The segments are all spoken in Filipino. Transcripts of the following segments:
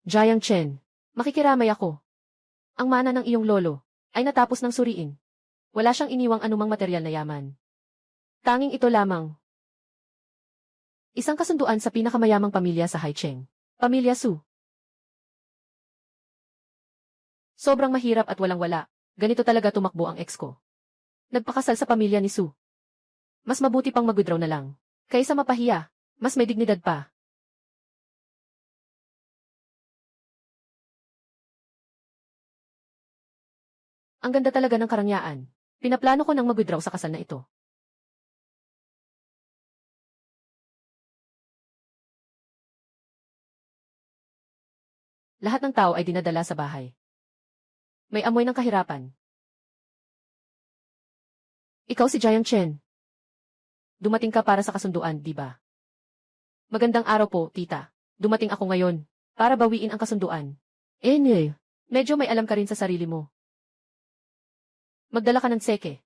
Jiang Chen, makikiramay ako. Ang mana ng iyong lolo ay natapos ng suriin. Wala siyang iniwang anumang materyal na yaman. Tanging ito lamang. Isang kasunduan sa pinakamayamang pamilya sa Haicheng. Pamilya Su. Sobrang mahirap at walang-wala. Ganito talaga tumakbo ang ex ko. Nagpakasal sa pamilya ni Su. Mas mabuti pang mag-withdraw na lang. Kaysa mapahiya, mas may dignidad pa. Ang ganda talaga ng karangyaan. Pinaplano ko nang mag-withdraw sa kasal na ito. Lahat ng tao ay dinadala sa bahay. May amoy ng kahirapan. Ikaw si Jiang Chen. Dumating ka para sa kasunduan, di ba? Magandang araw po, tita. Dumating ako ngayon para bawiin ang kasunduan. Medyo may alam ka rin sa sarili mo. Magdala ka ng seke.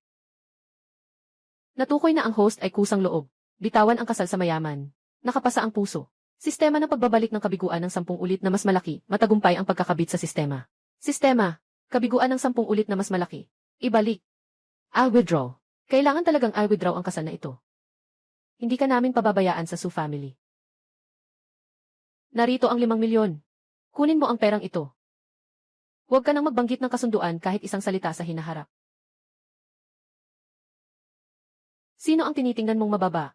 Natukoy na ang host ay kusang loob. Bitawan ang kasal sa mayaman. Nakapasa ang puso. Sistema ng pagbabalik ng kabiguan ng 10 ulit na mas malaki, matagumpay ang pagkakabit sa sistema. Sistema, kabiguan ng 10 ulit na mas malaki. Ibalik. I'll withdraw. Kailangan talagang I'll withdraw ang kasal na ito. Hindi ka namin pababayaan sa Su family. Narito ang 5 milyon. Kunin mo ang perang ito. Huwag ka nang magbanggit ng kasunduan kahit isang salita sa hinaharap. Sino ang tinitingnan mong mababa?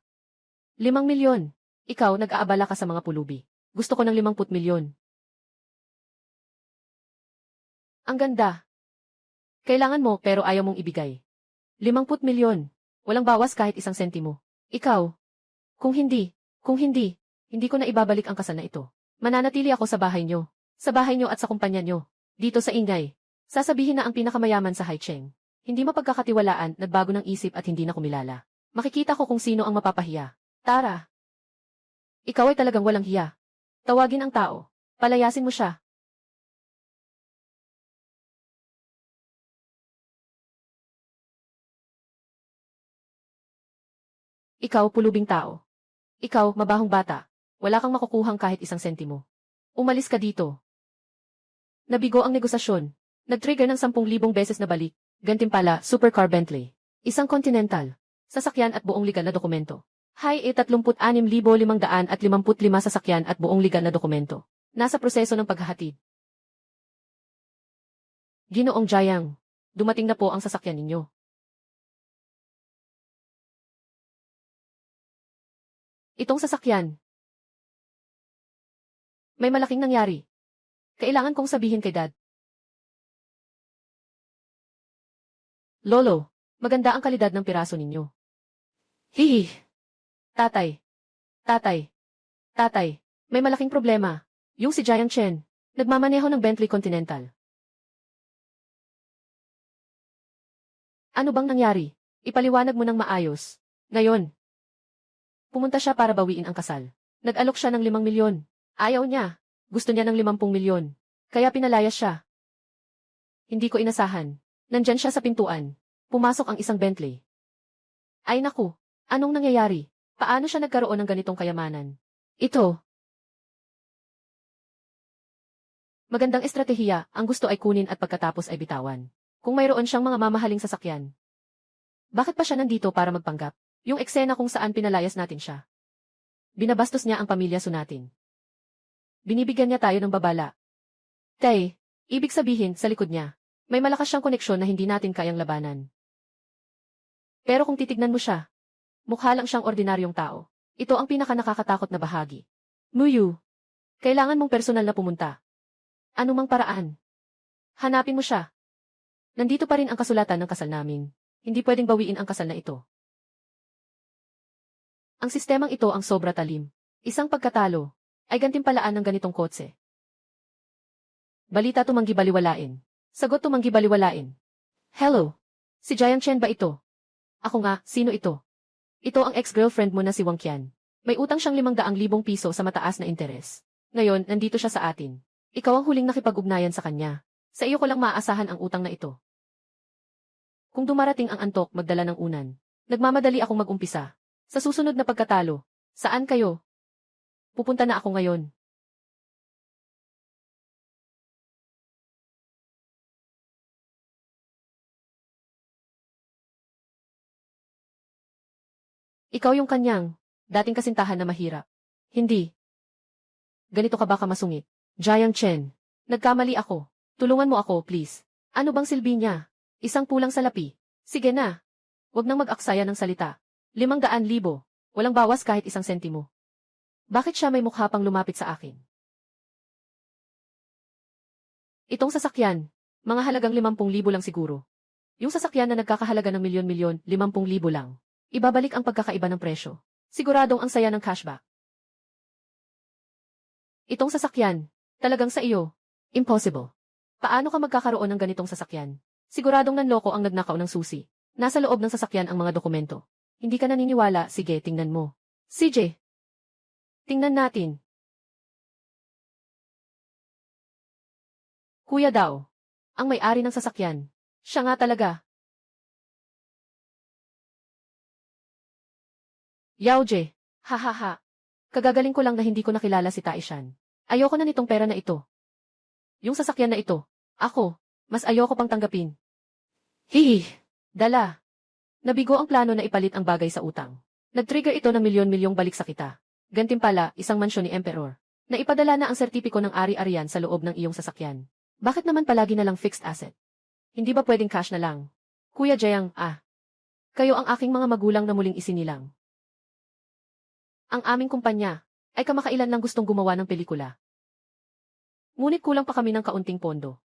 5 milyon. Ikaw, nag-aabala ka sa mga pulubi. Gusto ko ng 50 milyon. Ang ganda. Kailangan mo pero ayaw mong ibigay. 50 milyon. Walang bawas kahit isang sentimo. Ikaw. Kung hindi hindi ko na ibabalik ang kasal na ito. Mananatili ako sa bahay nyo. Sa bahay nyo at sa kumpanya nyo. Dito sa ingay. Sasabihin na ang pinakamayaman sa Haicheng. Hindi mapagkakatiwalaan, nagbago ng isip at hindi na kumilala. Makikita ko kung sino ang mapapahiya. Tara. Ikaw ay talagang walang hiya. Tawagin ang tao. Palayasin mo siya. Ikaw, pulubing tao. Ikaw, mabahong bata. Wala kang makukuhang kahit isang sentimo. Umalis ka dito. Nabigo ang negosasyon. Nag-trigger ng 10,000 beses na balik. Gantimpala, supercar Bentley. Isang Continental. Sasakyan at buong legal na dokumento. Hay 36,555 sasakyan at buong legal na dokumento. Nasa proseso ng paghahatid. Ginoong Jiang, dumating na po ang sasakyan ninyo. Itong sasakyan. May malaking nangyari. Kailangan kong sabihin kay Dad. Lolo, maganda ang kalidad ng piraso ninyo. Hihi. Tatay, may malaking problema. Yung si Jiang Chen, nagmamaneho ng Bentley Continental. Ano bang nangyari? Ipaliwanag mo ng maayos. Ngayon. Pumunta siya para bawiin ang kasal. Nag-alok siya ng 5 milyon. Ayaw niya. Gusto niya ng 50 milyon. Kaya pinalayas siya. Hindi ko inasahan. Nandyan siya sa pintuan. Pumasok ang isang Bentley. Ay naku, anong nangyayari? Paano siya nagkaroon ng ganitong kayamanan? Ito. Magandang estratehiya, ang gusto ay kunin at pagkatapos ay bitawan. Kung mayroon siyang mga mamahaling sasakyan. Bakit pa siya nandito para magpanggap? Yung eksena kung saan pinalayas natin siya. Binabastos niya ang pamilya Su natin. Binibigyan niya tayo ng babala. Tay, ibig sabihin sa likod niya, may malakas siyang koneksyon na hindi natin kayang labanan. Pero kung titignan mo siya, mukha lang siyang ordinaryong tao. Ito ang pinaka-nakakatakot na bahagi. Muyu, kailangan mong personal na pumunta. Ano mang paraan. Hanapin mo siya. Nandito pa rin ang kasulatan ng kasal namin. Hindi pwedeng bawiin ang kasal na ito. Ang sistemang ito ang sobra talim. Isang pagkatalo ay gantimpalaan ng ganitong kotse. Balita tumanggi baliwalain. Sagot tumanggi baliwalain. Hello. Si Jiang Chen ba ito? Ako nga, sino ito? Ito ang ex-girlfriend mo na si Wang Qian. May utang siyang 500,000 piso sa mataas na interes. Ngayon, nandito siya sa atin. Ikaw ang huling nakipag-ugnayan sa kanya. Sa iyo ko lang maaasahan ang utang na ito. Kung dumarating ang antok, magdala ng unan. Nagmamadali akong mag-umpisa. Sa susunod na pagkatalo, saan kayo? Pupunta na ako ngayon. Ikaw yung kanyang dating kasintahan na mahirap. Hindi. Ganito ka ba kamasungit? Jiang Chen. Nagkamali ako. Tulungan mo ako, please. Ano bang silbi niya? Isang pulang salapi. Sige na. Huwag nang mag-aksaya ng salita. 500,000. Walang bawas kahit isang sentimo. Bakit siya may mukha pang lumapit sa akin? Itong sasakyan, mga halagang 50,000 lang siguro. Yung sasakyan na nagkakahalaga ng milyon-milyon, 50,000 lang. Ibabalik ang pagkakaiba ng presyo. Siguradong ang saya ng cashback. Itong sasakyan, talagang sa iyo. Impossible. Paano ka magkakaroon ng ganitong sasakyan? Siguradong nanloko ang nagnakaw ng susi. Nasa loob ng sasakyan ang mga dokumento. Hindi ka naniniwala, sige tingnan mo. CJ. Tingnan natin. Kuya daw. Ang may-ari ng sasakyan. Siya nga talaga. Yaoje. Hahaha. Kagagaling ko lang na hindi ko nakilala si Taishan. Ayoko na nitong pera na ito. Yung sasakyan na ito. Ako. Mas ayoko pang tanggapin. Hihi. Dala. Nabigo ang plano na ipalit ang bagay sa utang. Nag-trigger ito ng milyon-milyong balik sa kita. Gantimpala, isang mansyon ni Emperor. Naipadala na ang sertipiko ng ari-arian sa loob ng iyong sasakyan. Bakit naman palagi na lang fixed asset? Hindi ba pwedeng cash na lang? Kuya Jiang, kayo ang aking mga magulang na muling isinilang. Ang aming kumpanya ay kamakailan lang gustong gumawa ng pelikula. Ngunit kulang pa kami ng kaunting pondo.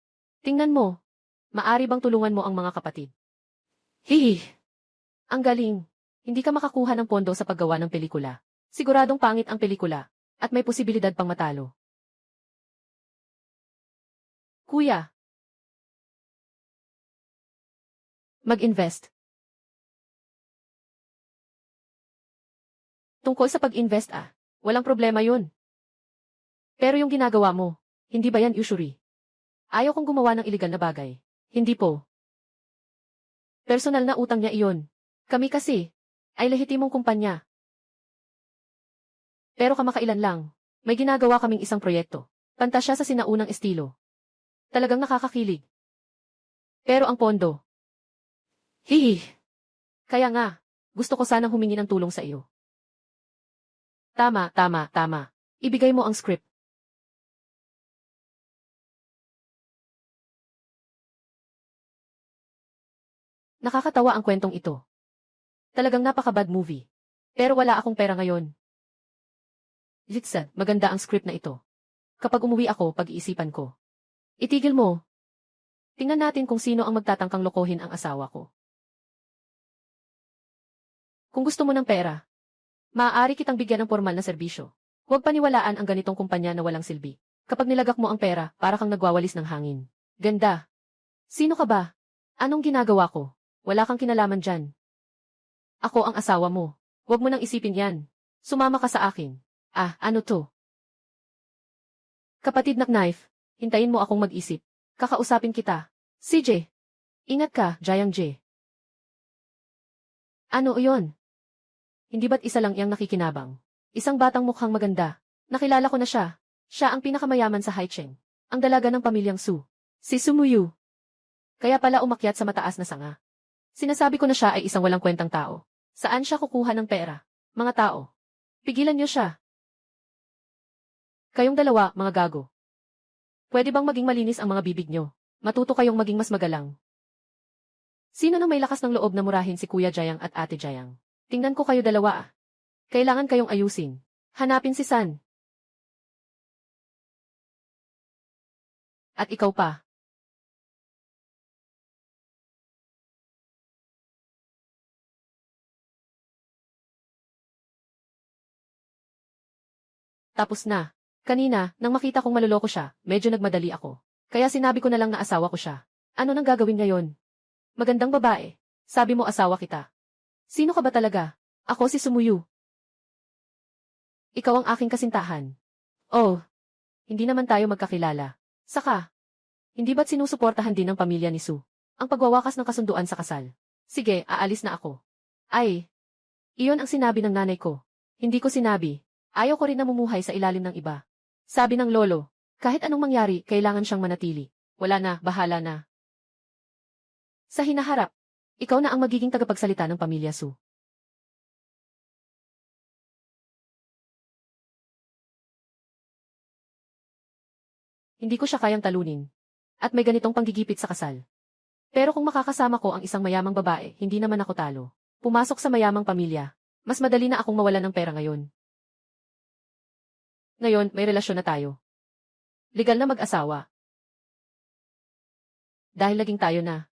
Tingnan mo, maari bang tulungan mo ang mga kapatid? Hihi! Ang galing! Hindi ka makakuha ng pondo sa paggawa ng pelikula. Siguradong pangit ang pelikula, at may posibilidad pang matalo. Kuya! Mag-invest. Tungkol sa pag-invest walang problema yun. Pero yung ginagawa mo, hindi ba yan usury? Ayaw kong gumawa ng iligal na bagay. Hindi po. Personal na utang niya iyon. Kami kasi, ay lehitimong kumpanya. Pero kamakailan lang, may ginagawa kaming isang proyekto. Pantasya sa sinaunang estilo. Talagang nakakakilig. Pero ang pondo. Hihi. Kaya nga, gusto ko sanang humingi ng tulong sa iyo. Tama. Ibigay mo ang script. Nakakatawa ang kwentong ito. Talagang napaka-bad movie. Pero wala akong pera ngayon. Jitsa, maganda ang script na ito. Kapag umuwi ako, pag-iisipan ko. Itigil mo. Tingnan natin kung sino ang magtatangkang lokohin ang asawa ko. Kung gusto mo ng pera, maaari kitang bigyan ng formal na serbisyo. Huwag paniwalaan ang ganitong kumpanya na walang silbi. Kapag nilagak mo ang pera, para kang nagwawalis ng hangin. Ganda. Sino ka ba? Anong ginagawa ko? Wala kang kinalaman dyan. Ako ang asawa mo. Huwag mo nang isipin yan. Sumama ka sa akin. Ano to? Kapatid na knife, hintayin mo akong mag-isip. Kakausapin kita. CJ. Ingat ka, Jiang J. Ano yon? Hindi ba't isa lang iyang nakikinabang? Isang batang mukhang maganda. Nakilala ko na siya. Siya ang pinakamayaman sa Haicheng. Ang dalaga ng pamilyang Su. Si Sumuyu. Kaya pala umakyat sa mataas na sanga. Sinasabi ko na siya ay isang walang kwentang tao. Saan siya kukuha ng pera? Mga tao. Pigilan niyo siya. Kayong dalawa, mga gago. Pwede bang maging malinis ang mga bibig niyo? Matuto kayong maging mas magalang. Sino nang may lakas ng loob na murahin si Kuya Jiang at Ate Jiang? Tingnan ko kayo dalawa. Kailangan kayong ayusin. Hanapin si San. At ikaw pa. Tapos na. Kanina, nang makita kong maluloko siya, medyo nagmadali ako. Kaya sinabi ko na lang na asawa ko siya. Ano nang gagawin ngayon? Magandang babae. Sabi mo asawa kita. Sino ka ba talaga? Ako si Sumuyu. Ikaw ang aking kasintahan. Oh, hindi naman tayo magkakilala. Saka, hindi ba't sinusuportahan din ng pamilya ni Su ang pagwawakas ng kasunduan sa kasal? Sige, aalis na ako. Ay, iyon ang sinabi ng nanay ko. Hindi ko sinabi. Ayaw ko rin namumuhay sa ilalim ng iba. Sabi ng lolo, kahit anong mangyari, kailangan siyang manatili. Wala na, bahala na. Sa hinaharap, ikaw na ang magiging tagapagsalita ng pamilya Su. Hindi ko siya kayang talunin. At may ganitong panggigipit sa kasal. Pero kung makakasama ko ang isang mayamang babae, hindi naman ako talo. Pumasok sa mayamang pamilya. Mas madali na akong mawalan ng pera ngayon. Ngayon, may relasyon na tayo. Legal na mag-asawa. Dahil naging tayo na.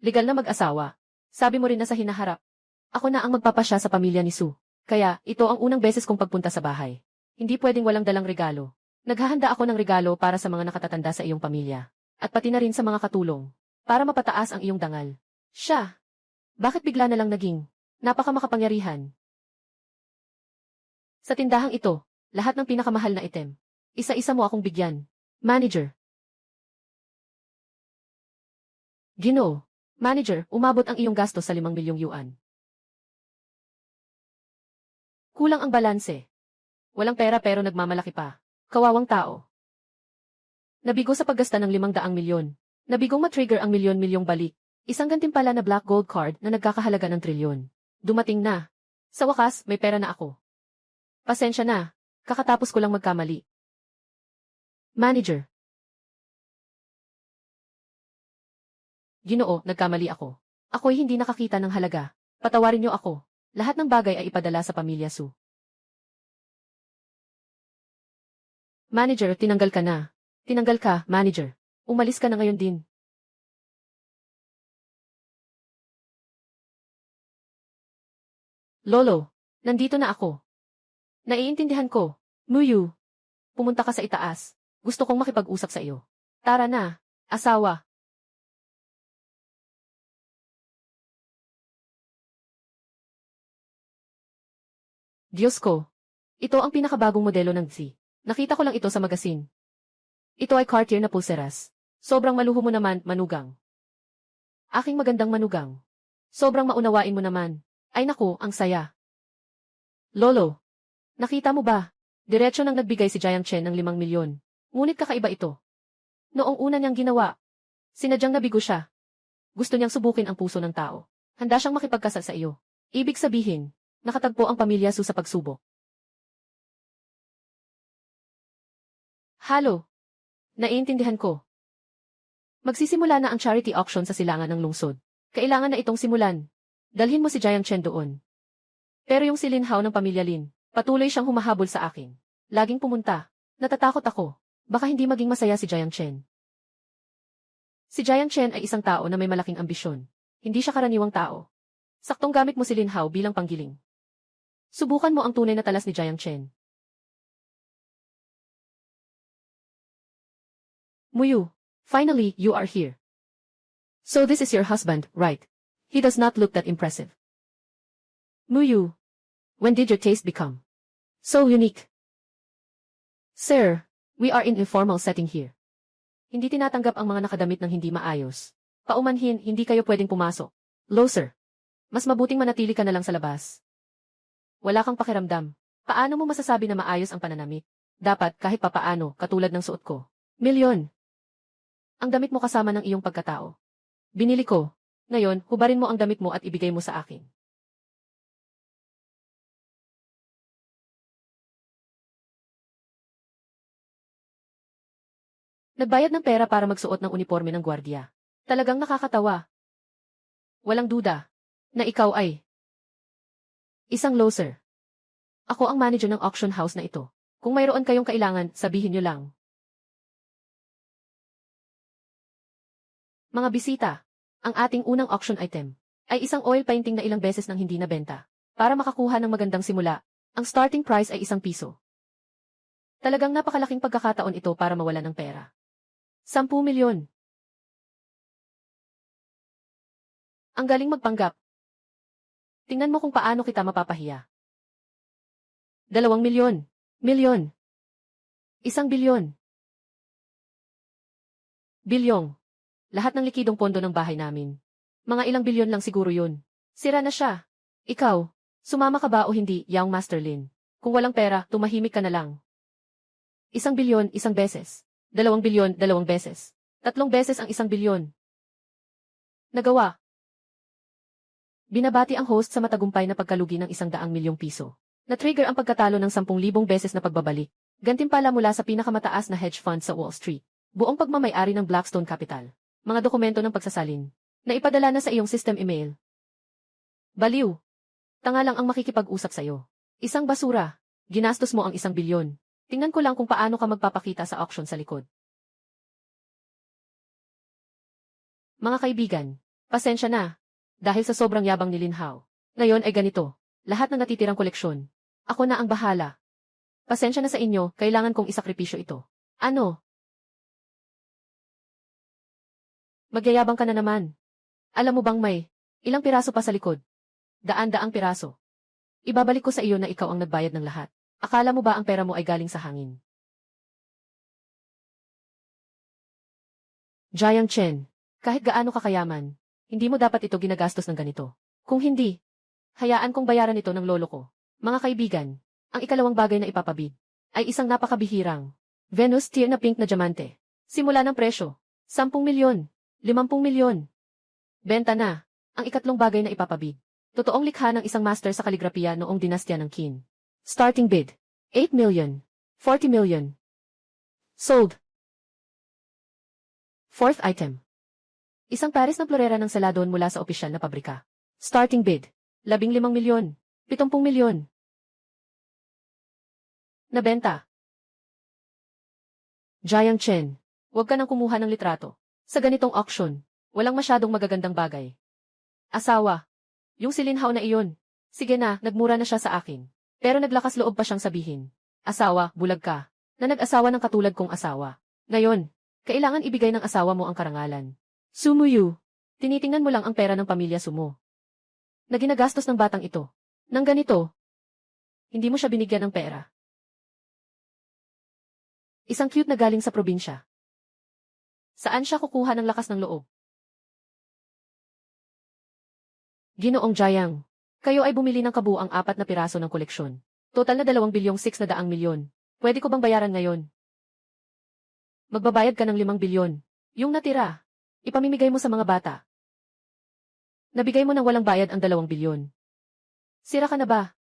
Legal na mag-asawa. Sabi mo rin na sa hinaharap. Ako na ang magpapasya sa pamilya ni Sue. Kaya, ito ang unang beses kong pagpunta sa bahay. Hindi pwedeng walang dalang regalo. Naghahanda ako ng regalo para sa mga nakatatanda sa iyong pamilya. At pati na rin sa mga katulong. Para mapataas ang iyong dangal. Siya. Bakit bigla na lang naging napakamakapangyarihan? Sa tindahang ito, lahat ng pinakamahal na item. Isa-isa mo akong bigyan. Manager. Ginoo. Manager, umabot ang iyong gasto sa 5 milyong yuan. Kulang ang balanse. Walang pera pero nagmamalaki pa. Kawawang tao. Nabigo sa paggasta ng 500 milyon. Nabigong matrigger ang milyon-milyong balik. Isang gantimpala na black gold card na nagkakahalaga ng trilyon. Dumating na. Sa wakas, may pera na ako. Pasensya na. Kakatapos ko lang magkamali. Manager. Ginoo, nagkamali ako. Ako'y hindi nakakita ng halaga. Patawarin niyo ako. Lahat ng bagay ay ipadala sa pamilya Sue. Manager, tinanggal ka na. Tinanggal ka, manager. Umalis ka na ngayon din. Lolo, nandito na ako. Naiintindihan ko. Muyu. Pumunta ka sa itaas. Gusto kong makipag-usap sa iyo. Tara na, asawa. Diyos ko. Ito ang pinakabagong modelo ng Z. Nakita ko lang ito sa magasin. Ito ay Cartier na pulseras. Sobrang maluho mo naman, manugang. Aking magandang manugang. Sobrang maunawain mo naman. Ay naku, ang saya. Lolo. Nakita mo ba? Diretso nang nagbigay si Jiang Chen ng 5 milyon. Ngunit kakaiba ito. Noong una niyang ginawa, sinadyang nabigo siya. Gusto niyang subukin ang puso ng tao. Handa siyang makipagkasal sa iyo. Ibig sabihin, nakatagpo ang pamilya Su sa pagsubok. Halo. Naiintindihan ko. Magsisimula na ang charity auction sa silangan ng lungsod. Kailangan na itong simulan. Dalhin mo si Jiang Chen doon. Pero yung si Lin Hao ng pamilya Lin, patuloy siyang humahabol sa akin. Laging pumunta. Natatakot ako. Baka hindi maging masaya si Jiang Chen. Si Jiang Chen ay isang tao na may malaking ambisyon. Hindi siya karaniwang tao. Saktong gamit mo si Lin Hao bilang panggiling. Subukan mo ang tunay na talas ni Jiang Chen. Muyu, finally, you are here. So this is your husband, right? He does not look that impressive. Muyu, when did your taste become so unique? Sir, we are in informal setting here. Hindi tinatanggap ang mga nakadamit ng hindi maayos. Paumanhin, hindi kayo pwedeng pumasok. Low, sir. Mas mabuting manatili ka na lang sa labas. Wala kang pakiramdam. Paano mo masasabi na maayos ang pananamit? Dapat kahit papaano, katulad ng suot ko. Milyon. Ang damit mo kasama ng iyong pagkatao. Binili ko. Ngayon, hubarin mo ang damit mo at ibigay mo sa akin. Nagbayad ng pera para magsuot ng uniforme ng gwardiya. Talagang nakakatawa. Walang duda na ikaw ay isang loser. Ako ang manager ng auction house na ito. Kung mayroon kayong kailangan, sabihin niyo lang. Mga bisita, ang ating unang auction item ay isang oil painting na ilang beses nang hindi nabenta. Para makakuha ng magandang simula, ang starting price ay 1 piso. Talagang napakalaking pagkakataon ito para mawala ng pera. 10 milyon. Ang galing magpanggap. Tingnan mo kung paano kita mapapahiya. 2 milyon. Milyon. 1 bilyon. Bilyong. Lahat ng likidong pondo ng bahay namin. Mga ilang bilyon lang siguro yun. Sira na siya. Ikaw, sumama ka ba o hindi, Young Master Lin? Kung walang pera, tumahimik ka na lang. 1 bilyon, 1 beses. 2 bilyon, 2 beses. 3 beses ang 1 bilyon. Nagawa. Binabati ang host sa matagumpay na pagkalugi ng 100 milyong piso. Na-trigger ang pagkatalo ng 10,000 beses na pagbabalik. Gantimpala mula sa pinakamataas na hedge fund sa Wall Street. Buong pagmamay-ari ng Blackstone Capital. Mga dokumento ng pagsasalin. Na ipadala na sa iyong system email. Baliw. Tanga lang ang makikipag-usap sa'yo. Isang basura. Ginastos mo ang 1 bilyon. Tingnan ko lang kung paano ka magpapakita sa auction sa likod. Mga kaibigan, pasensya na. Dahil sa sobrang yabang ni Linhao. Ngayon ay ganito. Lahat ng natitirang koleksyon. Ako na ang bahala. Pasensya na sa inyo, kailangan kong isakripisyo ito. Ano? Magyayabang ka na naman. Alam mo bang may ilang piraso pa sa likod? Daan-daang piraso. Ibabalik ko sa iyo na ikaw ang nagbayad ng lahat. Akala mo ba ang pera mo ay galing sa hangin? Jiang Chen, kahit gaano ka kayaman, hindi mo dapat ito ginagastos ng ganito. Kung hindi, hayaan kong bayaran ito ng lolo ko. Mga kaibigan, ang ikalawang bagay na ipapabid ay isang napakabihirang Venus tier na pink na diamante. Simula ng presyo, 10 milyon, 50 milyon. Benta na, ang ikatlong bagay na ipapabid. Totoong likha ng isang master sa kaligrapiya noong dinastya ng Qin. Starting bid, 8 million, 40 million. Sold. Fourth item. Isang pares na florera ng saladon mula sa opisyal na pabrika. Starting bid, 15 milyon, 70 milyon. Nabenta. Jiang Chen, huwag ka nang kumuha ng litrato. Sa ganitong auction, walang masyadong magagandang bagay. Asawa. Yung si Linhao na iyon. Sige na, nagmura na siya sa akin. Pero naglakas loob pa siyang sabihin. Asawa, bulag ka. Na nag-asawa ng katulad kong asawa. Ngayon, kailangan ibigay ng asawa mo ang karangalan. Sumuyu. Tinitingnan mo lang ang pera ng pamilya Sumo. Na ginagastos ng batang ito. Nang ganito, hindi mo siya binigyan ng pera. Isang cute na galing sa probinsya. Saan siya kukuha ng lakas ng loob? Ginoong Jiang, kayo ay bumili ng kabuang 4 na piraso ng koleksyon. Total na 2,600 milyon. Pwede ko bang bayaran ngayon? Magbabayad ka ng 5 bilyon. Yung natira, ipamimigay mo sa mga bata. Nabigay mo ng walang bayad ang 2 bilyon. Sira ka na ba?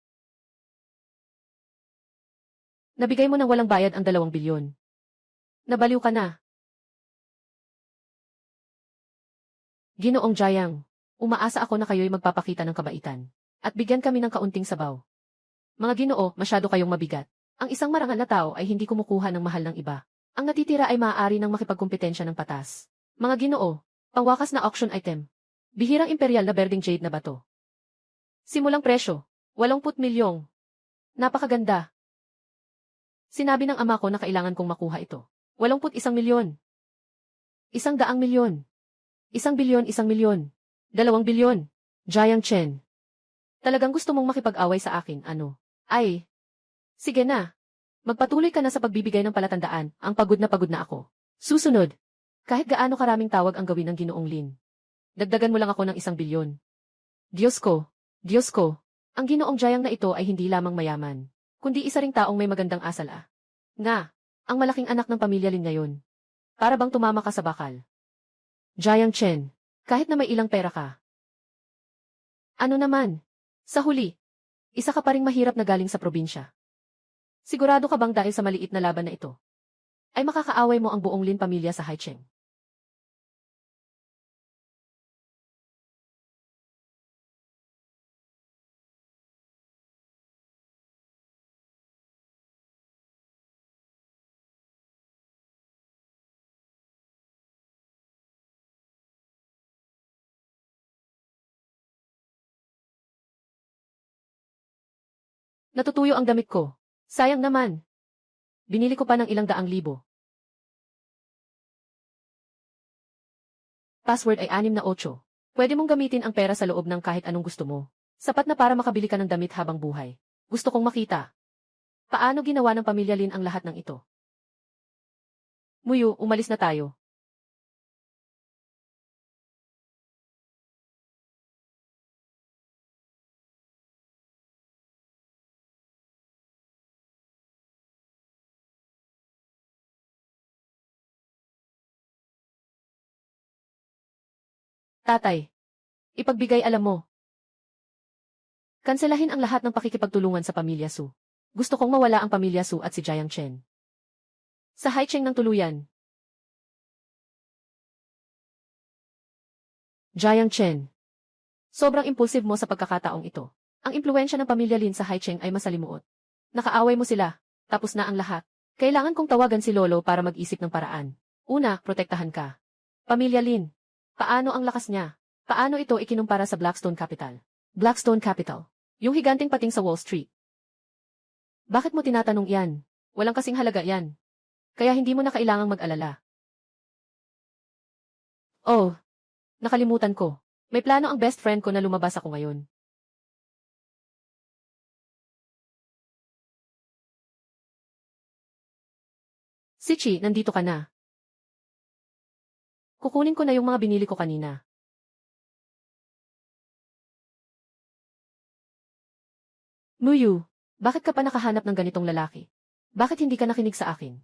Nabigay mo ng walang bayad ang 2 bilyon. Nabaliw ka na. Ginoong Jiang, umaasa ako na kayo'y magpapakita ng kabaitan. At bigyan kami ng kaunting sabaw. Mga Ginoo, masyado kayong mabigat. Ang isang marangal na tao ay hindi kumukuha ng mahal ng iba. Ang natitira ay maaari ng makipagkumpetensya ng patas. Mga Ginoo, pangwakas na auction item. Bihirang imperial na berding jade na bato. Simulang presyo, 80 milyong. Napakaganda. Sinabi ng ama ko na kailangan kong makuha ito. 81 milyon. 100 milyon. 1 bilyon, 1 milyon. 2 bilyon. Jiang Chen. Talagang gusto mong makipag-away sa akin, ano? Ay. Sige na. Magpatuloy ka na sa pagbibigay ng palatandaan, ang pagod na ako. Susunod. Kahit gaano karaming tawag ang gawin ng Ginoong Lin. Dagdagan mo lang ako ng 1 bilyon. Diyos ko. Ang Ginoong Jiang na ito ay hindi lamang mayaman, kundi isa ring taong may magandang asal ah. Nga, ang malaking anak ng pamilya Lin ngayon. Para bang tumama ka sa bakal. Jiang Chen, kahit na may ilang pera ka. Ano naman? Sa huli, isa ka pa ring mahirap na galing sa probinsya. Sigurado ka bang dahil sa maliit na laban na ito, ay makakaaway mo ang buong Lin pamilya sa Haicheng? Natutuyo ang damit ko. Sayang naman. Binili ko pa ng ilang 100,000. Password ay 6 na 8. Pwede mong gamitin ang pera sa loob ng kahit anong gusto mo. Sapat na para makabili ka ng damit habang buhay. Gusto kong makita. Paano ginawa ng pamilya Lin ang lahat ng ito? Muyu, umalis na tayo. Tatay. Ipagbigay alam mo. Kanselahin ang lahat ng pakikipagtulungan sa pamilya Su. Gusto kong mawala ang pamilya Su at si Jiang Chen. Sa Haicheng ng tuluyan. Jiang Chen. Sobrang impulsive mo sa pagkakataong ito. Ang impluwensya ng pamilya Lin sa Haicheng ay masalimuot. Nakaaway mo sila, tapos na ang lahat. Kailangan kong tawagan si Lolo para mag-isip ng paraan. Una, protektahan ka. Pamilya Lin. Paano ang lakas niya? Paano ito ikinumpara sa Blackstone Capital? Blackstone Capital. Yung higanting pating sa Wall Street. Bakit mo tinatanong yan? Walang kasing halaga yan. Kaya hindi mo na kailangang mag-alala. Oh, nakalimutan ko. May plano ang best friend ko na lumabas ako ngayon. Sichi, nandito ka na. Kukunin ko na yung mga binili ko kanina. Muyu, bakit ka pa nakahanap ng ganitong lalaki? Bakit hindi ka nakinig sa akin?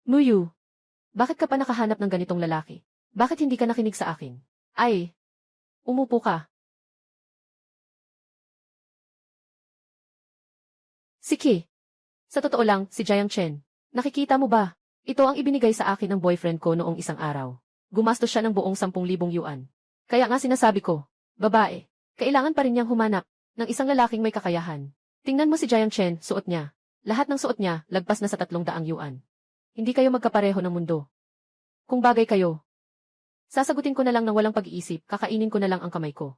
Muyu, bakit ka pa nakahanap ng ganitong lalaki? Bakit hindi ka nakinig sa akin? Ay, umupo ka. Siki. Sa totoo lang, si Jiang Chen. Nakikita mo ba? Ito ang ibinigay sa akin ng boyfriend ko noong isang araw. Gumastos siya ng buong 10,000 yuan. Kaya nga sinasabi ko, babae, kailangan pa rin niyang humanap ng isang lalaking may kakayahan. Tingnan mo si Jiang Chen, suot niya. Lahat ng suot niya, lagpas na sa 300 yuan. Hindi kayo magkapareho ng mundo. Kung bagay kayo, sasagutin ko na lang ng walang pag-iisip, kakainin ko na lang ang kamay ko.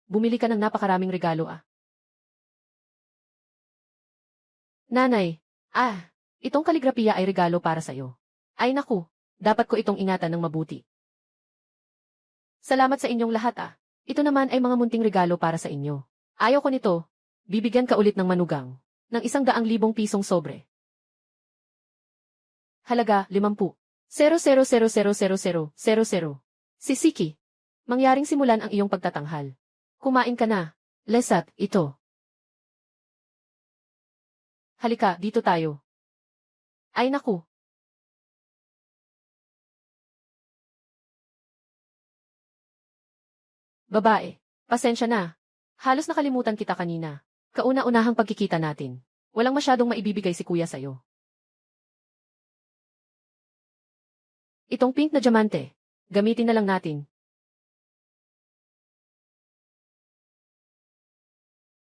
Bumili ka ng napakaraming regalo ah. Nanay, itong kaligrapiya ay regalo para sa'yo. Ay naku, dapat ko itong ingatan ng mabuti. Salamat sa inyong lahat ah. Ito naman ay mga munting regalo para sa inyo. Ayaw ko nito, bibigyan ka ulit ng manugang, ng 100,000 pisong sobre. Halaga, 50. 0,000,000,000. Si Siki. Mangyaring simulan ang iyong pagtatanghal. Kumain ka na. Lesat, ito. Halika, dito tayo. Ay naku. Babae, pasensya na. Halos nakalimutan kita kanina. Kauna-unahang pagkikita natin. Walang masyadong maibibigay si kuya sa'yo. Itong pink na diamante. Gamitin na lang natin.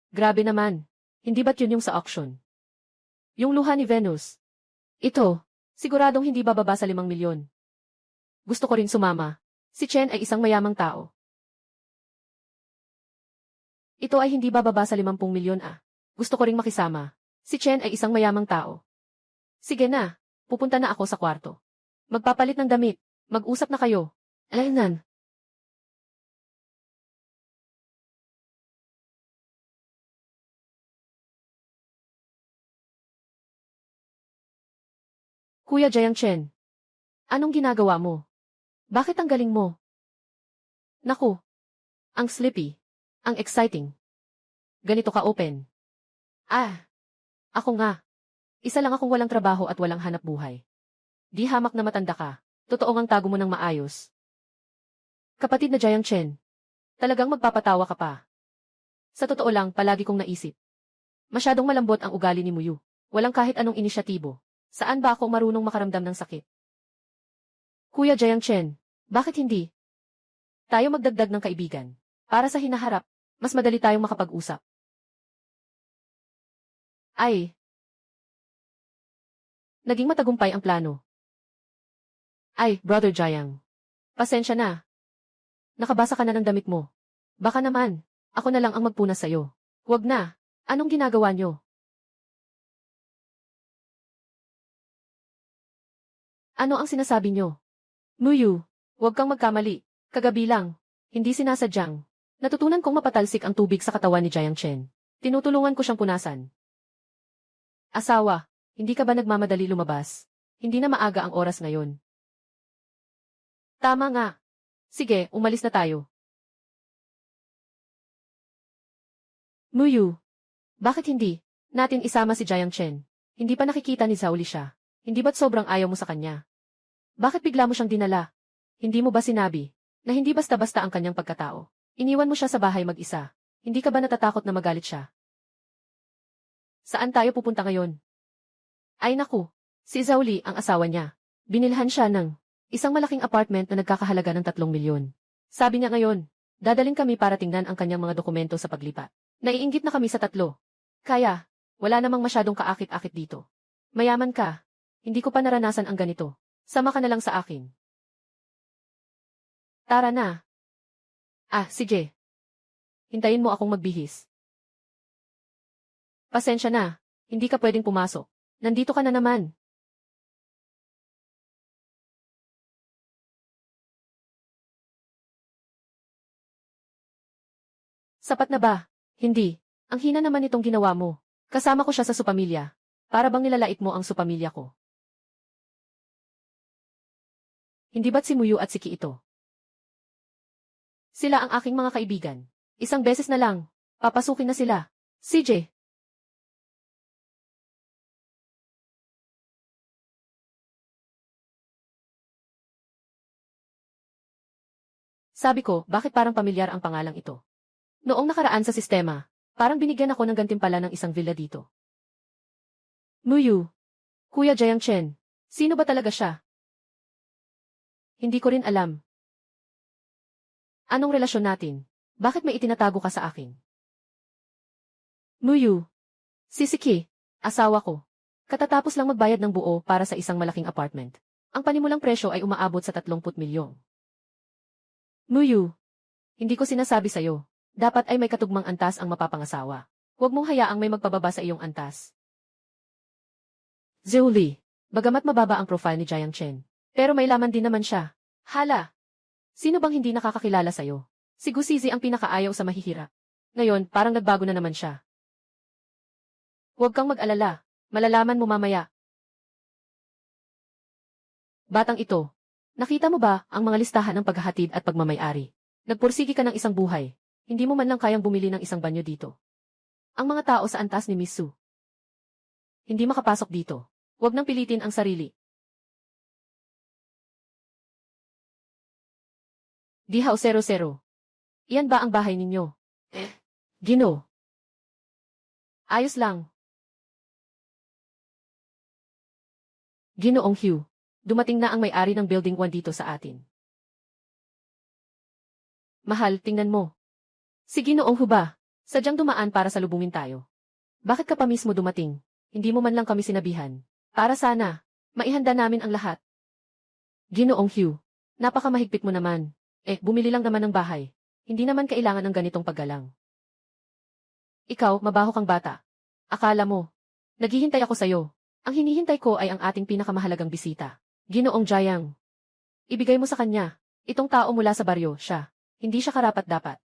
Grabe naman. Hindi ba't yun yung sa auction? Yung luha ni Venus. Ito, siguradong hindi bababa sa 5 milyon. Gusto ko rin sumama. Si Chen ay isang mayamang tao. Ito ay hindi bababa sa 50 milyon ah. Gusto ko ring makisama. Si Chen ay isang mayamang tao. Sige na, pupunta na ako sa kwarto. Magpapalit ng damit. Mag-usap na kayo. Alaynan. Kuya Jiang Chen. Anong ginagawa mo? Bakit ang galing mo? Naku. Ang sleepy. Ang exciting. Ganito ka open. Ako nga. Isa lang akong walang trabaho at walang hanap buhay. Di hamak na matanda ka. Totoo ngang tago mo ng maayos. Kapatid na Jiang Chen. Talagang magpapatawa ka pa. Sa totoo lang, palagi kong naisip. Masyadong malambot ang ugali ni Muyu. Walang kahit anong inisyatibo. Saan ba ako marunong makaramdam ng sakit? Kuya Jiang Chen, bakit hindi? Tayo magdagdag ng kaibigan. Para sa hinaharap, mas madali tayong makapag-usap. Ay. Naging matagumpay ang plano. Ay, Brother Jiang. Pasensya na. Nakabasa ka na ng damit mo. Baka naman, ako na lang ang magpunas sa'yo. Huwag na. Anong ginagawa nyo? Ano ang sinasabi nyo? Muyu, huwag kang magkamali. Kagabi lang. Hindi sinasadyang. Natutunan kong mapatalsik ang tubig sa katawan ni Jiang Chen. Tinutulungan ko siyang punasan. Asawa, hindi ka ba nagmamadali lumabas? Hindi na maaga ang oras ngayon. Tama nga. Sige, umalis na tayo. Muyu, bakit hindi natin isama si Jiang Chen? Hindi pa nakikita ni Zhao Li siya. Hindi ba't sobrang ayaw mo sa kanya? Bakit bigla mo siyang dinala? Hindi mo ba sinabi na hindi basta-basta ang kanyang pagkatao? Iniwan mo siya sa bahay mag-isa. Hindi ka ba natatakot na magalit siya? Saan tayo pupunta ngayon? Ay naku, si Zhao Li ang asawa niya. Binilhan siya ng Isang malaking apartment na nagkakahalaga ng 3 milyon. Sabi niya ngayon, dadaling kami para tingnan ang kanyang mga dokumento sa paglipat. Naiinggit na kami sa tatlo. Kaya, wala namang masyadong kaakit-akit dito. Mayaman ka. Hindi ko pa naranasan ang ganito. Sama ka na lang sa akin. Tara na. Sige. Hintayin mo akong magbihis. Pasensya na. Hindi ka pwedeng pumasok. Nandito ka na naman. Sapat na ba? Hindi. Ang hina naman itong ginawa mo. Kasama ko siya sa supamilya. Para bang nilalait mo ang supamilya ko? Hindi ba't si Muyu at si Ki ito? Sila ang aking mga kaibigan. Isang beses na lang. Papasukin na sila. CJ. Sabi ko, bakit parang pamilyar ang pangalang ito? Noong nakaraan sa sistema, parang binigyan ako ng gantimpala ng isang villa dito. Muyu. Kuya Jiang Chen. Sino ba talaga siya? Hindi ko rin alam. Anong relasyon natin? Bakit may itinatago ka sa akin? Muyu. Sisiki. Asawa ko. Katatapos lang magbayad ng buo para sa isang malaking apartment. Ang panimulang presyo ay umaabot sa 30 milyong. Muyu. Hindi ko sinasabi sa'yo. Dapat ay may katugmang antas ang mapapangasawa. Huwag mong hayaang may magpababa sa iyong antas. Zhuli. Bagamat mababa ang profile ni Jiang Chen. Pero may laman din naman siya. Hala! Sino bang hindi nakakakilala sa'yo? Si Gusizi ang pinakaayaw sa mahihirap. Ngayon, parang nagbago na naman siya. Huwag kang mag-alala. Malalaman mo mamaya. Batang ito. Nakita mo ba ang mga listahan ng paghahatid at pagmamayari? Nagpursigi ka ng isang buhay. Hindi mo man lang kayang bumili ng isang banyo dito. Ang mga tao sa antas ni Miss Su. Hindi makapasok dito. Huwag nang pilitin ang sarili. Dihaw 00. Iyan ba ang bahay ninyo? Gino. Ayos lang. Ginoong Hugh. Dumating na ang may-ari ng Building 1 dito sa atin. Mahal, tingnan mo. Si Ginoong Hu ba? Sadyang dumaan para salubungin tayo. Bakit ka pa mismo dumating? Hindi mo man lang kami sinabihan. Para sana, maihanda namin ang lahat. Ginoong Hugh. Napakamahigpit mo naman. Bumili lang naman ng bahay. Hindi naman kailangan ng ganitong paggalang. Ikaw, mabaho kang bata. Akala mo. Naghihintay ako sa'yo. Ang hinihintay ko ay ang ating pinakamahalagang bisita. Ginoong Jiang. Ibigay mo sa kanya. Itong tao mula sa baryo, siya. Hindi siya karapat-dapat.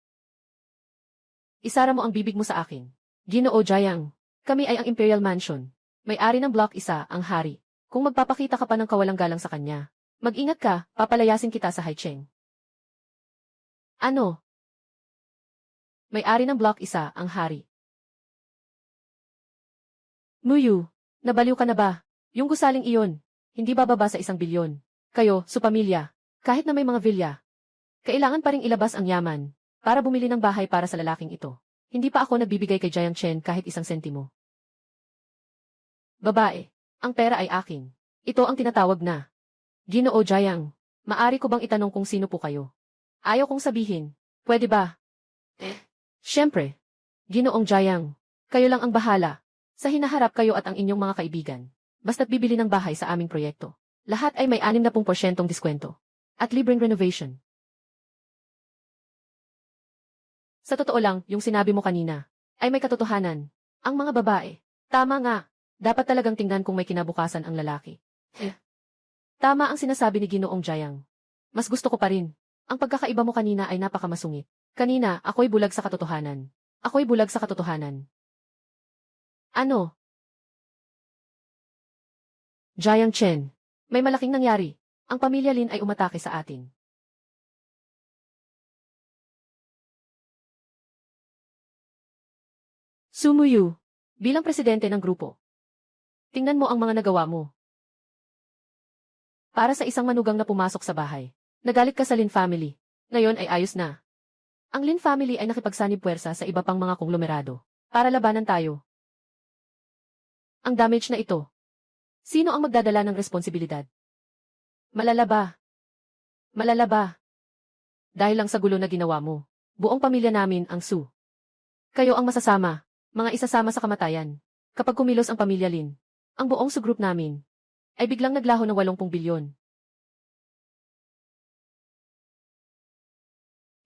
Isara mo ang bibig mo sa akin. Ginoo Jiang. Kami ay ang Imperial Mansion. May-ari ng Block 1, ang hari. Kung magpapakita ka pa ng kawalang galang sa kanya, mag-ingat ka, papalayasin kita sa Haicheng. Ano? May-ari ng Block 1, ang hari. Muyu, nabaliw ka na ba? Yung gusaling iyon, hindi bababa sa 1 bilyon. Kayo, supamilya, kahit na may mga vilya, kailangan pa ring ilabas ang yaman para bumili ng bahay para sa lalaking ito. Hindi pa ako nagbibigay kay Jiang Chen kahit 1 sentimo. Babae, ang pera ay akin. Ito ang tinatawag na. Ginoo Jiang, maari ko bang itanong kung sino po kayo? Ayaw kong sabihin. Pwede ba? Siyempre. Ginoong Jiang, kayo lang ang bahala. Sa hinaharap kayo at ang inyong mga kaibigan. Basta't bibili ng bahay sa aming proyekto. Lahat ay may 60% diskwento. At libreng renovation. Sa totoo lang, yung sinabi mo kanina, ay may katotohanan. Ang mga babae. Tama nga. Dapat talagang tingnan kung may kinabukasan ang lalaki. Tama ang sinasabi ni Ginoong Jiang. Mas gusto ko pa rin. Ang pagkakaiba mo kanina ay napakamasungit. Kanina, ako'y bulag sa katotohanan. Ako'y bulag sa katotohanan. Ano? Jiang Chen. May malaking nangyari. Ang pamilya Lin ay umatake sa atin. Su Muyu. Bilang presidente ng grupo. Tingnan mo ang mga nagawa mo. Para sa isang manugang na pumasok sa bahay. Nagalit ka sa Lin family. Ngayon ay ayos na. Ang Lin family ay nakipagsanib puwersa sa iba pang mga konglomerado. Para labanan tayo. Ang damage na ito. Sino ang magdadala ng responsibilidad? Malala ba? Malala ba? Dahil lang sa gulo na ginawa mo. Buong pamilya namin ang Su. Kayo ang masasama, mga isasama sa kamatayan. Kapag kumilos ang pamilya Lin, ang buong Su group namin, ay biglang naglaho ng 80 bilyon.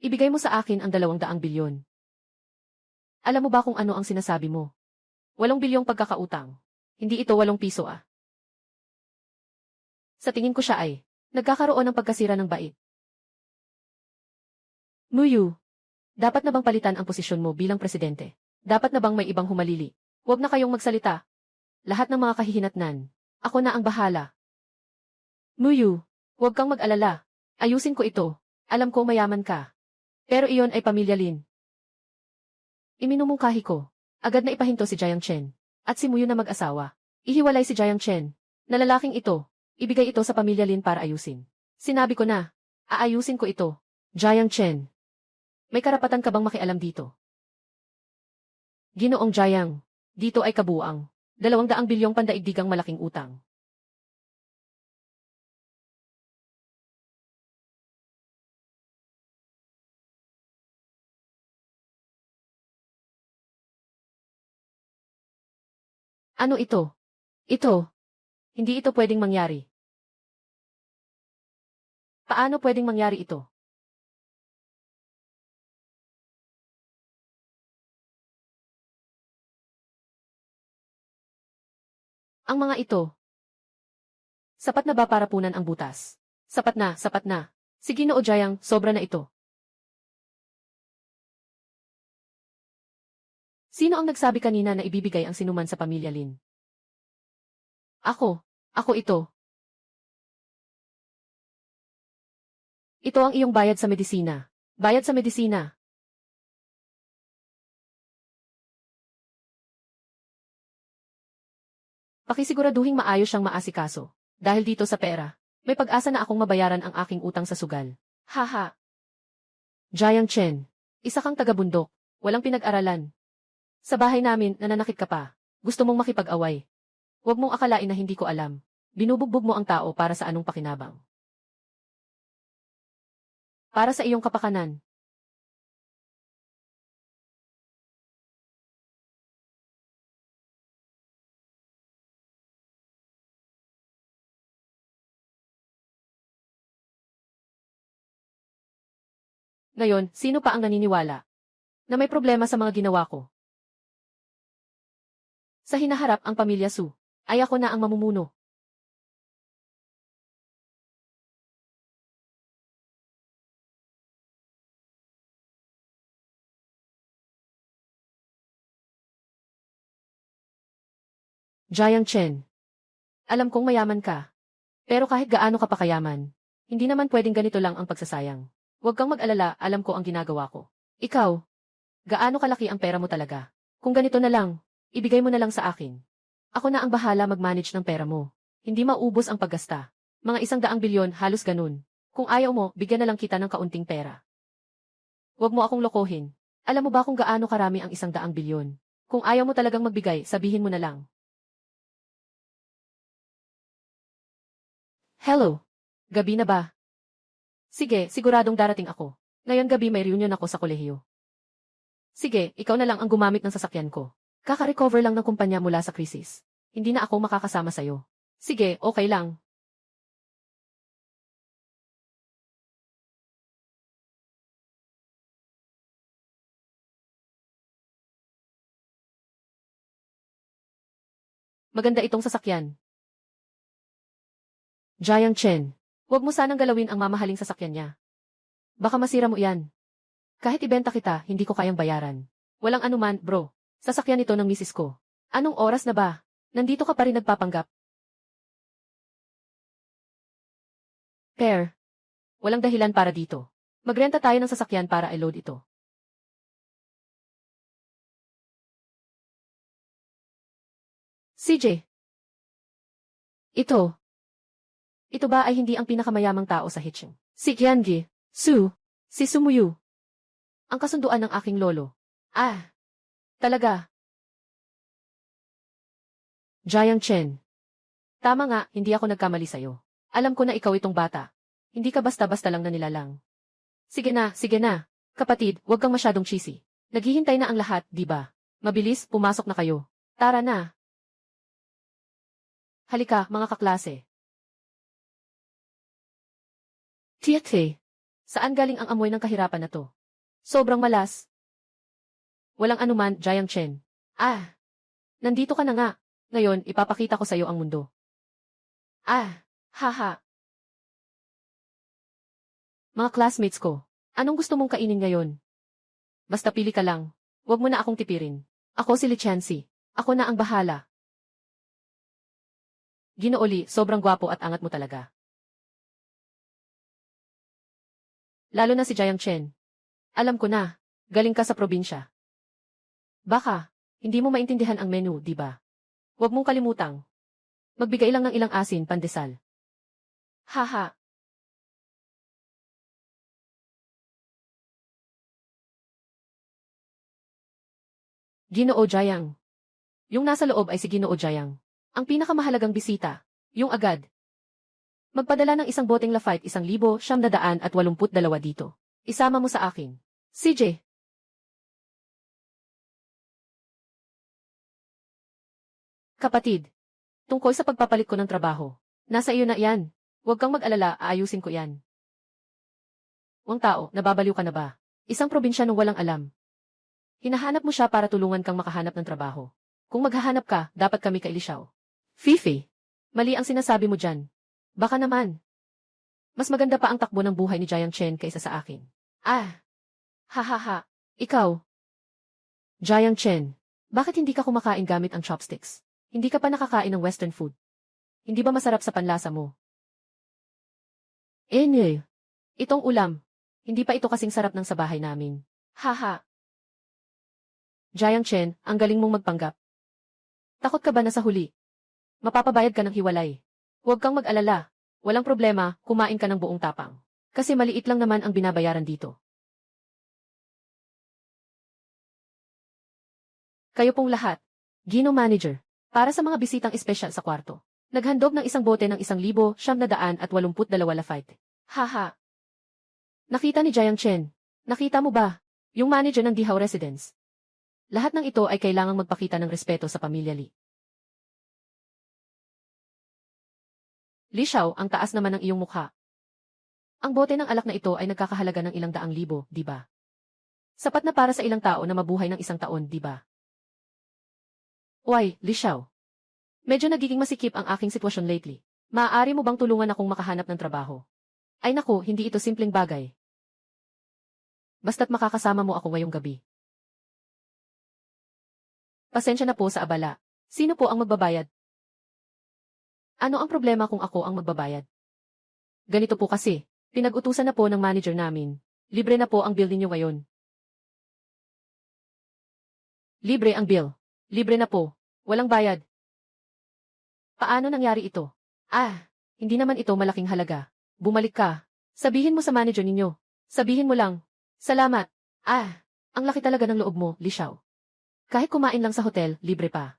Ibigay mo sa akin ang 200 bilyon. Alam mo ba kung ano ang sinasabi mo? 8 bilyong pagkakautang. Hindi ito 8 piso ah. Sa tingin ko siya ay, nagkakaroon ng pagkasira ng bait. Muyu, dapat na bang palitan ang posisyon mo bilang presidente? Dapat na bang may ibang humalili? Huwag na kayong magsalita. Lahat ng mga kahihinatnan. Ako na ang bahala. Muyu, huwag kang mag-alala. Ayusin ko ito. Alam ko mayaman ka. Pero iyon ay pamilya Lin. Iminumungkahi ko. Agad na ipahinto si Jiang Chen. At si Muyu na mag-asawa. Ihiwalay si Jiang Chen. Na lalaking ito. Ibigay ito sa pamilya Lin para ayusin. Sinabi ko na. Aayusin ko ito. Jiang Chen. May karapatan ka bang makialam dito? Ginoong Jiang. Dito ay kabuang. 200 bilyong pandaigdigang malaking utang. Ano ito? Ito. Hindi ito pwedeng mangyari. Paano pwedeng mangyari ito? Ang mga ito. Sapat na ba para punan ang butas? Sapat na, sapat na. Si Ginoo Jiang, sobra na ito. Sino ang nagsabi kanina na ibibigay ang sinuman sa pamilya Lin? Ako. Ako ito. Ito ang iyong bayad sa medisina. Bayad sa medisina. Pakisiguraduhing maayos siyang maasikaso. Dahil dito sa pera, may pag-asa na akong mabayaran ang aking utang sa sugal. Haha. Jiang Chen. Isa kang taga-bundok. Walang pinag-aralan. Sa bahay namin, nananakit ka pa. Gusto mong makipag-away. Huwag mong akalain na hindi ko alam. Binubugbog mo ang tao para sa anong pakinabang. Para sa iyong kapakanan. Ngayon, sino pa ang naniniwala na may problema sa mga ginawa ko? Sa hinaharap ang pamilya Su, ay ako na ang mamumuno. Jiang Chen. Alam kong mayaman ka. Pero kahit gaano ka pa kayaman, hindi naman pwedeng ganito lang ang pagsasayang. Huwag kang mag-alala, alam ko ang ginagawa ko. Ikaw, gaano kalaki ang pera mo talaga? Kung ganito na lang, ibigay mo na lang sa akin. Ako na ang bahala mag-manage ng pera mo. Hindi maubos ang paggasta. Mga 100 bilyon, halos ganun. Kung ayaw mo, bigyan na lang kita ng kaunting pera. Huwag mo akong lokohin. Alam mo ba kung gaano karami ang 100 bilyon? Kung ayaw mo talagang magbigay, sabihin mo na lang. Hello. Gabi na ba? Sige, siguradong darating ako. Ngayon gabi may reunion ako sa kolehiyo. Sige, ikaw na lang ang gumamit ng sasakyan ko. Kaka-recover lang ng kumpanya mula sa krisis. Hindi na ako makakasama sa'yo. Sige, okay lang. Maganda itong sasakyan. Jiang Chen. Huwag mo sanang galawin ang mamahaling sasakyan niya. Baka masira mo yan. Kahit ibenta kita, hindi ko kayang bayaran. Walang anuman, bro. Sasakyan ito ng misis ko. Anong oras na ba? Nandito ka pa rin nagpapanggap. Pair. Walang dahilan para dito. Magrenta tayo ng sasakyan para i-load ito. CJ. Ito. Ito ba ay hindi ang pinakamayamang tao sa Hitching? Si Qiangi. Su. Si Sumuyu. Ang kasunduan ng aking lolo. Ah. Talaga. Jiang Chen. Tama nga, hindi ako nagkamali sa'yo. Alam ko na ikaw itong bata. Hindi ka basta-basta lang na nilalang. Sige na, sige na. Kapatid, huwag kang masyadong cheesy. Naghihintay na ang lahat, di ba? Mabilis, pumasok na kayo. Tara na. Halika, mga kaklase. Tiyate. Saan galing ang amoy ng kahirapan na to? Sobrang malas. Walang anuman, Jiang Chen. Nandito ka na nga. Ngayon, ipapakita ko sa iyo ang mundo. Haha. Mga classmates ko, anong gusto mong kainin ngayon? Basta pili ka lang. Huwag mo na akong tipirin. Ako si Lichansy. Ako na ang bahala. Ginooli, sobrang gwapo at angat mo talaga. Lalo na si Jiang Chen. Alam ko na, galing ka sa probinsya. Baka, hindi mo maintindihan ang menu, di ba? Huwag mong kalimutang. Magbigay lang ng ilang asin, pandesal. Haha. Ginoo Jiang. Yung nasa loob ay si Ginoo Jiang. Ang pinakamahalagang bisita, yung agad. Magpadala ng isang boteng Lafite 1,982 dito. Isama mo sa akin. CJ. Kapatid. Tungkol sa pagpapalit ko ng trabaho. Nasa iyo na yan. Huwag kang mag-alala, aayusin ko yan. Wang tao, nababaliw ka na ba? Isang probinsyanong walang alam. Hinahanap mo siya para tulungan kang makahanap ng trabaho. Kung maghahanap ka, dapat kami kailisyaw. Fifi. Mali ang sinasabi mo dyan. Baka naman. Mas maganda pa ang takbo ng buhay ni Jiang Chen kaysa sa akin. Hahaha. Ikaw. Jiang Chen. Bakit hindi ka kumakain gamit ang chopsticks? Hindi ka pa nakakain ng western food. Hindi ba masarap sa panlasa mo? Itong ulam. Hindi pa ito kasing sarap ng sa bahay namin. Haha. Jiang Chen, ang galing mong magpanggap. Takot ka ba na sa huli? Mapapabayad ka ng hiwalay. Huwag kang mag-alala. Walang problema, kumain ka ng buong tapang. Kasi maliit lang naman ang binabayaran dito. Kayo pong lahat. Gino Manager. Para sa mga bisitang espesyal sa kwarto. Naghandog ng isang bote ng 1,982 Lafite. Haha. Nakita ni Jiang Chen. Nakita mo ba? Yung manager ng Dihao Residence. Lahat ng ito ay kailangang magpakita ng respeto sa pamilya Li. Li Xiao, ang taas naman ng iyong mukha. Ang bote ng alak na ito ay nagkakahalaga ng ilang daang libo, di ba? Sapat na para sa ilang tao na mabuhay ng 1 taon, di ba? Li Xiao. Medyo nagiging masikip ang aking sitwasyon lately. Maaari mo bang tulungan akong makahanap ng trabaho? Ay naku, hindi ito simpleng bagay. Basta't makakasama mo ako ngayong gabi. Pasensya na po sa abala. Sino po ang magbabayad? Ano ang problema kung ako ang magbabayad? Ganito po kasi, pinag-utusan na po ng manager namin. Libre na po ang bill ninyo ngayon. Libre ang bill. Libre na po. Walang bayad. Paano nangyari ito? Hindi naman ito malaking halaga. Bumalik ka. Sabihin mo sa manager ninyo. Sabihin mo lang. Salamat. Ang laki talaga ng loob mo, Li Xiao. Kahit kumain lang sa hotel, libre pa.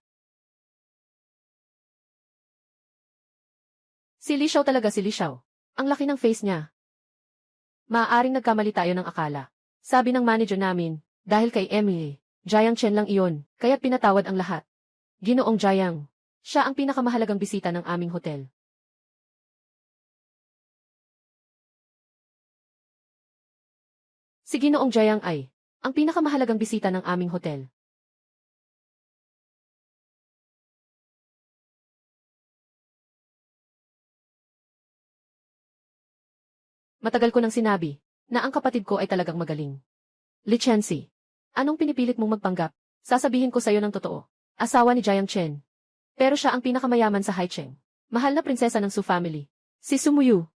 Si Li Xiao talaga si Li Xiao. Ang laki ng face niya. Maaaring nagkamali tayo ng akala. Sabi ng manager namin, dahil kay Emily, Jiang Chen lang iyon, kaya't pinatawad ang lahat. Ginoong Jiang. Siya ang pinakamahalagang bisita ng aming hotel. Si Ginoong Jiang ay ang pinakamahalagang bisita ng aming hotel. Matagal ko nang sinabi na ang kapatid ko ay talagang magaling. Lichansy. Anong pinipilit mong magpanggap? Sasabihin ko sa'yo ng totoo. Asawa ni Jiang Chen. Pero siya ang pinakamayaman sa Haicheng. Mahal na prinsesa ng Su family. Si Sumuyu.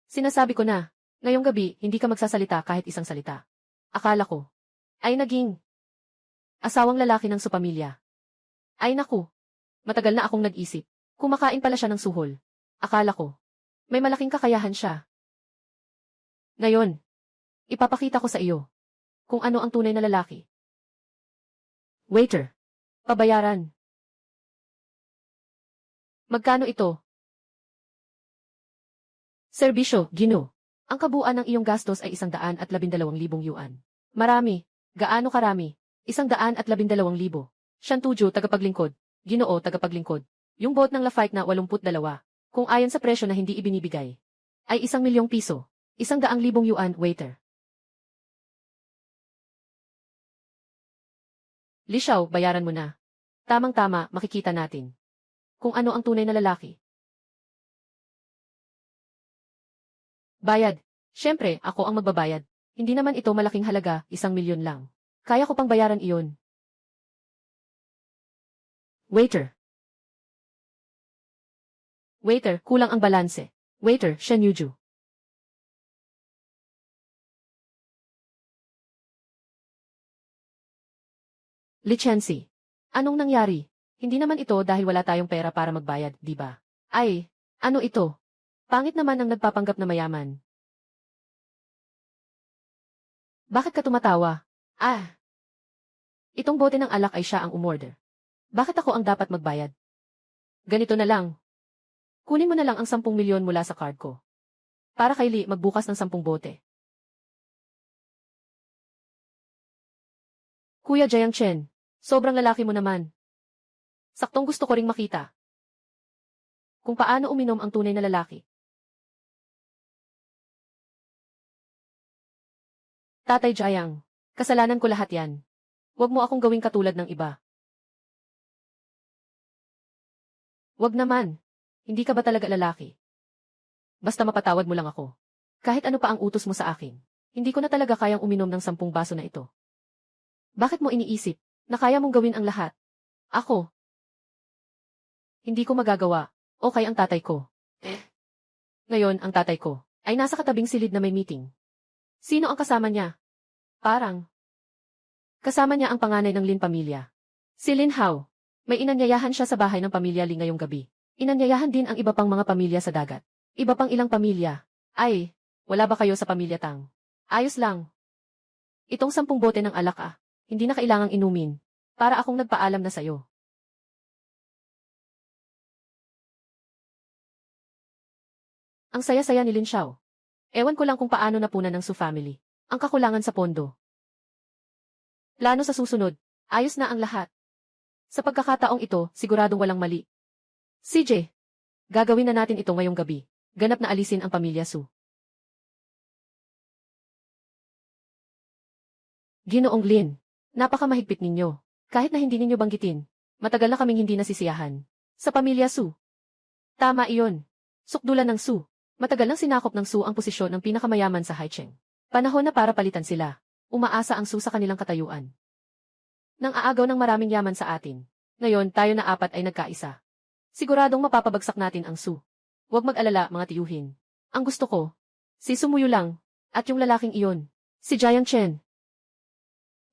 Sinasabi ko na, ngayong gabi hindi ka magsasalita kahit isang salita. Akala ko ay naging asawang lalaki ng Su pamilya. Ay naku. Matagal na akong nag-isip. Kumakain pala siya ng suhol. Akala ko may malaking kakayahan siya. Ngayon, ipapakita ko sa iyo kung ano ang tunay na lalaki. Waiter. Pabayaran. Magkano ito? Serbisyo, Gino. Ang kabuuan ng iyong gastos ay 112,000 yuan. Marami. Gaano karami? 112,000. Shantuju, tagapaglingkod. Ginoo, tagapaglingkod. Yung boat ng Lafite na 82, kung ayon sa presyo na hindi ibinibigay, ay 1,000,000 piso. 100,000 yuan, waiter. Li Xiao, bayaran mo na. Tamang-tama, makikita natin kung ano ang tunay na lalaki. Bayad. Siyempre, ako ang magbabayad. Hindi naman ito malaking halaga, 1,000,000 lang. Kaya ko pang bayaran iyon. Waiter. Waiter, kulang ang balanse. Waiter, Shen Yuju. Licensi. Anong nangyari? Hindi naman ito dahil wala tayong pera para magbayad, di ba? Ay, ano ito? Pangit naman ang nagpapanggap na mayaman. Bakit ka tumatawa? Ah, itong bote ng alak ay siya ang umorder. Bakit ako ang dapat magbayad? Ganito na lang. Kunin mo na lang ang 10,000,000 mula sa card ko. Para kay Lee magbukas ng 10 bote. Kuya Jiang Chen, sobrang lalaki mo naman. Saktong gusto ko ring makita kung paano uminom ang tunay na lalaki. Tatay Jiang, kasalanan ko lahat yan. Huwag mo akong gawing katulad ng iba. Huwag naman. Hindi ka ba talaga lalaki? Basta mapatawad mo lang ako. Kahit ano pa ang utos mo sa akin. Hindi ko na talaga kayang uminom ng 10 baso na ito. Bakit mo iniisip na kaya mong gawin ang lahat? Ako. Hindi ko magagawa. Okay ang tatay ko. Ngayon, ang tatay ko ay nasa katabing silid na may meeting. Sino ang kasama niya? Parang kasama niya ang panganay ng Lin pamilya. Si Lin Hao. May inanyayahan siya sa bahay ng pamilya Li ngayong gabi. Inanyayahan din ang iba pang mga pamilya sa dagat. Iba pang ilang pamilya. Ay, wala ba kayo sa pamilya Tang? Ayos lang. Itong 10 bote ng alak hindi na kailangang inumin. Para akong nagpaalam na sayo. Ang saya-saya ni Lin Xiao. Ewan ko lang kung paano napunan ng Su family ang kakulangan sa pondo. Plano sa susunod. Ayos na ang lahat. Sa pagkakataong ito, siguradong walang mali. CJ, gagawin na natin ito ngayong gabi. Ganap na alisin ang pamilya Su. Ginoong Lin, napakamahigpit ninyo. Kahit na hindi ninyo banggitin, matagal na kaming hindi nasisiyahan. Sa pamilya Su. Tama iyon. Sukdulan ng Su. Matagal nang sinakop ng Su ang posisyon ng pinakamayaman sa Haicheng. Panahon na para palitan sila. Umaasa ang Su sa kanilang katayuan. Nang aagaw ng maraming yaman sa atin. Ngayon tayo na 4 ay nagkaisa. Siguradong mapapabagsak natin ang Su. Huwag mag-alala mga tiyuhin. Ang gusto ko, si Sumuyo lang, at yung lalaking iyon, si Jiang Chen.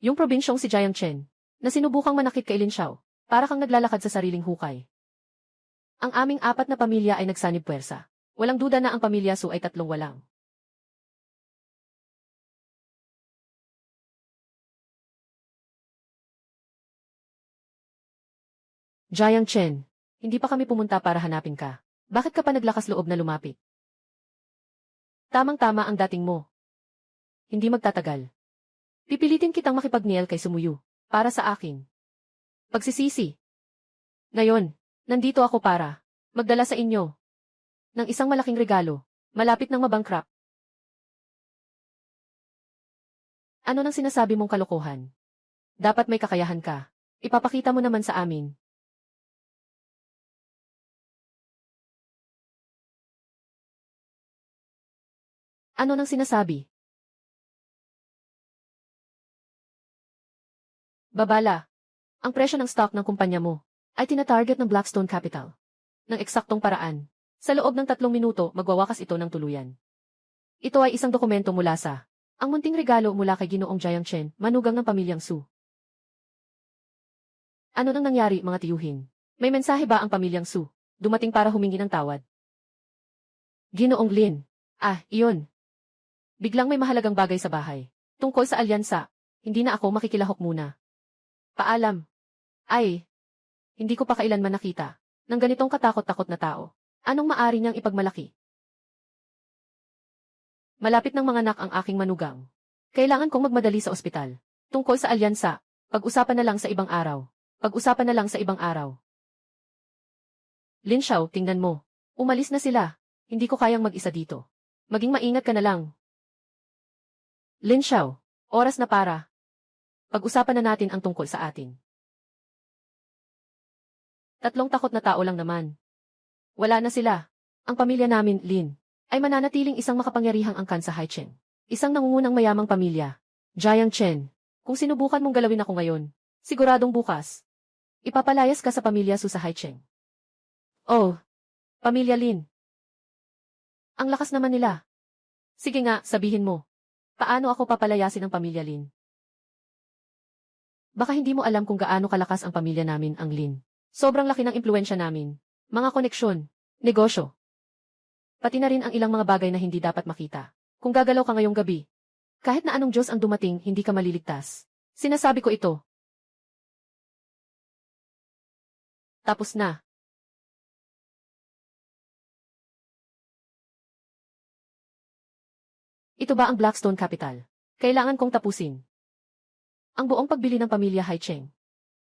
Yung probinsyong si Jiang Chen, na sinubukang manakit kay Lin Xiao, para kang naglalakad sa sariling hukay. Ang aming 4 na pamilya ay nagsanib puwersa. Walang duda na ang pamilya Su ay 3 walang. Jiang Chen, hindi pa kami pumunta para hanapin ka. Bakit ka pa naglakas loob na lumapit? Tamang-tama ang dating mo. Hindi magtatagal. Pipilitin kitang makipag-niel kay Sumuyo, para sa akin. Pagsisisi. Ngayon, nandito ako para magdala sa inyo ng isang malaking regalo, malapit ng mabankrupt. Ano nang sinasabi mong kalokohan? Dapat may kakayahan ka. Ipapakita mo naman sa amin. Ano nang sinasabi? Babala. Ang presyo ng stock ng kumpanya mo ay tinatarget ng Blackstone Capital. Ng eksaktong paraan. Sa loob ng 3 minuto, magwawakas ito ng tuluyan. Ito ay isang dokumento mula sa ang munting regalo mula kay Ginoong Jiang Chen, manugang ng pamilyang Su. Ano nang nangyari, mga tiyuhin? May mensahe ba ang pamilyang Su? Dumating para humingi ng tawad. Ginoong Lin. Iyon. Biglang may mahalagang bagay sa bahay. Tungkol sa alyansa, hindi na ako makikilahok muna. Paalam. Ay, hindi ko pa kailanman nakita. ng ganitong katakot-takot na tao? Anong maari niyang ipagmalaki? Malapit ng mga anak ang aking manugang. Kailangan kong magmadali sa ospital. Tungkol sa alyansa, pag-usapan na lang sa ibang araw. Pag-usapan na lang sa ibang araw. Lin Xiao, tingnan mo. Umalis na sila. Hindi ko kayang mag-isa dito. Maging maingat ka na lang. Lin Xiao, oras na para. Pag-usapan na natin ang tungkol sa atin. Tatlong takot na tao lang naman. Wala na sila. Ang pamilya namin, Lin, ay mananatiling isang makapangyarihang angkan sa Haicheng. Isang nangungunang mayamang pamilya. Jiang Chen. Kung sinubukan mong galawin ako ngayon, siguradong bukas, ipapalayas ka sa pamilya Su sa Haicheng. Oh, pamilya Lin. Ang lakas naman nila. Sige nga, sabihin mo. Paano ako papalayasin ng pamilya Lin? Baka hindi mo alam kung gaano kalakas ang pamilya namin, ang Lin. Sobrang laki ng impluwensya namin. Mga koneksyon, negosyo. Pati na rin ang ilang mga bagay na hindi dapat makita. Kung gagalaw ka ngayong gabi, kahit na anong Diyos ang dumating, hindi ka maliligtas. Sinasabi ko ito. Tapos na. Ito ba ang Blackstone Capital? Kailangan kong tapusin ang buong pagbili ng pamilya Haicheng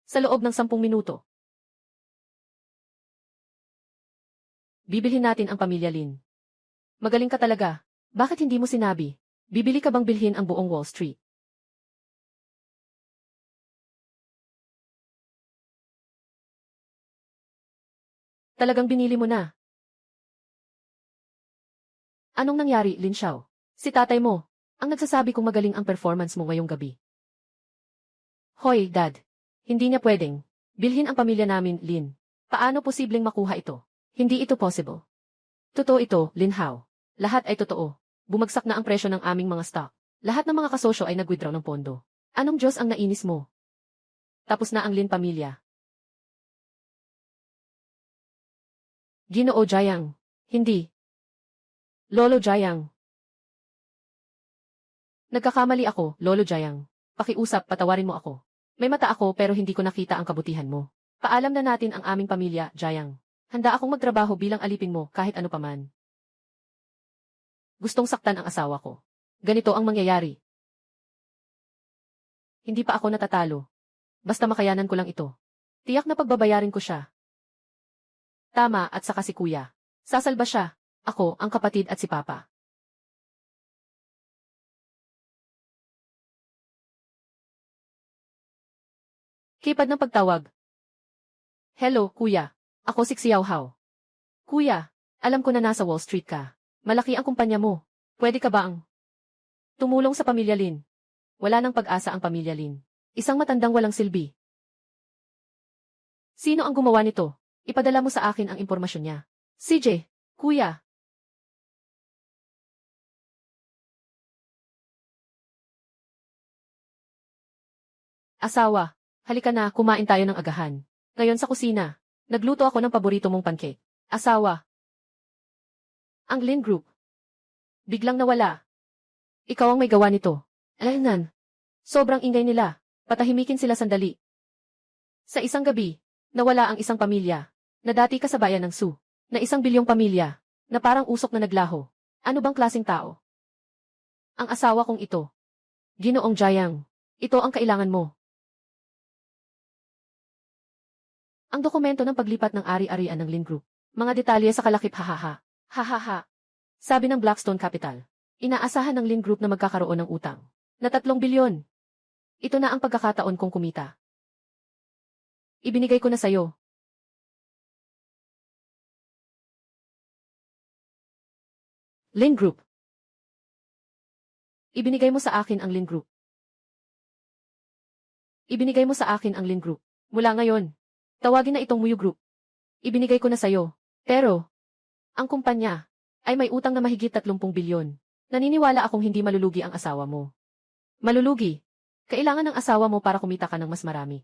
sa loob ng 10 minuto. Bibilhin natin ang pamilya Lin. Magaling ka talaga. Bakit hindi mo sinabi? Bibili ka bang bilhin ang buong Wall Street? Talagang binili mo na. Anong nangyari, Lin Xiao? Si tatay mo, ang nagsasabi kung magaling ang performance mo ngayong gabi. Hoy, Dad. Hindi niya pwedeng bilhin ang pamilya namin, Lin. Paano posibleng makuha ito? Hindi ito possible. Totoo ito, Lin Hao. Lahat ay totoo. Bumagsak na ang presyo ng aming mga stock. Lahat ng mga kasosyo ay nag-withdraw ng pondo. Anong Diyos ang nainis mo? Tapos na ang Lin pamilya. Ginoo Jiang. Hindi. Lolo Jiang. Nagkakamali ako, Lolo Jiang. Pakiusap, patawarin mo ako. May mata ako pero hindi ko nakita ang kabutihan mo. Paalam na natin ang aming pamilya, Jiang. Handa akong magtrabaho bilang alipin mo kahit ano paman. Gustong saktan ang asawa ko. Ganito ang mangyayari. Hindi pa ako natatalo. Basta makayanan ko lang ito. Tiyak na pagbabayarin ko siya. Tama, at saka si kuya. Sasalba siya. Ako, ang kapatid at si papa. Kipad ng pagtawag. Hello, kuya. Ako si Xiao Hao. Kuya, alam ko na nasa Wall Street ka. Malaki ang kumpanya mo. Pwede ka ba ang tumulong sa pamilya Lin? Wala nang pag-asa ang pamilya Lin. Isang matandang walang silbi. Sino ang gumawa nito? Ipadala mo sa akin ang impormasyon niya. CJ, kuya. Asawa, halika na, kumain tayo ng agahan. Ngayon sa kusina, nagluto ako ng paborito mong pancake. Asawa. Ang Lin Group. Biglang nawala. Ikaw ang may gawa nito. Alaynan. Sobrang ingay nila. Patahimikin sila sandali. Sa isang gabi, nawala ang isang pamilya, na dati kasabayan ng Su, na 1 bilyong pamilya, na parang usok na naglaho. Ano bang klaseng tao? Ang asawa kong ito. Ginoong Jiang. Ito ang kailangan mo. Ang dokumento ng paglipat ng ari-arian ng Lin Group. Mga detalye sa kalakip hahaha. Hahaha. Sabi ng Blackstone Capital. Inaasahan ng Lin Group na magkakaroon ng utang. Na 3 bilyon. Ito na ang pagkakataon kong kumita. Ibinigay ko na sayo. Lin Group. Ibinigay mo sa akin ang Lin Group. Ibinigay mo sa akin ang Lin Group. Mula ngayon, tawagin na itong Muyu Group. Ibinigay ko na sayo. Pero, ang kumpanya ay may utang na mahigit 30 bilyon. Naniniwala akong hindi malulugi ang asawa mo. Malulugi. Kailangan ng asawa mo para kumita ka ng mas marami.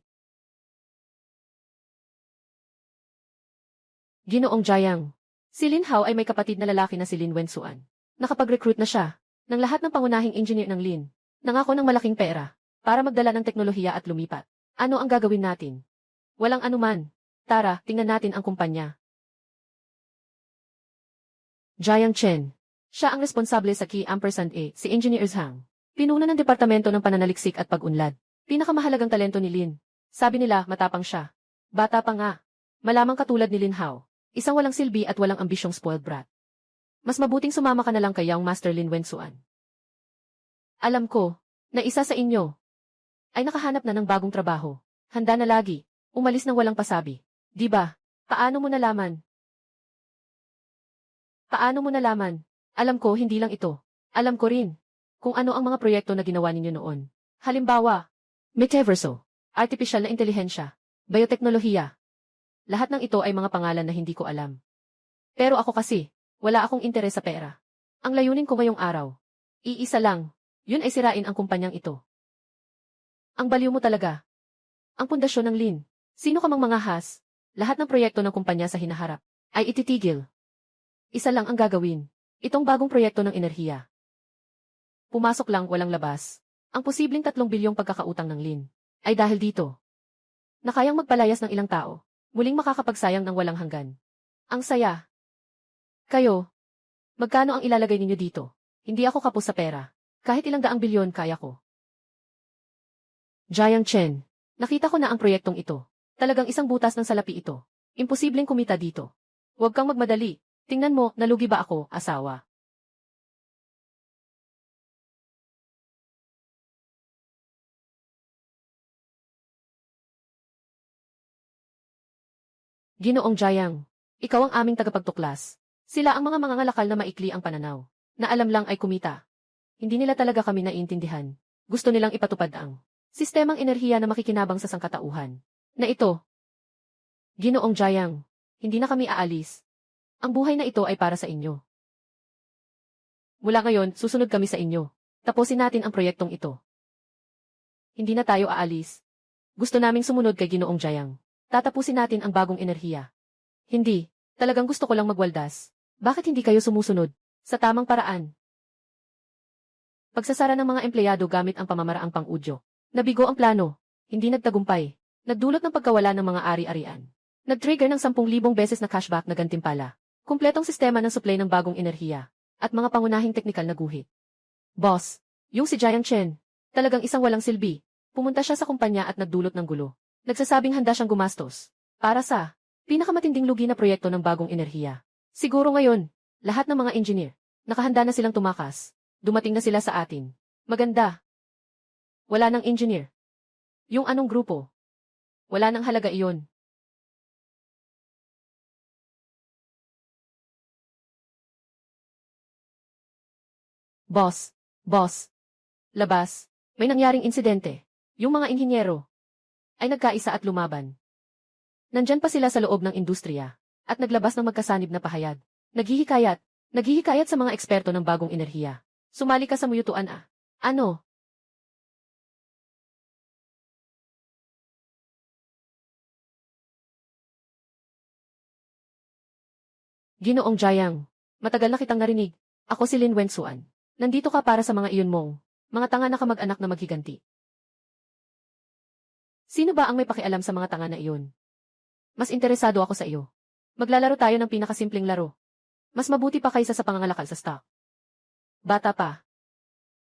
Ginoong Jiang. Si Lin Hao ay may kapatid na lalaki na si Lin Wensuan. Nakapag-recruit na siya ng lahat ng pangunahing engineer ng Lin. Nangako ng malaking pera para magdala ng teknolohiya at lumipat. Ano ang gagawin natin? Walang anuman. Tara, tingnan natin ang kumpanya. Jiang Chen. Siya ang responsable sa Key Ampersand A, si Engineer Zhang. Pinuno ng Departamento ng Pananaliksik at Pag-unlad. Pinakamahalagang talento ni Lin. Sabi nila, matapang siya. Bata pa nga. Malamang katulad ni Lin Hao. Isang walang silbi at walang ambisyong spoiled brat. Mas mabuting sumama ka na lang kay Young Master Lin Wensuan. Alam ko, na isa sa inyo ay nakahanap na ng bagong trabaho. Handa na lagi. Umalis ng walang pasabi. Di ba? Paano mo nalaman? Paano mo nalaman? Alam ko hindi lang ito. Alam ko rin kung ano ang mga proyekto na ginawa ninyo noon. Halimbawa, Metaverso, Artificial na Intelihensya, Bioteknolohiya. Lahat ng ito ay mga pangalan na hindi ko alam. Pero ako kasi, wala akong interes sa pera. Ang layunin ko ngayong araw, iisa lang, yun ay sirain ang kumpanyang ito. Ang baliw mo talaga. Ang pundasyon ng Lin. Sino ka mang mangahas, lahat ng proyekto ng kumpanya sa hinaharap ay ititigil. Isa lang ang gagawin. Itong bagong proyekto ng enerhiya. Pumasok lang walang labas. Ang posibleng 3 bilyong pagkakautang ng Lin ay dahil dito. Na kayang magpalayas ng ilang tao, muling makakapagsayang ng walang hanggan. Ang saya. Kayo, magkano ang ilalagay ninyo dito? Hindi ako kapos sa pera. Kahit ilang daang bilyon kaya ko. Jiang Chen, nakita ko na ang proyektong ito. Talagang isang butas ng salapi ito. Imposibleng kumita dito. Huwag kang magmadali. Tingnan mo, nalugi ba ako, asawa? Ginoong Jiang, ikaw ang aming tagapagtuklas. Sila ang mga mangangalakal na maikli ang pananaw. Na alam lang ay kumita. Hindi nila talaga kami naiintindihan. Gusto nilang ipatupad ang sistemang enerhiya na makikinabang sa sangkatauhan. Na ito. Ginoong Jiang, hindi na kami aalis. Ang buhay na ito ay para sa inyo. Mula ngayon, susunod kami sa inyo. Tapusin natin ang proyektong ito. Hindi na tayo aalis. Gusto naming sumunod kay Ginoong Jiang. Tatapusin natin ang bagong enerhiya. Hindi, talagang gusto ko lang magwaldas. Bakit hindi kayo sumusunod? Sa tamang paraan. Pagsasara ng mga empleyado gamit ang pamamaraang pang-udyo. Nabigo ang plano. Hindi nagtagumpay. Nagdulot ng pagkawala ng mga ari-arian. Nag-trigger ng 10,000 beses na cashback na gantimpala. Kumpletong sistema ng supply ng bagong enerhiya. At mga pangunahing teknikal na guhit. Boss, yung si Jiang Chen, talagang isang walang silbi. Pumunta siya sa kumpanya at nagdulot ng gulo. Nagsasabing handa siyang gumastos. Para sa pinakamatinding lugi na proyekto ng bagong enerhiya. Siguro ngayon, lahat ng mga engineer, nakahanda na silang tumakas. Dumating na sila sa atin. Maganda. Wala nang engineer. Yung anong grupo? Wala nang halaga iyon. Boss. Boss. Labas. May nangyaring insidente. Yung mga inhinyero ay nagkaisa at lumaban. Nandyan pa sila sa loob ng industriya at naglabas ng magkasanib na pahayag. Naghihikayat sa mga eksperto ng bagong enerhiya. Sumali ka sa muyutuan ah. Ano? Ginoong Jiang, matagal na kitang narinig. Ako si Lin Wensuan. Nandito ka para sa mga iyon mong mga tanga na kamag-anak na maghiganti. Sino ba ang may pakialam sa mga tanga na iyon? Mas interesado ako sa iyo. Maglalaro tayo ng pinakasimpleng laro. Mas mabuti pa kaysa sa pangangalakal sa stock. Bata pa.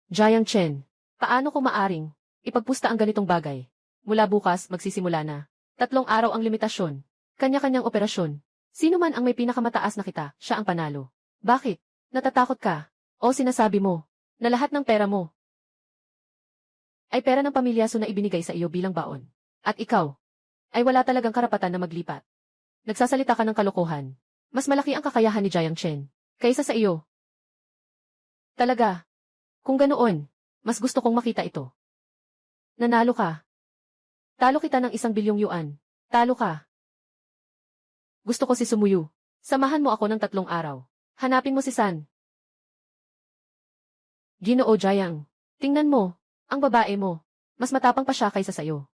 Jiang Chen, paano ko maaring ipagpusta ang ganitong bagay? Mula bukas, magsisimula na. 3 araw ang limitasyon. Kanya-kanyang operasyon. Sino man ang may pinakamataas na kita, siya ang panalo. Bakit? Natatakot ka? O sinasabi mo na lahat ng pera mo ay pera ng pamilya so na ibinigay sa iyo bilang baon. At ikaw ay wala talagang karapatan na maglipat. Nagsasalita ka ng kalokohan. Mas malaki ang kakayahan ni Jiang Chen kaysa sa iyo. Talaga. Kung ganoon, mas gusto kong makita ito. Nanalo ka. Talo kita ng 1 bilyong yuan. Talo ka. Gusto ko si Sumuyu. Samahan mo ako ng 3 araw. Hanapin mo si San. Ginoo Jiang. Tingnan mo, ang babae mo. Mas matapang pa siya kaysa sayo.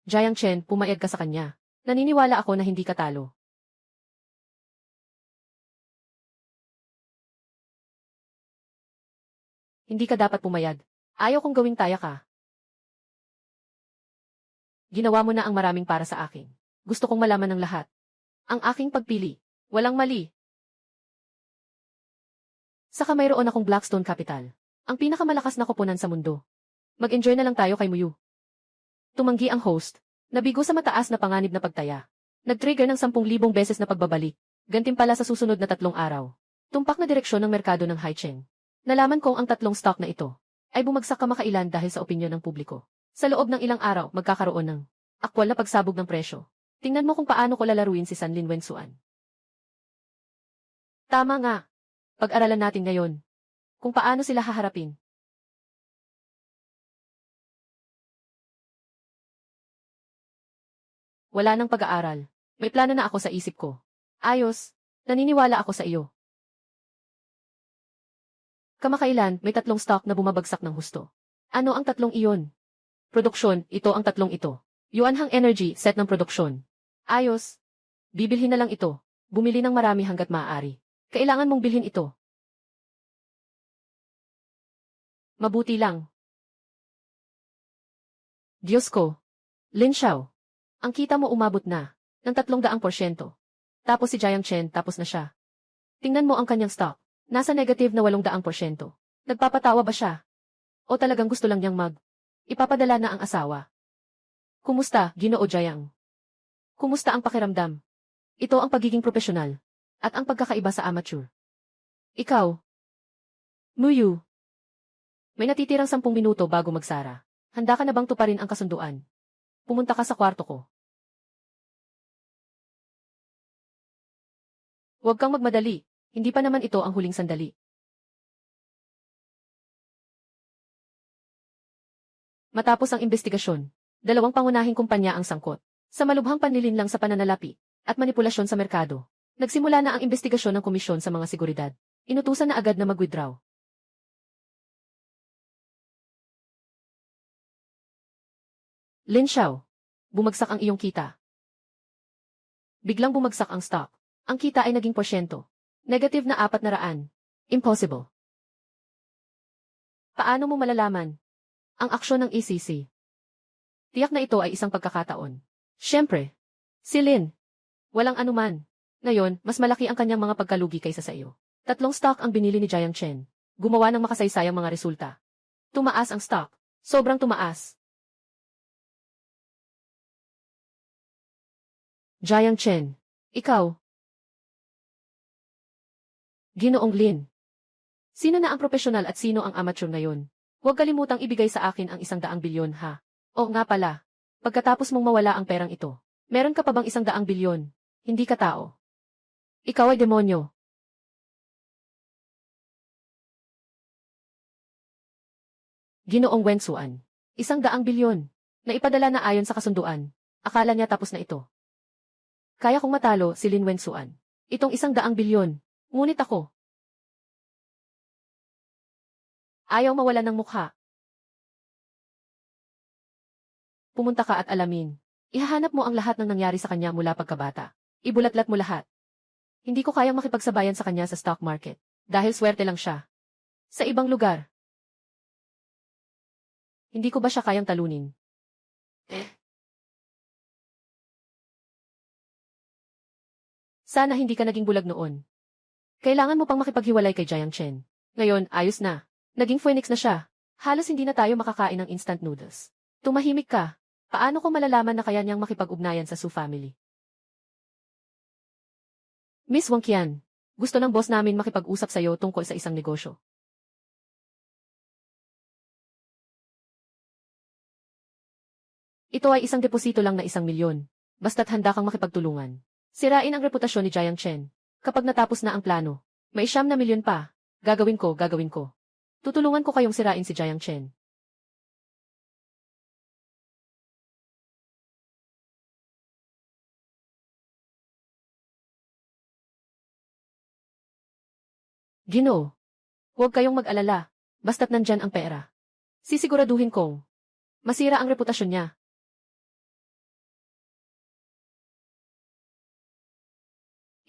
Jiang Chen, pumayag ka sa kanya. Naniniwala ako na hindi ka talo. Hindi ka dapat pumayag. Ayaw kong gawing taya ka. Ginawa mo na ang maraming para sa akin. Gusto kong malaman ng lahat. Ang aking pagpili. Walang mali. Saka mayroon akong Blackstone Capital. Ang pinakamalakas na koponan sa mundo. Mag-enjoy na lang tayo kay Muyu. Tumanggi ang host. Nabigo sa mataas na panganib na pagtaya. Nag-trigger ng 10,000 beses na pagbabalik. Gantimpala sa susunod na 3 araw. Tumpak na direksyon ng merkado ng Haicheng. Nalaman kong ang 3 stock na ito ay bumagsak kamakailan dahil sa opinyon ng publiko. Sa loob ng ilang araw, magkakaroon ng aktwal na pagsabog ng presyo. Tingnan mo kung paano ko lalaruin si Sanlin Wensuan. Tama nga. Pag-aralan natin ngayon kung paano sila haharapin. Wala nang pag-aaral. May plano na ako sa isip ko. Ayos. Naniniwala ako sa iyo. Kamakailan, may 3 stock na bumabagsak ng husto. Ano ang 3 iyon? Produksyon, ito ang 3 ito. Yuanhang Energy, set ng produksyon. Ayos. Bibilhin na lang ito. Bumili ng marami hanggat maaari. Kailangan mong bilhin ito. Mabuti lang. Diyos ko. Lin Xiao. Ang kita mo umabot na ng 300%. Tapos si Jiang Chen tapos na siya. Tingnan mo ang kanyang stock. Nasa negative na 800%. Nagpapatawa ba siya? O talagang gusto lang niyang ipapadala na ang asawa? Kumusta, Ginoo Jiang? Kumusta ang pakiramdam? Ito ang pagiging profesional. At ang pagkakaiba sa amateur. Ikaw. Muyu. May natitirang 10 minuto bago magsara. Handa ka na bang tuparin ang kasunduan? Pumunta ka sa kwarto ko. Huwag kang magmadali. Hindi pa naman ito ang huling sandali. Matapos ang investigasyon, 2 pangunahing kumpanya ang sangkot. Sa malubhang panlilinlang sa pananalapi at manipulasyon sa merkado. Nagsimula na ang investigasyon ng komisyon sa mga seguridad. Inutusan na agad na mag-withdraw. Lin Xiao. Bumagsak ang iyong kita. Biglang bumagsak ang stock. Ang kita ay naging porsyento. Negative na 400. Impossible. Paano mo malalaman ang aksyon ng ECC? Tiyak na ito ay isang pagkakataon. Siyempre. Si Lin. Walang anuman. Ngayon, mas malaki ang kanyang mga pagkalugi kaysa sa iyo. 3 stock ang binili ni Jiang Chen. Gumawa ng makasaysayang mga resulta. Tumaas ang stock. Sobrang tumaas. Jiang Chen. Ikaw. Ginoong Lin. Sino na ang profesional at sino ang amateur ngayon? Huwag kalimutang ibigay sa akin ang 100 bilyon ha. O nga pala. Pagkatapos mong mawala ang perang ito, meron ka pa bang 100 bilyon? Hindi ka tao. Ikaw ay demonyo. Ginoong Wensuan. 100 bilyon. Naipadala na ayon sa kasunduan. Akala niya tapos na ito. Kaya kong matalo si Lin Wensuan. Itong 100 bilyon. Ngunit ako. Ayaw mawala ng mukha. Pumunta ka at alamin. Ihahanap mo ang lahat ng nangyari sa kanya mula pagkabata. Ibulatlat mo lahat. Hindi ko kayang makipagsabayan sa kanya sa stock market. Dahil swerte lang siya. Sa ibang lugar. Hindi ko ba siya kayang talunin? Sana hindi ka naging bulag noon. Kailangan mo pang makipaghiwalay kay Jiang Chen. Ngayon, ayos na. Naging phoenix na siya. Halos hindi na tayo makakain ng instant noodles. Tumahimik ka. Paano ko malalaman na kaya niyang makipag-ugnayan sa Su family? Miss Wang Qian, gusto ng boss namin makipag-usap sa iyo tungkol sa isang negosyo. Ito ay isang deposito lang na 1 milyon. Basta't handa kang makipagtulungan. Sirain ang reputasyon ni Jiang Chen. Kapag natapos na ang plano, may 9 milyon pa. Gagawin ko. Tutulungan ko kayong sirain si Jiang Chen. Ginoo. Huwag kayong mag-alala. Basta't nandyan ang pera. Sisiguraduhin kong masira ang reputasyon niya.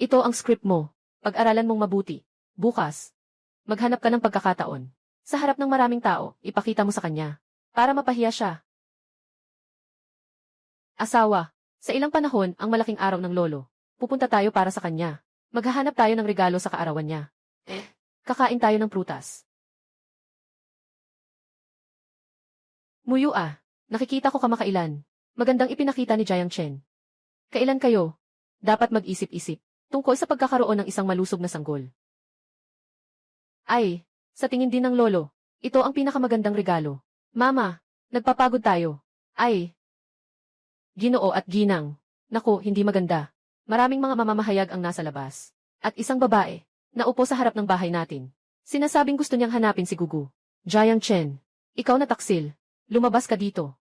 Ito ang script mo. Pag-aralan mong mabuti. Bukas, maghanap ka ng pagkakataon. Sa harap ng maraming tao, ipakita mo sa kanya. Para mapahiya siya. Asawa. Sa ilang panahon, ang malaking araw ng lolo. Pupunta tayo para sa kanya. Maghahanap tayo ng regalo sa kaarawan niya. Kakain tayo ng prutas. Muyu ah. Nakikita ko kamakailan. Magandang ipinakita ni Jiang Chen. Kailan kayo? Dapat mag-isip-isip. Tungkol sa pagkakaroon ng isang malusog na sanggol. Ay, sa tingin din ng lolo, ito ang pinakamagandang regalo. Mama, nagpapagod tayo. Ay. Ginoo at ginang. Naku, hindi maganda. Maraming mga mamamahayag ang nasa labas. At isang babae, na upo sa harap ng bahay natin. Sinasabing gusto niyang hanapin si Gugu. Jiang Chen, ikaw na taksil. Lumabas ka dito.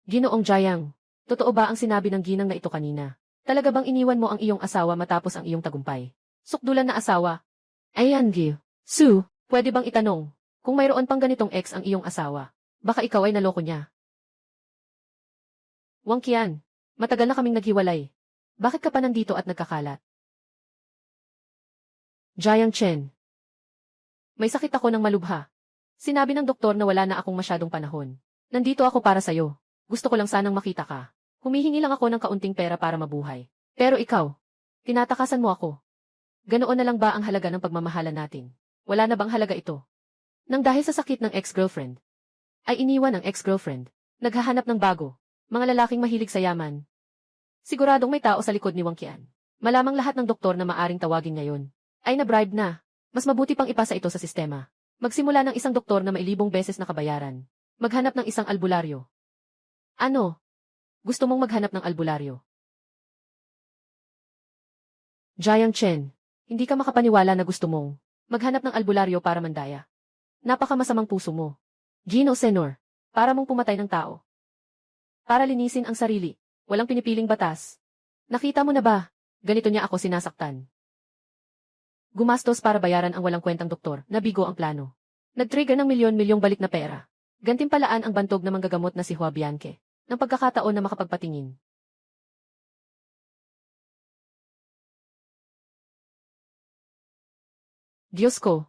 Ginoong Jiang, totoo ba ang sinabi ng ginang na ito kanina? Talaga bang iniwan mo ang iyong asawa matapos ang iyong tagumpay? Sukdulan na asawa. Ayan, Gil. Sue, pwede bang itanong, kung mayroon pang ganitong ex ang iyong asawa, baka ikaw ay naloko niya? Wang Qian, matagal na kaming naghiwalay. Bakit ka pa nandito at nagkakalat? Jiang Chen. May sakit ako ng malubha. Sinabi ng doktor na wala na akong masyadong panahon. Nandito ako para sa'yo. Gusto ko lang sanang makita ka. Humihingi lang ako ng kaunting pera para mabuhay. Pero ikaw, tinatakasan mo ako. Ganoon na lang ba ang halaga ng pagmamahalan natin? Wala na bang halaga ito? Nang dahil sa sakit ng ex-girlfriend, ay iniwan ng ex-girlfriend. Naghahanap ng bago. Mga lalaking mahilig sa yaman. Siguradong may tao sa likod ni Wang Qian. Malamang lahat ng doktor na maaring tawagin ngayon ay na-bribe na. Mas mabuti pang ipasa ito sa sistema. Magsimula ng isang doktor na may libong beses na kabayaran. Maghanap ng isang albularyo. Ano? Gusto mong maghanap ng albularyo? Jiang Chen, hindi ka makapaniwala na gusto mong maghanap ng albularyo para mandaya. Napakamasamang puso mo. Gino Senor, para mong pumatay ng tao. Para linisin ang sarili, walang pinipiling batas. Nakita mo na ba? Ganito niya ako sinasaktan. Gumastos para bayaran ang walang kwentang doktor, nabigo ang plano. Nag-trigger ng milyon-milyong balik na pera. Gantimpalaan ang bantog na manggagamot na si Hua Bianque, ng pagkakataon na makapagpatingin. Diyos ko,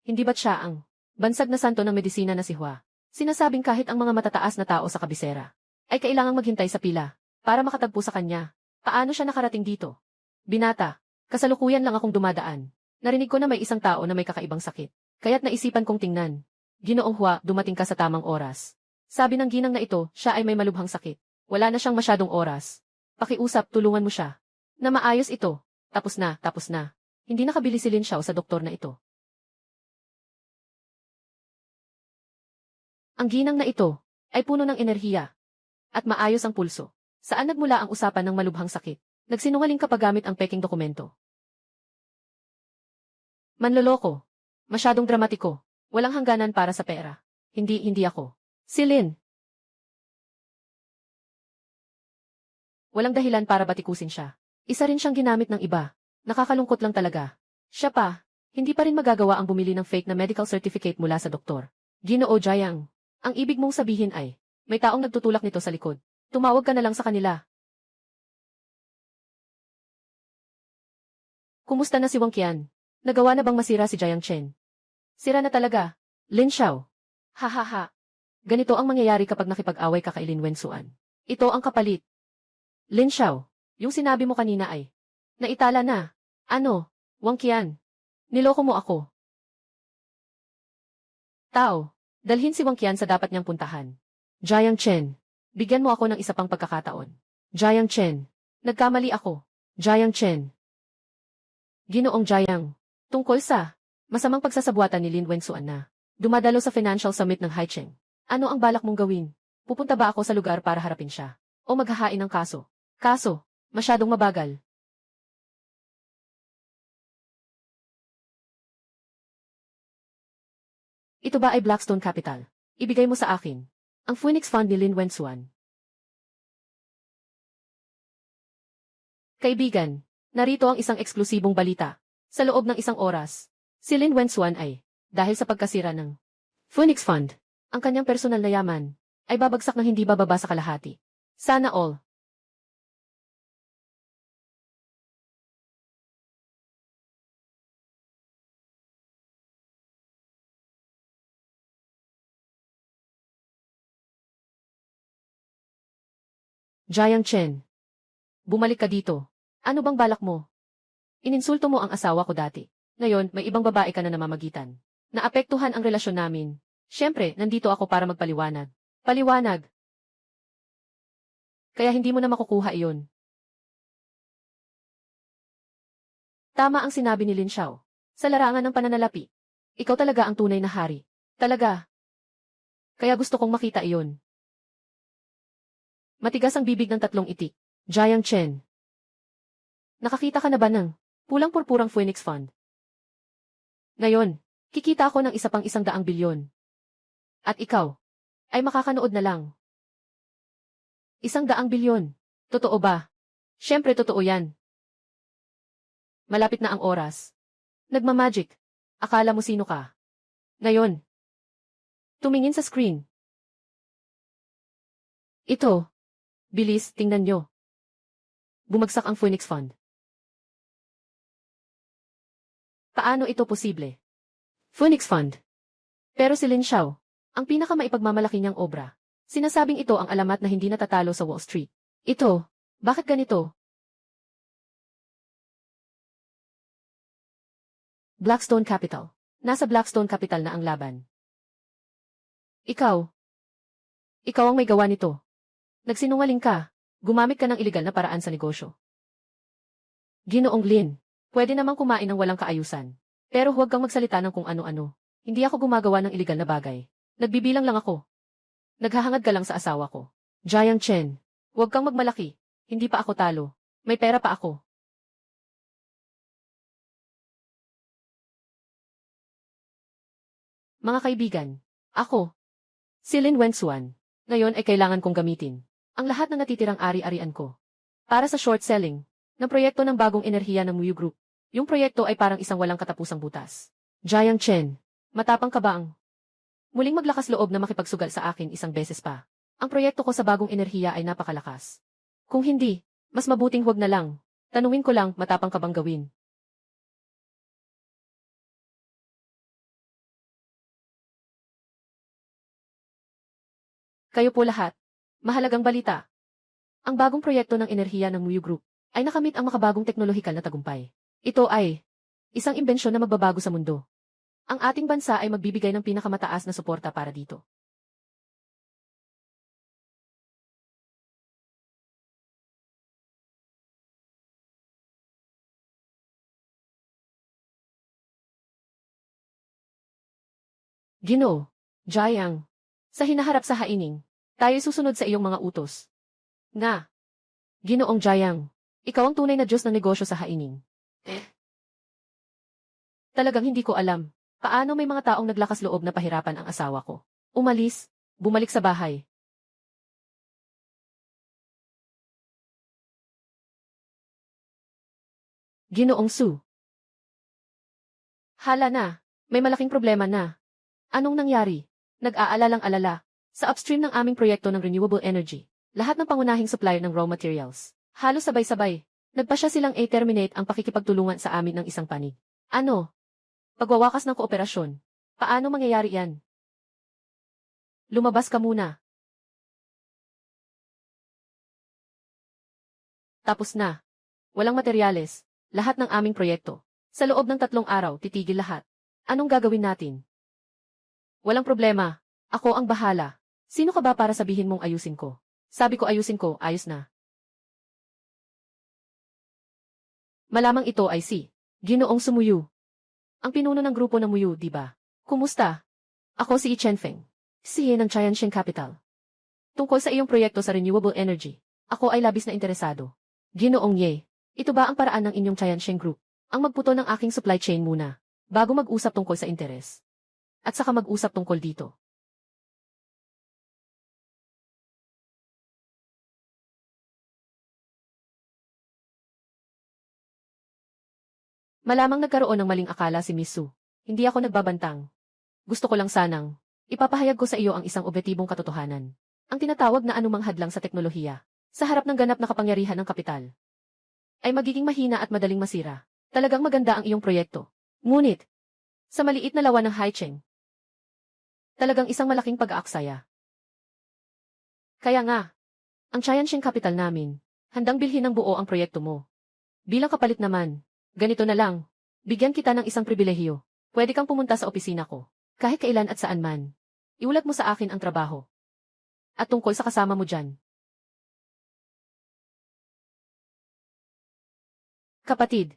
hindi ba't siya ang bansag na santo ng medisina na si Hua? Sinasabing kahit ang mga matataas na tao sa kabisera ay kailangang maghintay sa pila para makatagpo sa kanya. Paano siya nakarating dito? Binata, kasalukuyan lang akong dumadaan. Narinig ko na may isang tao na may kakaibang sakit. Kaya't naisipan kong tingnan. Ginoong Hua, dumating ka sa tamang oras. Sabi ng ginang na ito, siya ay may malubhang sakit. Wala na siyang masyadong oras. Pakiusap, tulungan mo siya. Na maayos ito. Tapos na, tapos na. Hindi nakabili si Lin Xiao sa doktor na ito. Ang ginang na ito ay puno ng enerhiya at maayos ang pulso. Saan nagmula ang usapan ng malubhang sakit? Nagsinungaling ka pa gamit ang peking dokumento. Manloloko. Masyadong dramatiko. Walang hangganan para sa pera. Hindi ako. Si Lin. Walang dahilan para batikusin siya. Isa rin siyang ginamit ng iba. Nakakalungkot lang talaga. Siya pa, hindi pa rin magagawa ang bumili ng fake na medical certificate mula sa doktor. Ginoo Jiang, ang ibig mong sabihin ay, may taong nagtutulak nito sa likod. Tumawag ka na lang sa kanila. Kumusta na si Wang Qian? Nagawa na bang masira si Jiang Chen? Sira na talaga. Lin Xiao. Hahaha. Ganito ang mangyayari kapag nakipag-away ka kay Lin Wensuan. Ito ang kapalit. Lin Xiao, yung sinabi mo kanina ay naitala na. Ano, Wang Qian? Niloko mo ako. Tao, dalhin si Wang Qian sa dapat niyang puntahan. Jiang Chen, bigyan mo ako ng isa pang pagkakataon. Jiang Chen, nagkamali ako. Jiang Chen. Ginoong Jiang, tungkol sa masamang pagsasabuatan ni Lin Wensuan na dumadalo sa Financial Summit ng Haicheng. Ano ang balak mong gawin? Pupunta ba ako sa lugar para harapin siya? O maghahain ng kaso? Kaso, masyadong mabagal. Ito ba ay Blackstone Capital? Ibigay mo sa akin. Ang Phoenix Fund ni Lin Wensuan. Kaibigan, narito ang isang eksklusibong balita. Sa loob ng isang oras, si Lin Wensuan ay, dahil sa pagkasira ng Phoenix Fund, ang kanyang personal na yaman ay babagsak ng hindi bababa sa kalahati. Sana all. Jiang Chen. Bumalik ka dito. Ano bang balak mo? Ininsulto mo ang asawa ko dati. Ngayon, may ibang babae ka na namamagitan. Naapektuhan ang relasyon namin. Siyempre, nandito ako para magpaliwanag. Paliwanag. Kaya hindi mo na makukuha iyon. Tama ang sinabi ni Lin Xiao. Sa larangan ng pananalapi. Ikaw talaga ang tunay na hari. Talaga. Kaya gusto kong makita iyon. Matigas ang bibig ng tatlong itik. Jiang Chen. Nakakita ka na ba ng pulang-purpurang Phoenix Fund? Ngayon, kikita ako ng isa pang 100 bilyon. At ikaw, ay makakanood na lang. 100 bilyon. Totoo ba? Siyempre totoo yan. Malapit na ang oras. Nagmamagic. Akala mo sino ka? Ngayon. Tumingin sa screen. Ito. Bilis, tingnan nyo. Bumagsak ang Phoenix Fund. Paano ito posible? Phoenix Fund. Pero si Lin Xiao, ang pinakamaipagmamalaki niyang obra. Sinasabing ito ang alamat na hindi natatalo sa Wall Street. Ito, bakit ganito? Blackstone Capital. Nasa Blackstone Capital na ang laban. Ikaw. Ikaw ang may gawa nito. Nagsinungaling ka. Gumamit ka ng ilegal na paraan sa negosyo. Ginoong Lin, pwede namang kumain ng walang kaayusan. Pero huwag kang magsalita ng kung ano-ano. Hindi ako gumagawa ng ilegal na bagay. Nagbibilang lang ako. Naghahangad ka lang sa asawa ko. Jiang Chen, huwag kang magmalaki. Hindi pa ako talo. May pera pa ako. Mga kaibigan, ako, si Lin Wenxuan, ngayon ay kailangan kong gamitin ang lahat ng natitirang ari-arian ko para sa short selling ng proyekto ng bagong enerhiya ng Muyu Group. Yung proyekto ay parang isang walang katapusang butas. Jiang Chen, matapang ka ba ang muling maglakas loob na makipagsugal sa akin isang beses pa? Ang proyekto ko sa bagong enerhiya ay napakalakas. Kung hindi, mas mabuting huwag na lang. Tanungin ko lang, matapang ka bang gawin? Kayo po lahat. Mahalagang balita. Ang bagong proyekto ng enerhiya ng Muyu Group ay nakamit ang makabagong teknolohikal na tagumpay. Ito ay isang imbensyon na magbabago sa mundo. Ang ating bansa ay magbibigay ng pinakamataas na suporta para dito. Ginoo, Jiang, sa hinaharap sa haining, tayo susunod sa iyong mga utos. Nga, Ginoong Jiang, ikaw ang tunay na Diyos ng negosyo sa haining. Talagang hindi ko alam, paano may mga taong naglakas loob na pahirapan ang asawa ko. Umalis, bumalik sa bahay. Ginoong Su. Hala na, may malaking problema na. Anong nangyari? Nag-aalalang-alala. Sa upstream ng aming proyekto ng renewable energy, lahat ng pangunahing supplier ng raw materials, halos sabay-sabay, nagpasya silang i-terminate ang pakikipagtulungan sa amin ng isang panig. Ano? Pagwawakas ng kooperasyon. Paano mangyayari yan? Lumabas ka muna. Tapos na. Walang materyales. Lahat ng aming proyekto. Sa loob ng 3 araw, titigil lahat. Anong gagawin natin? Walang problema. Ako ang bahala. Sino ka ba para sabihin mong ayusin ko? Sabi ko ayusin ko, ayos na. Malamang ito ay si Ginoong Sumuyu. Ang pinuno ng grupo ng Muyu, di ba? Kumusta? Ako si Chen Feng. CEO ng Tianxing Capital. Tungkol sa iyong proyekto sa renewable energy, ako ay labis na interesado. Ginoong Ye, ito ba ang paraan ng inyong Tianxing Group? Ang magputo ng aking supply chain muna, bago mag-usap tungkol sa interes. At saka mag-usap tungkol dito. Malamang nagkaroon ng maling akala si Miss Su. Hindi ako nagbabantang. Gusto ko lang sanang ipapahayag ko sa iyo ang isang objetibong katotohanan. Ang tinatawag na anumang hadlang sa teknolohiya, sa harap ng ganap na kapangyarihan ng kapital, ay magiging mahina at madaling masira. Talagang maganda ang iyong proyekto. Ngunit, sa maliit na lawa ng Haicheng, talagang isang malaking pag-aaksaya. Kaya nga, Ang Tianjin capital namin. Handang bilhin ng buo ang proyekto mo. Bilang kapalit naman, ganito na lang. Bigyan kita ng isang pribilehiyo. Pwede kang pumunta sa opisina ko. Kahit kailan at saan man. Iulat mo sa akin ang trabaho. At tungkol sa kasama mo dyan. Kapatid,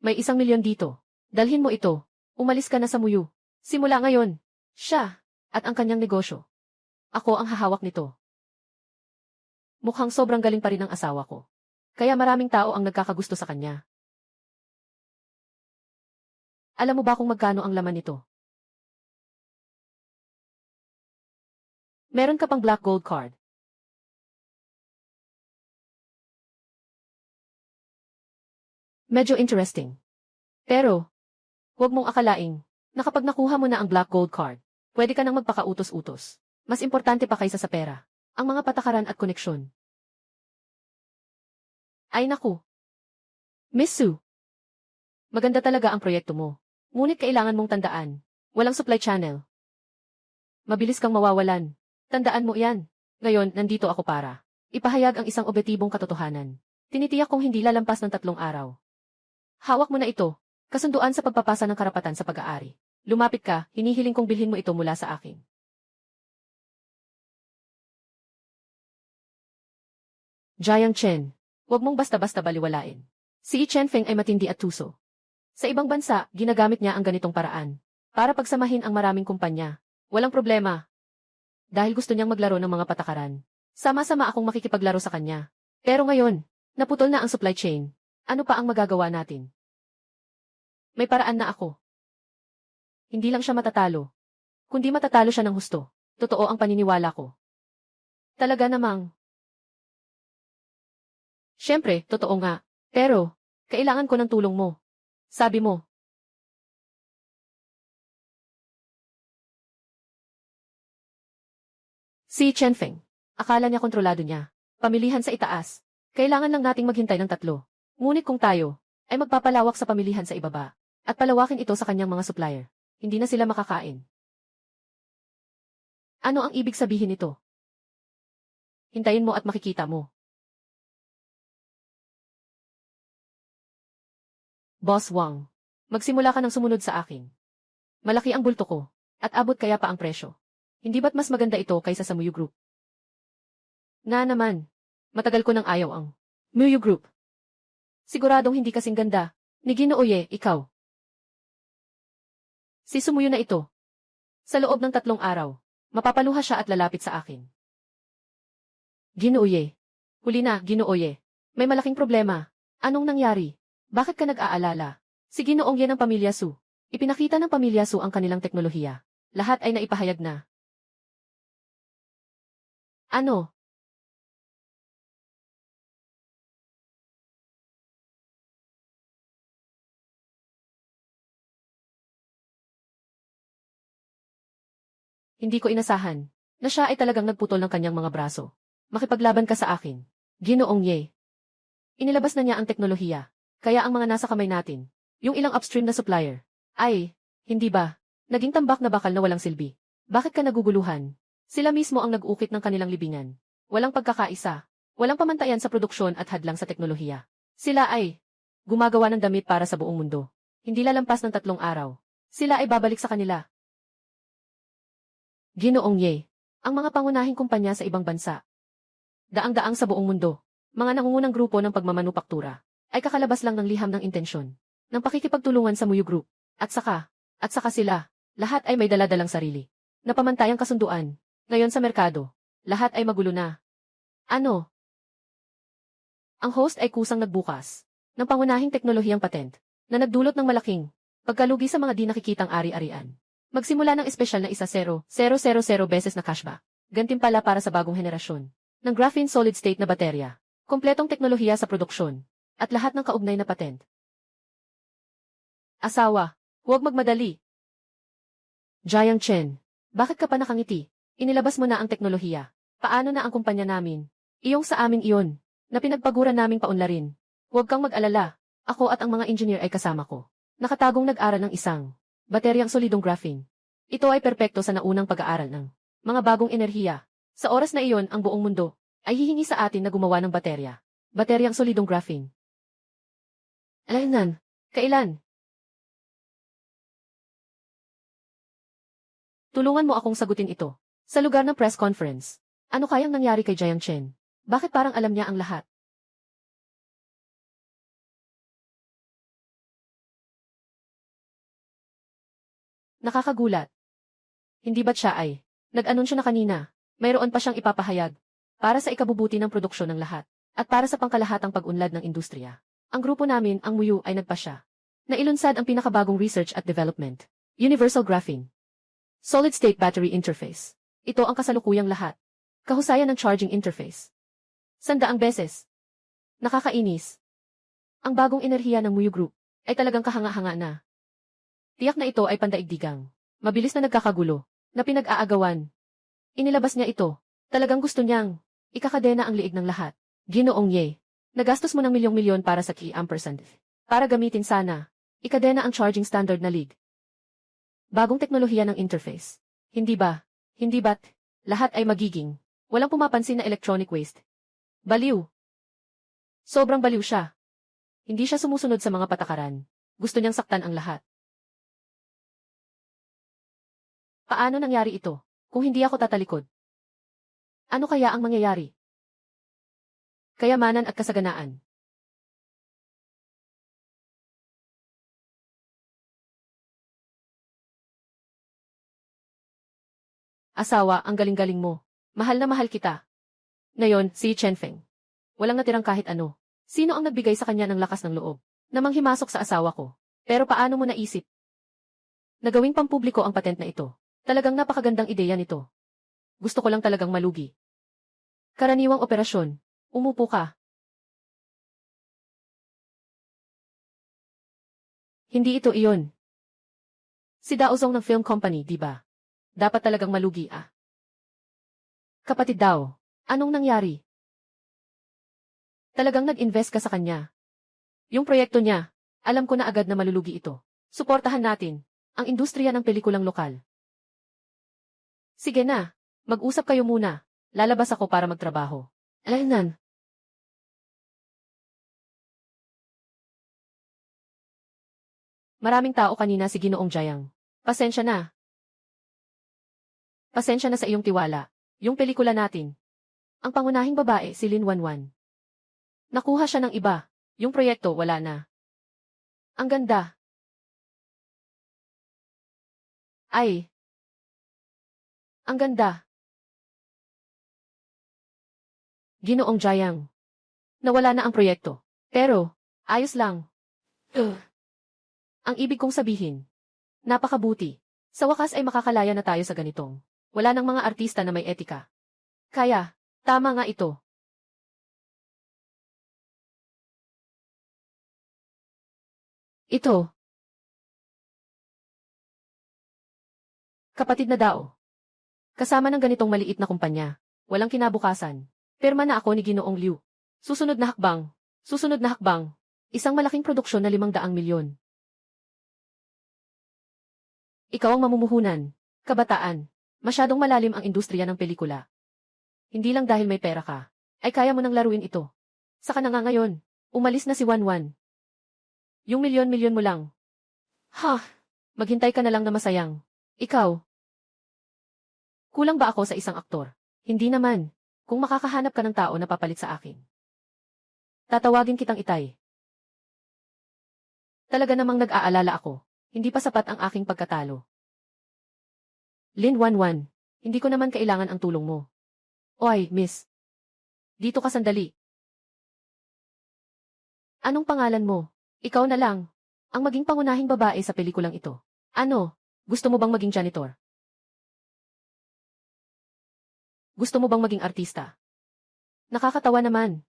may 1,000,000 dito. Dalhin mo ito. Umalis ka na sa Muyu. Simula ngayon, siya, at ang kanyang negosyo. Ako ang hahawak nito. Mukhang sobrang galing pa rin ang asawa ko. Kaya maraming tao ang nagkakagusto sa kanya. Alam mo ba kung magkano ang laman nito? Meron ka pang black gold card. Medyo interesting. Pero, huwag mong akalaing, na kapag nakuha mo na ang black gold card, pwede ka nang magpakautos-utos. Mas importante pa kaysa sa pera, ang mga patakaran at koneksyon. Ay naku. Miss Sue. Maganda talaga ang proyekto mo. Ngunit kailangan mong tandaan, walang supply channel. Mabilis kang mawawalan. Tandaan mo yan. Ngayon, nandito ako para ipahayag ang isang objetibong katotohanan. Tinitiyak kong hindi lalampas ng 3 araw. Hawak mo na ito. Kasunduan sa pagpapasa ng karapatan sa pag-aari. Lumapit ka, hinihiling kong bilhin mo ito mula sa akin. Jiang Chen. Huwag mong basta-basta baliwalain. Si Chen Feng ay matindi at tuso. Sa ibang bansa, ginagamit niya ang ganitong paraan. Para pagsamahin ang maraming kumpanya. Walang problema. Dahil gusto niyang maglaro ng mga patakaran. Sama-sama akong makikipaglaro sa kanya. Pero ngayon, naputol na ang supply chain. Ano pa ang magagawa natin? May paraan na ako. Hindi lang siya matatalo. Kundi matatalo siya ng husto. Totoo ang paniniwala ko. Talaga namang. Siyempre, totoo nga. Pero, kailangan ko ng tulong mo. Sabi mo. Si Chen Feng. Akala niya kontrolado niya. Pamilihan sa itaas. Kailangan lang nating maghintay ng 3. Ngunit kung tayo, ay magpapalawak sa pamilihan sa ibaba. At palawakin ito sa kanyang mga supplier. Hindi na sila makakain. Ano ang ibig sabihin nito? Hintayin mo at makikita mo. Boss Wang, magsimula ka ng sumunod sa akin. Malaki ang bulto ko, at abot kaya pa ang presyo. Hindi ba't mas maganda ito kaysa sa Muyu Group? Nga naman, matagal ko nang ayaw ang Muyu Group. Siguradong hindi kasing ganda, ni Ginooye, ikaw. Si Sumuyo na ito. Sa loob ng 3 araw, mapapaluha siya at lalapit sa akin. Ginooye. Huli na, Ginooye. May malaking problema. Anong nangyari? Bakit ka nag-aalala? Si Ginoong yan ang pamilya Su. Ipinakita ng pamilya Su ang kanilang teknolohiya. Lahat ay naipahayag na. Ano? Hindi ko inasahan na siya ay talagang nagputol ng kanyang mga braso. Makipaglaban ka sa akin. Ginoong Ye. Inilabas na niya ang teknolohiya. Kaya ang mga nasa kamay natin, yung ilang upstream na supplier, ay, hindi ba, naging tambak na bakal na walang silbi. Bakit ka naguguluhan? Sila mismo ang nag-ukit ng kanilang libingan. Walang pagkakaisa, walang pamantayan sa produksyon at hadlang sa teknolohiya. Sila ay gumagawa ng damit para sa buong mundo. Hindi lalampas ng 3 araw. Sila ay babalik sa kanila. Ginoong Ye, ang mga pangunahing kumpanya sa ibang bansa. Daang-daang sa buong mundo, mga nangungunang grupo ng pagmamanupaktura, ay kakalabas lang ng liham ng intensyon, ng pakikipagtulungan sa Muyu Group. At saka sila, lahat ay may daladalang sarili. Napamantayang kasunduan, ngayon sa merkado, lahat ay magulo na. Ano? Ang host ay kusang nagbukas ng pangunahing teknolohiyang patent na nagdulot ng malaking pagkalugi sa mga di nakikitang ari-arian. Magsimula ng espesyal na 1,000,000 beses na cashback. Gantimpala para sa bagong henerasyon ng graphene solid-state na baterya. Kompletong teknolohiya sa produksyon. At lahat ng kaugnay na patent. Asawa, huwag magmadali. Jiang Chen, bakit ka pa nakangiti? Inilabas mo na ang teknolohiya. Paano na ang kumpanya namin? Iyong sa aming iyon, na pinagpaguran naming paunlarin. Huwag kang mag-alala. Ako at ang mga engineer ay kasama ko. Nakatagong nag-aral ng isang bateryang solidong graphene. Ito ay perpekto sa naunang pag-aaral ng mga bagong enerhiya. Sa oras na iyon ang buong mundo ay hihingi sa atin na gumawa ng baterya. Bateryang solidong graphene. Alaynan, kailan? Tulungan mo akong sagutin ito. Sa lugar ng press conference, ano kayang nangyari kay Jiang Chen? Bakit parang alam niya ang lahat? Nakakagulat. Hindi ba't siya ay nag-anunsyo na kanina? Mayroon pa siyang ipapahayag para sa ikabubuti ng produksyon ng lahat at para sa pangkalahatang pag-unlad ng industriya. Ang grupo namin, ang MUYU, ay nagpasya. Nailunsad ang pinakabagong research at development. Universal Graphene. Solid-state battery interface. Ito ang kasalukuyang lahat. Kahusayan ng charging interface. 100 beses. Nakakainis. Ang bagong enerhiya ng MUYU Group ay talagang kahanga-hanga na. Tiyak na ito ay pandaigdigang. Mabilis na nagkakagulo, na pinag-aagawan. Inilabas niya ito. Talagang gusto niyang ikakadena ang liig ng lahat. Ginoong Ye. Nagastos mo ng milyong-milyon para sa key ampersand. Para gamitin sana. Ikadena ang charging standard na lead. Bagong teknolohiya ng interface. Hindi ba? Hindi ba't? Lahat ay magiging. Walang pumapansin na electronic waste. Baliw. Sobrang baliw siya. Hindi siya sumusunod sa mga patakaran. Gusto niyang saktan ang lahat. Paano nangyari ito? Kung hindi ako tatalikod. Ano kaya ang mangyayari? Kayamanan at kasaganaan. Asawa, ang galing-galing mo. Mahal na mahal kita. Ngayon, si Chenfeng. Walang natirang kahit ano. Sino ang nagbigay sa kanya ng lakas ng loob? Namang himasok sa asawa ko. Pero paano mo naisip? Nagawing pampubliko ang patent na ito. Talagang napakagandang ideya nito. Gusto ko lang talagang malugi. Karaniwang operasyon. Umupo ka. Hindi ito iyon. Si Daozong ng film company, di ba? Dapat talagang malugi ah. Kapatid daw, anong nangyari? Talagang nag-invest ka sa kanya. Yung proyekto niya, alam ko na agad na malulugi ito. Suportahan natin ang industriya ng pelikulang lokal. Sige na, mag-usap kayo muna. Lalabas ako para magtrabaho. Alaynan. Maraming tao kanina si Ginoong Jiang. Pasensya na. Pasensya na sa iyong tiwala. Yung pelikula natin. Ang pangunahing babae si Lin Wanwan. Nakuha siya ng iba. Yung proyekto wala na. Ang ganda. Ay. Ang ganda. Ginoong Jiang. Nawala na ang proyekto. Pero, ayos lang. Ang ibig kong sabihin. Napakabuti. Sa wakas ay makakalaya na tayo sa ganitong. Wala nang mga artista na may etika. Kaya, tama nga ito. Ito. Kapatid na dao. Kasama ng ganitong maliit na kumpanya. Walang kinabukasan. Perma na ako ni Ginoong Liu. Susunod na hakbang. Susunod na hakbang. Isang malaking produksyon na 500 milyon. Ikaw ang mamumuhunan. Kabataan. Masyadong malalim ang industriya ng pelikula. Hindi lang dahil may pera ka, ay kaya mo nang laruin ito. Saka na nga ngayon, umalis na si Wanwan. Yung milyon-milyon mo lang. Ha! Maghintay ka na lang na masayang. Ikaw. Kulang ba ako sa isang aktor? Hindi naman. Kung makakahanap ka ng tao na papalit sa akin. Tatawagin kitang Itay. Talaga namang nag-aalala ako. Hindi pa sapat ang aking pagkatalo. Lin Wanwan, hindi ko naman kailangan ang tulong mo. Oy, miss. Dito ka sandali. Anong pangalan mo? Ikaw na lang. Ang maging pangunahing babae sa pelikulang ito. Ano? Gusto mo bang maging janitor? Gusto mo bang maging artista? Nakakatawa naman.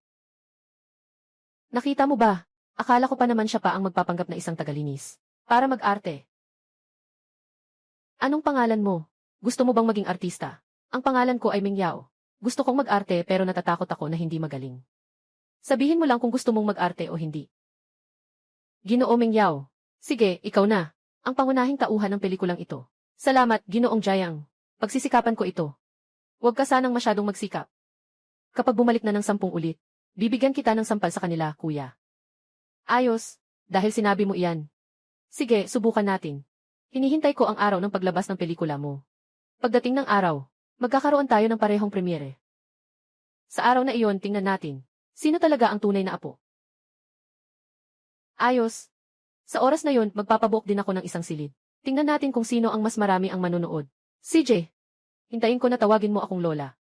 Nakita mo ba? Akala ko pa naman siya pa ang magpapanggap na isang tagalinis. Para mag-arte. Anong pangalan mo? Gusto mo bang maging artista? Ang pangalan ko ay Ming Yao. Gusto kong mag-arte pero natatakot ako na hindi magaling. Sabihin mo lang kung gusto mong mag-arte o hindi. Ginoo Ming Yao. Sige, ikaw na. Ang pangunahing tauhan ng pelikulang ito. Salamat, Ginoong Jiang. Pagsisikapan ko ito. Huwag ka sanang masyadong magsikap. Kapag bumalik na ng 10 ulit, bibigyan kita ng sampal sa kanila, kuya. Ayos, dahil sinabi mo iyan. Sige, subukan natin. Hinihintay ko ang araw ng paglabas ng pelikula mo. Pagdating ng araw, magkakaroon tayo ng parehong premiere. Sa araw na iyon, tingnan natin, sino talaga ang tunay na apo. Ayos. Sa oras na yon, magpapabuok din ako ng isang silid. Tingnan natin kung sino ang mas marami ang manunood. CJ, hintayin ko na tawagin mo akong lola.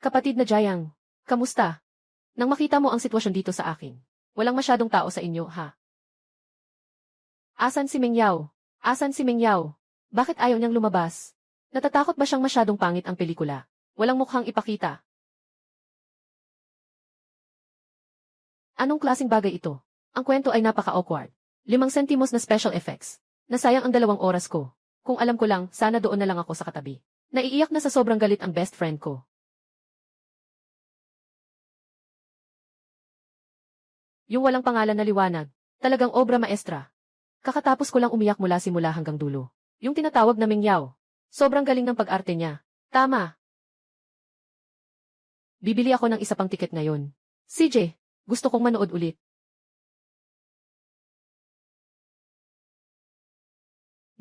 Kapatid na Jayang, kamusta? Nang makita mo ang sitwasyon dito sa akin, walang masyadong tao sa inyo, ha? Asan si Mengyao? Asan si Mengyao? Bakit ayaw niyang lumabas? Natatakot ba siyang masyadong pangit ang pelikula? Walang mukhang ipakita. Anong klaseng bagay ito? Ang kwento ay napaka-awkward. 5 sentimos na special effects. Nasayang ang 2 oras ko. Kung alam ko lang, sana doon na lang ako sa katabi. Naiiyak na sa sobrang galit ang best friend ko. Yung walang pangalan na liwanag, talagang obra maestra. Kakatapos ko lang umiyak mula simula hanggang dulo. Yung tinatawag na Mengyao. Sobrang galing ng pag-arte niya. Tama. Bibili ako ng isa pang tiket ngayon. CJ, gusto kong manood ulit.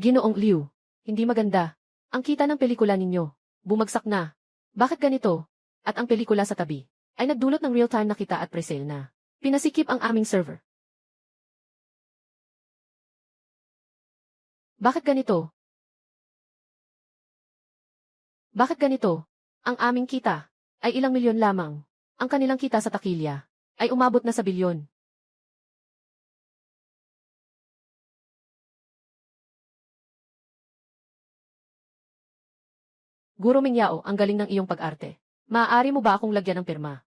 Ginoong Liu, hindi maganda. Ang kita ng pelikula ninyo, bumagsak na. Bakit ganito? At ang pelikula sa tabi, ay nagdulot ng real-time na kita at presale na. Pinasikip ang aming server. Bakit ganito? Bakit ganito? Ang aming kita ay ilang milyon lamang. Ang kanilang kita sa takilya ay umabot na sa bilyon. Guro Mengyao, ang galing ng iyong pag-arte. Maaari mo ba akong lagyan ng pirma?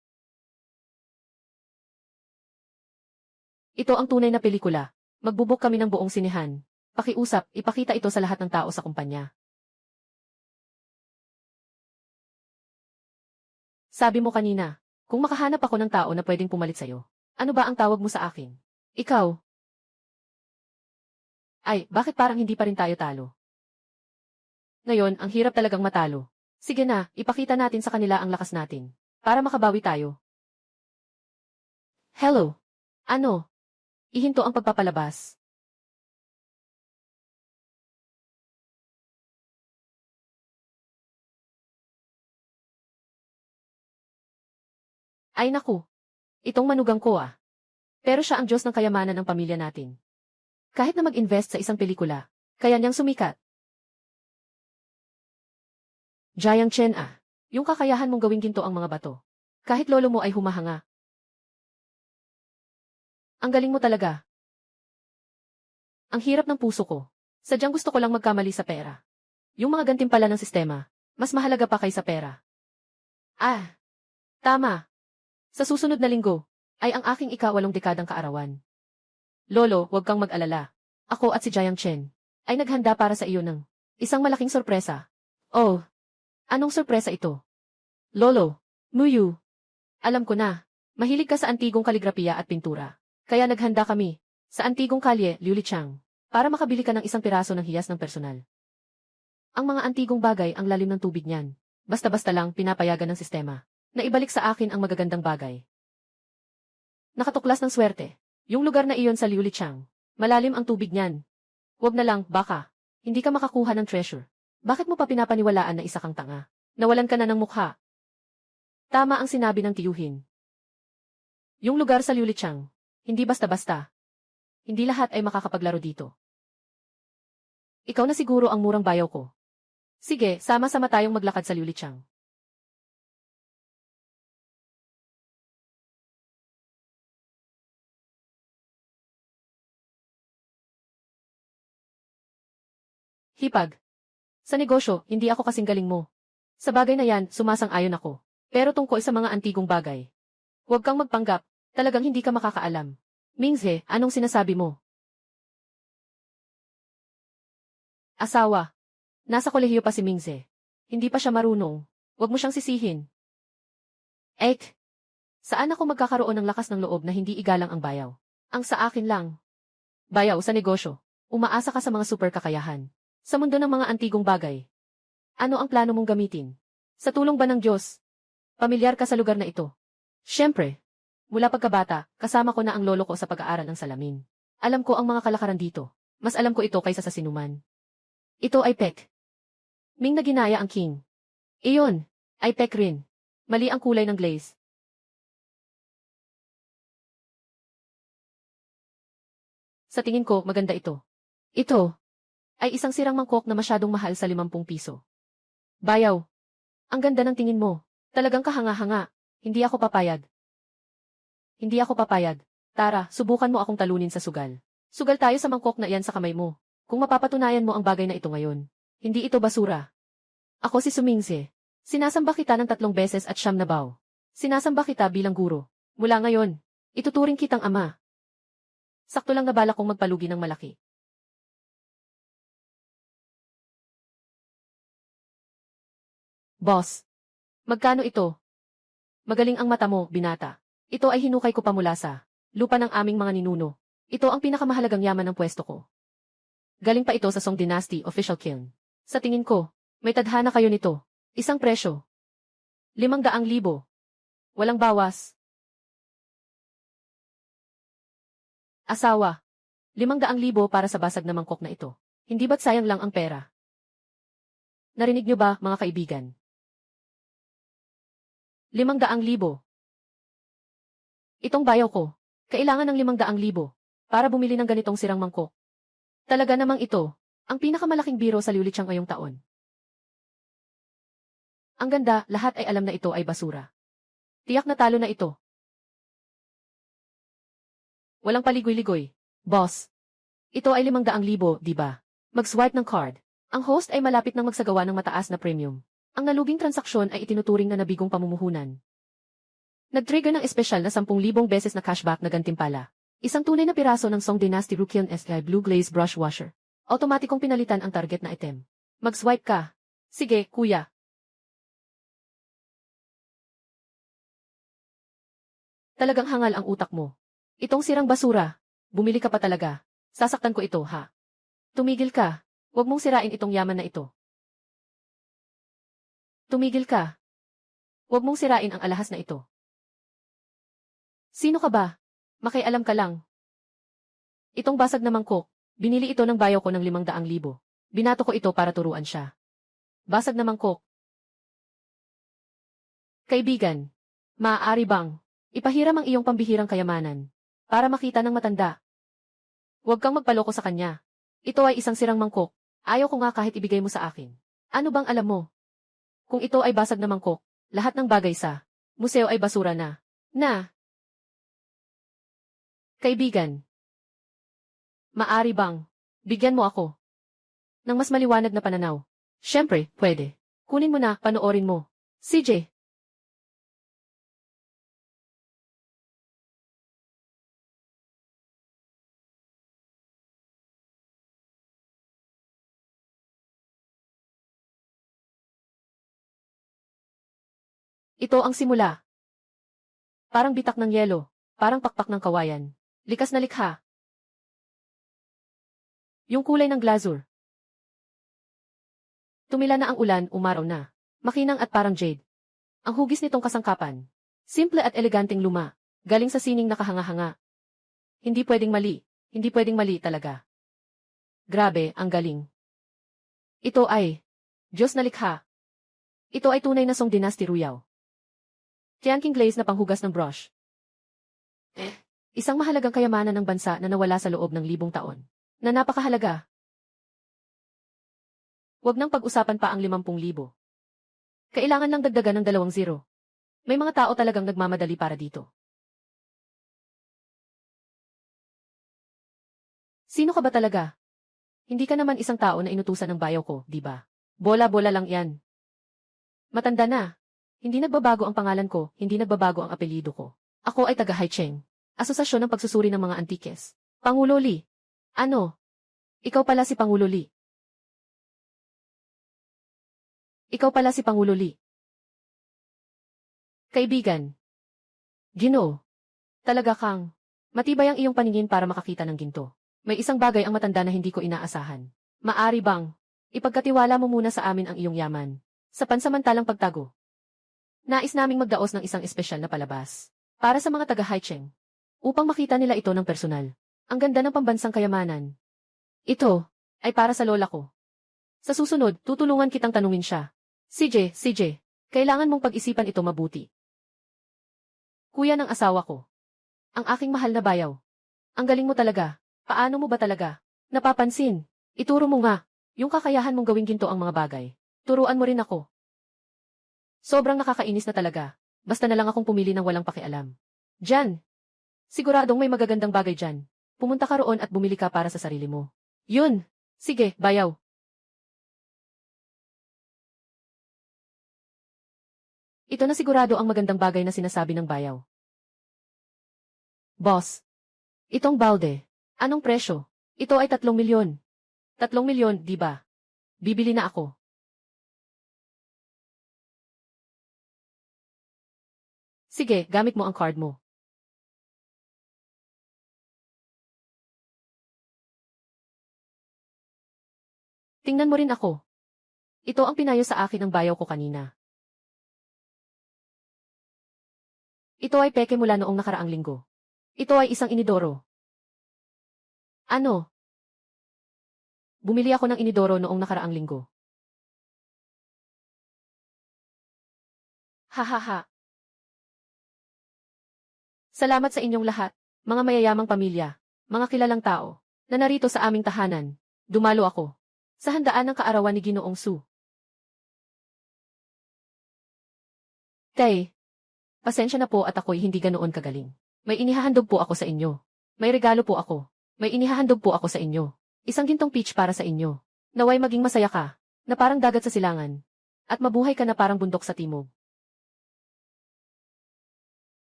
Ito ang tunay na pelikula. Magbubuk kami ng buong sinehan. Pakiusap, ipakita ito sa lahat ng tao sa kumpanya. Sabi mo kanina, kung makahanap ako ng tao na pwedeng pumalit sa'yo, ano ba ang tawag mo sa akin? Ikaw. Ay, bakit parang hindi pa rin tayo talo? Ngayon, ang hirap talagang matalo. Sige na, ipakita natin sa kanila ang lakas natin. Para makabawi tayo. Hello. Ano? Ihinto ang pagpapalabas. Ay naku. Itong manugang ko ah. Pero siya ang Diyos ng kayamanan ng pamilya natin. Kahit na mag-invest sa isang pelikula, kaya niyang sumikat. Jayang Chen ah. Yung kakayahan mong gawing ginto ang mga bato. Kahit lolo mo ay humahanga. Ang galing mo talaga. Ang hirap ng puso ko. Sadyang gusto ko lang magkamali sa pera. Yung mga gantimpala ng sistema, mas mahalaga pa kaysa pera. Ah, tama. Sa susunod na linggo, ay ang aking ika-8 dekadang kaarawan. Lolo, huwag kang mag-alala. Ako at si Jayang Chen ay naghanda para sa iyo ng isang malaking sorpresa. Oh, anong sorpresa ito? Lolo, Muyu. Alam ko na, mahilig ka sa antigong kaligrapiya at pintura. Kaya naghanda kami, sa antigong kalye, Liulichang, para makabili ka ng isang piraso ng hiyas ng personal. Ang mga antigong bagay ang lalim ng tubig niyan. Basta-basta lang pinapayagan ng sistema na ibalik sa akin ang magagandang bagay. Nakatuklas ng swerte. Yung lugar na iyon sa Liulichang, malalim ang tubig niyan. Huwag na lang, baka, hindi ka makakuha ng treasure. Bakit mo pa pinapaniwalaan na isa kang tanga? Nawalan ka na ng mukha. Tama ang sinabi ng tiyuhin. Yung lugar sa Liulichang, hindi basta-basta. Hindi lahat ay makakapaglaro dito. Ikaw na siguro ang murang bayaw ko. Sige, sama-sama tayong maglakad sa Liulichang. Hipag. Sa negosyo, hindi ako kasing galing mo. Sa bagay na yan, sumasang-ayon ako. Pero tungkol sa mga antigong bagay, huwag kang magpanggap, talagang hindi ka makakaalam. Mingze, anong sinasabi mo? Asawa. Nasa kolehiyo pa si Mingze. Hindi pa siya marunong. Huwag mo siyang sisihin. Ek. Saan ako magkakaroon ng lakas ng loob na hindi igalang ang bayaw? Ang sa akin lang. Bayaw sa negosyo. Umaasa ka sa mga super kakayahan. Sa mundo ng mga antigong bagay, ano ang plano mong gamitin? Sa tulong ba ng Diyos? Pamilyar ka sa lugar na ito. Siyempre, mula pagkabata, kasama ko na ang lolo ko sa pag-aaral ng salamin. Alam ko ang mga kalakaran dito. Mas alam ko ito kaysa sa sinuman. Ito ay pek. Ming na ginaya ang king. Iyon, ay pek rin. Mali ang kulay ng glaze. Sa tingin ko, maganda ito. Ito ay isang sirang mangkok na masyadong mahal sa 50 piso. Bayaw. Ang ganda ng tingin mo. Talagang kahanga-hanga. Hindi ako papayag. Hindi ako papayag. Tara, subukan mo akong talunin sa sugal. Sugal tayo sa mangkok na iyan sa kamay mo. Kung mapapatunayan mo ang bagay na ito ngayon. Hindi ito basura. Ako si Sumingse. Sinasamba kita ng 3 beses at 9 na baw. Sinasamba kita bilang guro. Mula ngayon, ituturing kitang ama. Sakto lang nabala kong magpalugi ng malaki. Boss. Magkano ito? Magaling ang mata mo, binata. Ito ay hinukay ko pa mula sa lupa ng aming mga ninuno. Ito ang pinakamahalagang yaman ng pwesto ko. Galing pa ito sa Song Dynasty official kiln. Sa tingin ko, may tadhana kayo nito. Isang presyo. 500,000. Walang bawas. Asawa. 500,000 para sa basag na mangkok na ito. Hindi ba't sayang lang ang pera? Narinig niyo ba, mga kaibigan? 500,000. Itong bayaw ko. Kailangan ng 500,000 para bumili ng ganitong sirang mangkok. Talaga namang ito, ang pinakamalaking biro sa liulitsang ngayong taon. Ang ganda, lahat ay alam na ito ay basura. Tiyak na talo na ito. Walang paligoy-ligoy. Boss. Ito ay 500,000, di ba? Mag-swipe ng card. Ang host ay malapit nang magsagawa ng mataas na premium. Ang naluging transaksyon ay itinuturing na nabigong pamumuhunan. Nag-trigger ng espesyal na 10,000 beses na cashback na gantimpala. Isang tunay na piraso ng Song Dynasty Rukian SI Blue Glaze Brush Washer. Automatikong pinalitan ang target na item. Mag-swipe ka. Sige, kuya. Talagang hangal ang utak mo. Itong sirang basura. Bumili ka pa talaga. Sasaktan ko ito, ha? Tumigil ka. Huwag mong sirain itong yaman na ito. Tumigil ka. Huwag mong sirain ang alahas na ito. Sino ka ba? Makialam ka lang. Itong basag na mangkok, binili ito ng bayaw ko ng 500,000. Binato ko ito para turuan siya. Basag na mangkok. Kaibigan, maaari bang ipahiram ang iyong pambihirang kayamanan para makita ng matanda? Huwag kang magpaloko sa kanya. Ito ay isang sirang mangkok. Ayaw ko nga kahit ibigay mo sa akin. Ano bang alam mo? Kung ito ay basag na mangkok, lahat ng bagay sa museo ay basura na. Kaibigan, maari bang bigyan mo ako ng mas maliwanag na pananaw? Siyempre, pwede. Kunin mo na, panoorin mo. CJ. Ito ang simula. Parang bitak ng yelo, parang pakpak ng kawayan. Likas na likha. Yung kulay ng glazur. Tumila na ang ulan, umaraw na. Makinang at parang jade. Ang hugis nitong kasangkapan. Simple at eleganteng luma. Galing sa sining nakahanga-hanga. Hindi pwedeng mali. Hindi pwedeng mali talaga. Grabe, ang galing. Ito ay Diyos na likha. Ito ay tunay na Song Dynasty Ruyaw. Tianqing glaze na panghugas ng brush. Isang mahalagang kayamanan ng bansa na nawala sa loob ng 1,000 taon. Na napakahalaga. Huwag nang pag-usapan pa ang 50,000. Kailangan lang dagdagan ng 2 zero. May mga tao talagang nagmamadali para dito. Sino ka ba talaga? Hindi ka naman isang tao na inutusan ng bayaw ko, di ba? Bola-bola lang yan. Matanda na. Hindi nagbabago ang pangalan ko, hindi nagbabago ang apelyido ko. Ako ay taga Haicheng, Asosasyon ng Pagsusuri ng mga Antikes. Pangulo Li. Ano? Ikaw pala si Pangulo Li. Ikaw pala si Pangulo Li. Kaibigan. Ginoo. Talaga kang matibay ang iyong paningin para makakita ng ginto. May isang bagay ang matanda na hindi ko inaasahan. Maari bang Ipagkatiwala mo muna sa amin ang iyong yaman. Sa pansamantalang pagtago. Nais naming magdaos ng isang espesyal na palabas. Para sa mga taga-Haicheng. Upang makita nila ito ng personal. Ang ganda ng pambansang kayamanan. Ito, ay para sa lola ko. Sa susunod, tutulungan kitang tanungin siya. CJ, kailangan mong pag-isipan ito mabuti. Kuya ng asawa ko. Ang aking mahal na bayaw. Ang galing mo talaga. Paano mo ba talaga? Napapansin. Ituro mo nga. Yung kakayahan mong gawing ginto ang mga bagay. Turuan mo rin ako. Sobrang nakakainis na talaga. Basta na lang akong pumili ng walang pakialam. Diyan. Siguradong may magagandang bagay dyan. Pumunta ka roon at bumili ka para sa sarili mo. Yun. Sige, bayaw. Ito na sigurado ang magandang bagay na sinasabi ng bayaw. Boss. Itong balde. Anong presyo? Ito ay 3 milyon. 3 milyon, di ba? Bibili na ako. Sige, gamit mo ang card mo. Tingnan mo rin ako. Ito ang pinayo sa akin ng bayaw ko kanina. Ito ay peke mula noong nakaraang linggo. Ito ay isang inidoro. Ano? Bumili ako ng inidoro noong nakaraang linggo. Hahaha. Salamat sa inyong lahat, mga mayayamang pamilya, mga kilalang tao, na narito sa aming tahanan. Dumalo ako. Sa handaan ng kaarawan ni Ginoong Su. Tay, pasensya na po at ako'y hindi ganoon kagaling. May inihahandog po ako sa inyo. May regalo po ako. May inihahandog po ako sa inyo. Isang gintong peach para sa inyo. Naway maging masaya ka, na parang dagat sa silangan. At mabuhay ka na parang bundok sa timog.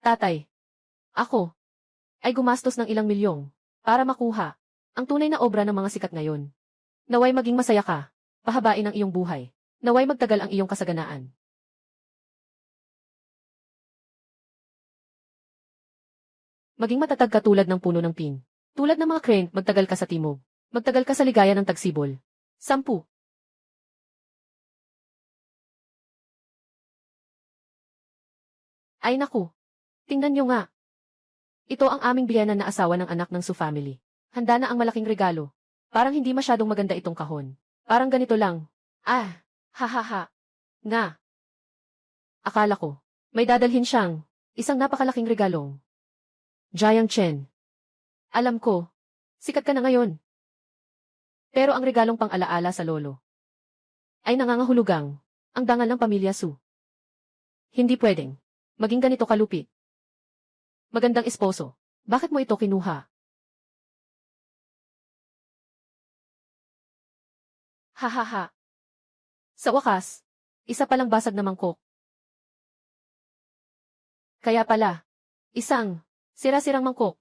Tatay. Ako. Ay gumastos ng ilang milyong. Para makuha. Ang tunay na obra ng mga sikat ngayon. Naway maging masaya ka. Pahabain ang iyong buhay. Naway magtagal ang iyong kasaganaan. Maging matatag ka tulad ng puno ng pin. Tulad ng mga crane, magtagal ka sa timog. Magtagal ka sa ligaya ng tagsibol. 10. Ay naku. Tingnan nyo nga. Ito ang aming biyenan na asawa ng anak ng Su family. Handa na ang malaking regalo. Parang hindi masyadong maganda itong kahon. Parang ganito lang. Ah, hahaha. Nga. Akala ko, may dadalhin siyang isang napakalaking regalong. Jiang Chen. Alam ko, sikat ka na ngayon. Pero ang regalong pang-alaala sa lolo ay nangangahulugang ang dangal ng pamilya Su. Hindi pwedeng maging ganito kalupit. Magandang esposo. Bakit mo ito kinuha? Hahaha. Sa wakas, isa palang basag na mangkok. Kaya pala, isang sira-sirang mangkok.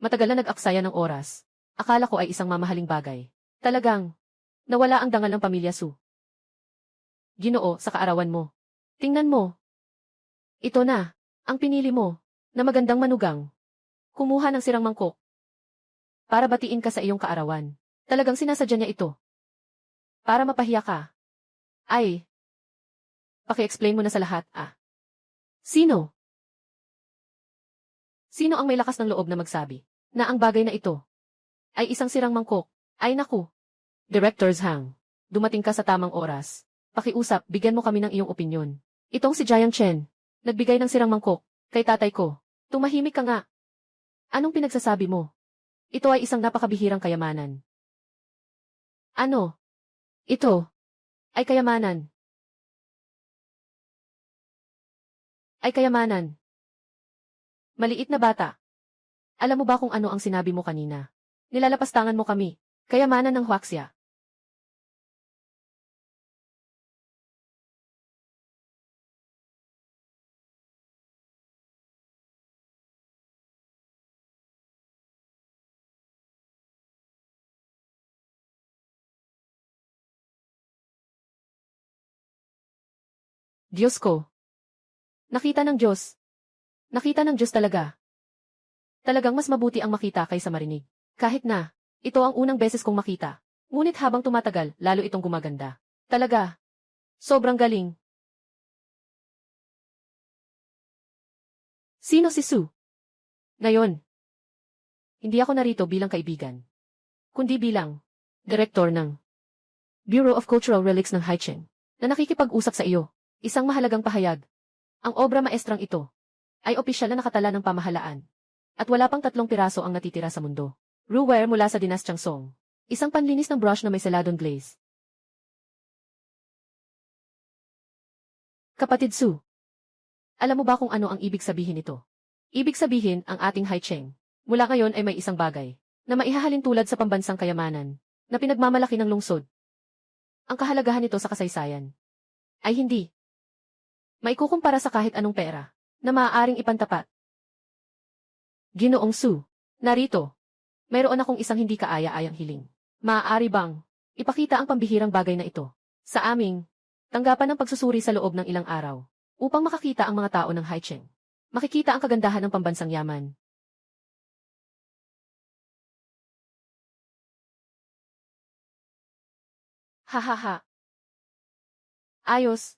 Matagal na nag-aksaya ng oras. Akala ko ay isang mamahaling bagay. Talagang, nawala ang dangal ng pamilya Su. Ginoo, sa kaarawan mo. Tingnan mo. Ito na, ang pinili mo, na magandang manugang. Kumuha ng sirang mangkok. Para batiin ka sa iyong kaarawan. Talagang sinasadya niya ito. Para mapahiya ka. Ay. Paki-explain mo na sa lahat, ah. Sino? Sino ang may lakas ng loob na magsabi na ang bagay na ito ay isang sirang mangkok? Ay naku. Director's Hang. Dumating ka sa tamang oras. Pakiusap, bigyan mo kami ng iyong opinyon. Itong si Jiang Chen. Nagbigay ng sirang mangkok kay tatay ko. Tumahimik ka nga. Anong pinagsasabi mo? Ito ay isang napakabihirang kayamanan. Ano? Ito ay kayamanan. Ay kayamanan. Maliit na bata. Alam mo ba kung ano ang sinabi mo kanina? Nilalapastangan mo kami. Kayamanan ng Huaxia. Diyos ko. Nakita ng Diyos. Nakita ng Diyos talaga. Talagang mas mabuti ang makita kaysa marinig. Kahit na, ito ang unang beses kong makita. Ngunit habang tumatagal, lalo itong gumaganda. Talaga. Sobrang galing. Sino si Sue? Ngayon, hindi ako narito bilang kaibigan, kundi bilang direktor ng Bureau of Cultural Relics ng Haicheng, na nakikipag-usap sa iyo. Isang mahalagang pahayag. Ang obra maestrang ito ay opisyal na nakatala ng pamahalaan. At wala pang 3 piraso ang natitira sa mundo. Ruware mula sa dinastyang Song. Isang panlinis ng brush na may celadon glaze. Kapatid Sue, alam mo ba kung ano ang ibig sabihin nito? Ibig sabihin ang ating Haicheng. Mula ngayon ay may isang bagay na maihahalin tulad sa pambansang kayamanan na pinagmamalaki ng lungsod. Ang kahalagahan nito sa kasaysayan ay hindi maikukumpara sa kahit anong pera na maaaring ipantapat. Ginoong Sue, narito. Mayroon akong isang hindi kaaya-ayang hiling. Maaari bang ipakita ang pambihirang bagay na ito sa aming tanggapan ng pagsusuri sa loob ng ilang araw upang makakita ang mga tao ng Haicheng. Makikita ang kagandahan ng pambansang yaman. Hahaha. Ayos.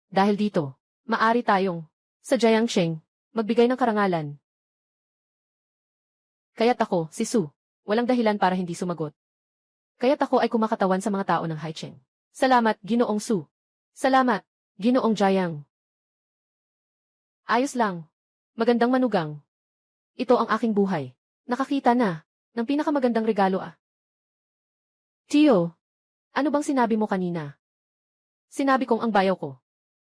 Dahil dito, maari tayong sa Jiangsheng magbigay ng karangalan. Kaya't ako, si Sue, walang dahilan para hindi sumagot. Kaya't ako ay kumakatawan sa mga tao ng Haicheng. Salamat, Ginoong Sue. Salamat, Ginoong Jiang. Ayos lang. Magandang manugang. Ito ang aking buhay. Nakakita na ng pinakamagandang regalo ah. Tio, ano bang sinabi mo kanina? Sinabi kong ang bayaw ko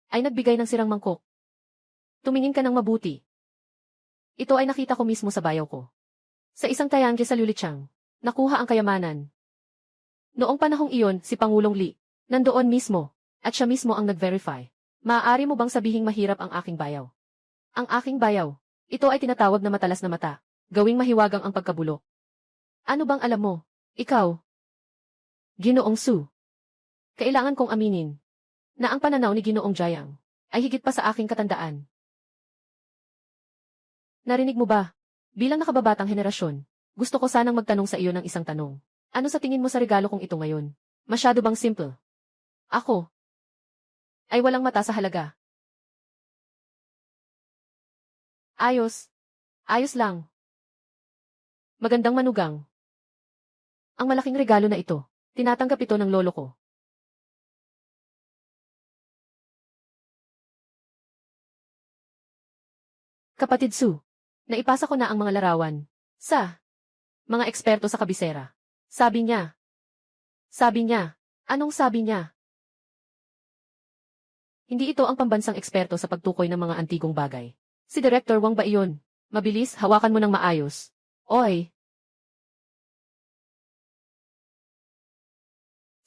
ay nagbigay ng sirang mangkok. Tumingin ka ng mabuti. Ito ay nakita ko mismo sa bayaw ko. Sa isang tayangge sa Liulichang, nakuha ang kayamanan. Noong panahong iyon, si Pangulong Li, nandoon mismo, at siya mismo ang nag-verify. Maaari mo bang sabihing mahirap ang aking bayaw? Ang aking bayaw, ito ay tinatawag na matalas na mata, gawing mahiwagang ang pagkabulok. Ano bang alam mo? Ikaw, Ginoong Sue. Kailangan kong aminin na ang pananaw ni Ginoong Jiang ay higit pa sa aking katandaan. Narinig mo ba? Bilang nakababatang henerasyon, gusto ko sanang magtanong sa iyo ng isang tanong. Ano sa tingin mo sa regalo kong ito ngayon? Masyado bang simple? Ako ay walang mata sa halaga. Ayos. Ayos lang. Magandang manugang. Ang malaking regalo na ito, tinatanggap ito ng lolo ko. Kapatid Sue, naipasa ko na ang mga larawan sa mga eksperto sa kabisera. Sabi niya, anong sabi niya? Hindi ito ang pambansang eksperto sa pagtukoy ng mga antigong bagay. Si Director Wang ba iyon? Mabilis, hawakan mo ng maayos. Oy.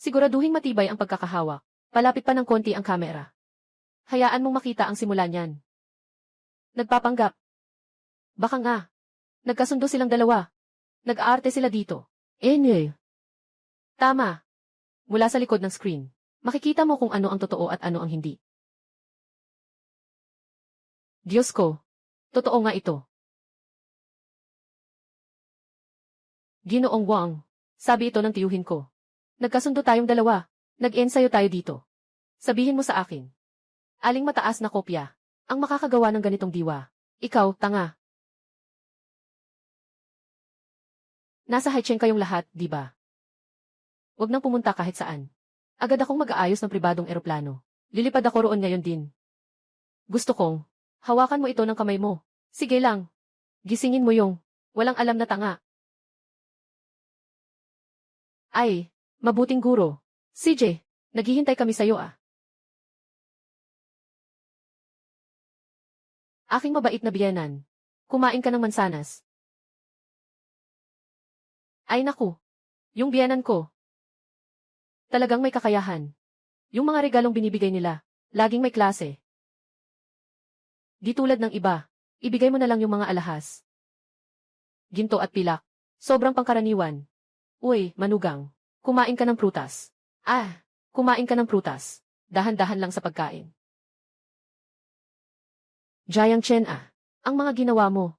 Siguraduhin matibay ang pagkakahawak. Palapit pa ng konti ang kamera. Hayaan mong makita ang simula niyan. Nagpapanggap. Baka nga. Nagkasundo silang dalawa. Nag-aarte sila dito. Tama. Mula sa likod ng screen, makikita mo kung ano ang totoo at ano ang hindi. Diyos ko. Totoo nga ito. Ginoong Wang. Sabi ito ng tiyuhin ko. Nagkasundo tayong dalawa. Nag-ensayo tayo dito. Sabihin mo sa akin. Aling mataas na kopya ang makakagawa ng ganitong diwa? Ikaw, tanga. Nasa Haicheng kayong lahat, di ba? Huwag nang pumunta kahit saan. Agad akong mag-aayos ng pribadong eroplano. Lilipad ako roon ngayon din. Gusto kong hawakan mo ito ng kamay mo. Sige lang. Gisingin mo yung walang alam na tanga. Ay, mabuting guro. CJ, naghihintay kami sa'yo ah. Aking mabait na biyenan. Kumain ka ng mansanas. Ay naku. Yung biyenan ko. Talagang may kakayahan. Yung mga regalong binibigay nila, laging may klase. Di tulad ng iba, ibigay mo na lang yung mga alahas. Ginto at pilak. Sobrang pangkaraniwan. Uy, manugang. Kumain ka ng prutas. Kumain ka ng prutas. Dahan-dahan lang sa pagkain. Jiang Chen ang mga ginawa mo.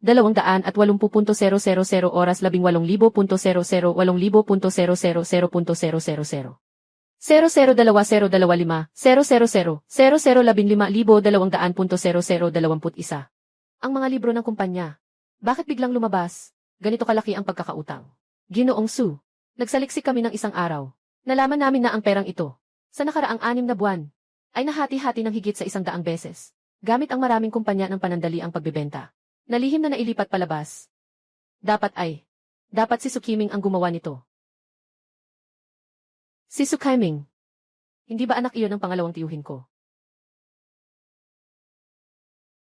280.00 oras 18.00 8,000.00.000 002025 000 0015,200.0021. Ang mga libro ng kumpanya. Bakit biglang lumabas? Ganito kalaki ang pagkakautang. Ginoong Su. Nagsaliksik kami ng isang araw. Nalaman namin na ang perang ito, sa nakaraang 6 na buwan, ay nahati-hati ng higit sa 100 beses. Gamit ang maraming kumpanya ng panandali ang pagbebenta. Nalihim na nailipat palabas. Dapat si Su Qiming ang gumawa nito. Si Su Qiming. Hindi ba anak iyon ng pangalawang tiyuhin ko?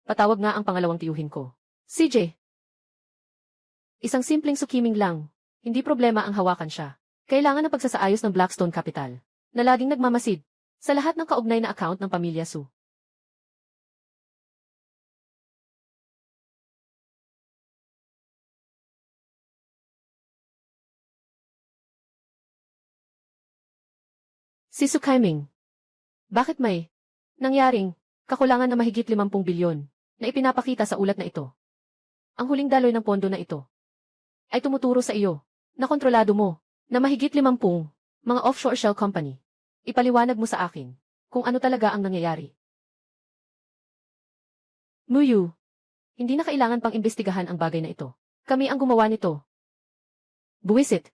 Patawag nga ang pangalawang tiyuhin ko. CJ. Isang simpleng Su Qiming lang. Hindi problema ang hawakan siya. Kailangan ng pagsasaayos ng Blackstone Capital, na laging nagmamasid sa lahat ng kaugnay na account ng pamilya Su. Si Su Qiming. Bakit may nangyaring kakulangan na mahigit 50 bilyon na ipinapakita sa ulat na ito? Ang huling daloy ng pondo na ito ay tumuturo sa iyo na kontrolado mo na mahigit 50 mga offshore shell company. Ipaliwanag mo sa akin kung ano talaga ang nangyayari. Muyu. Hindi na kailangan pang imbestigahan ang bagay na ito. Kami ang gumawa nito. Buwisit.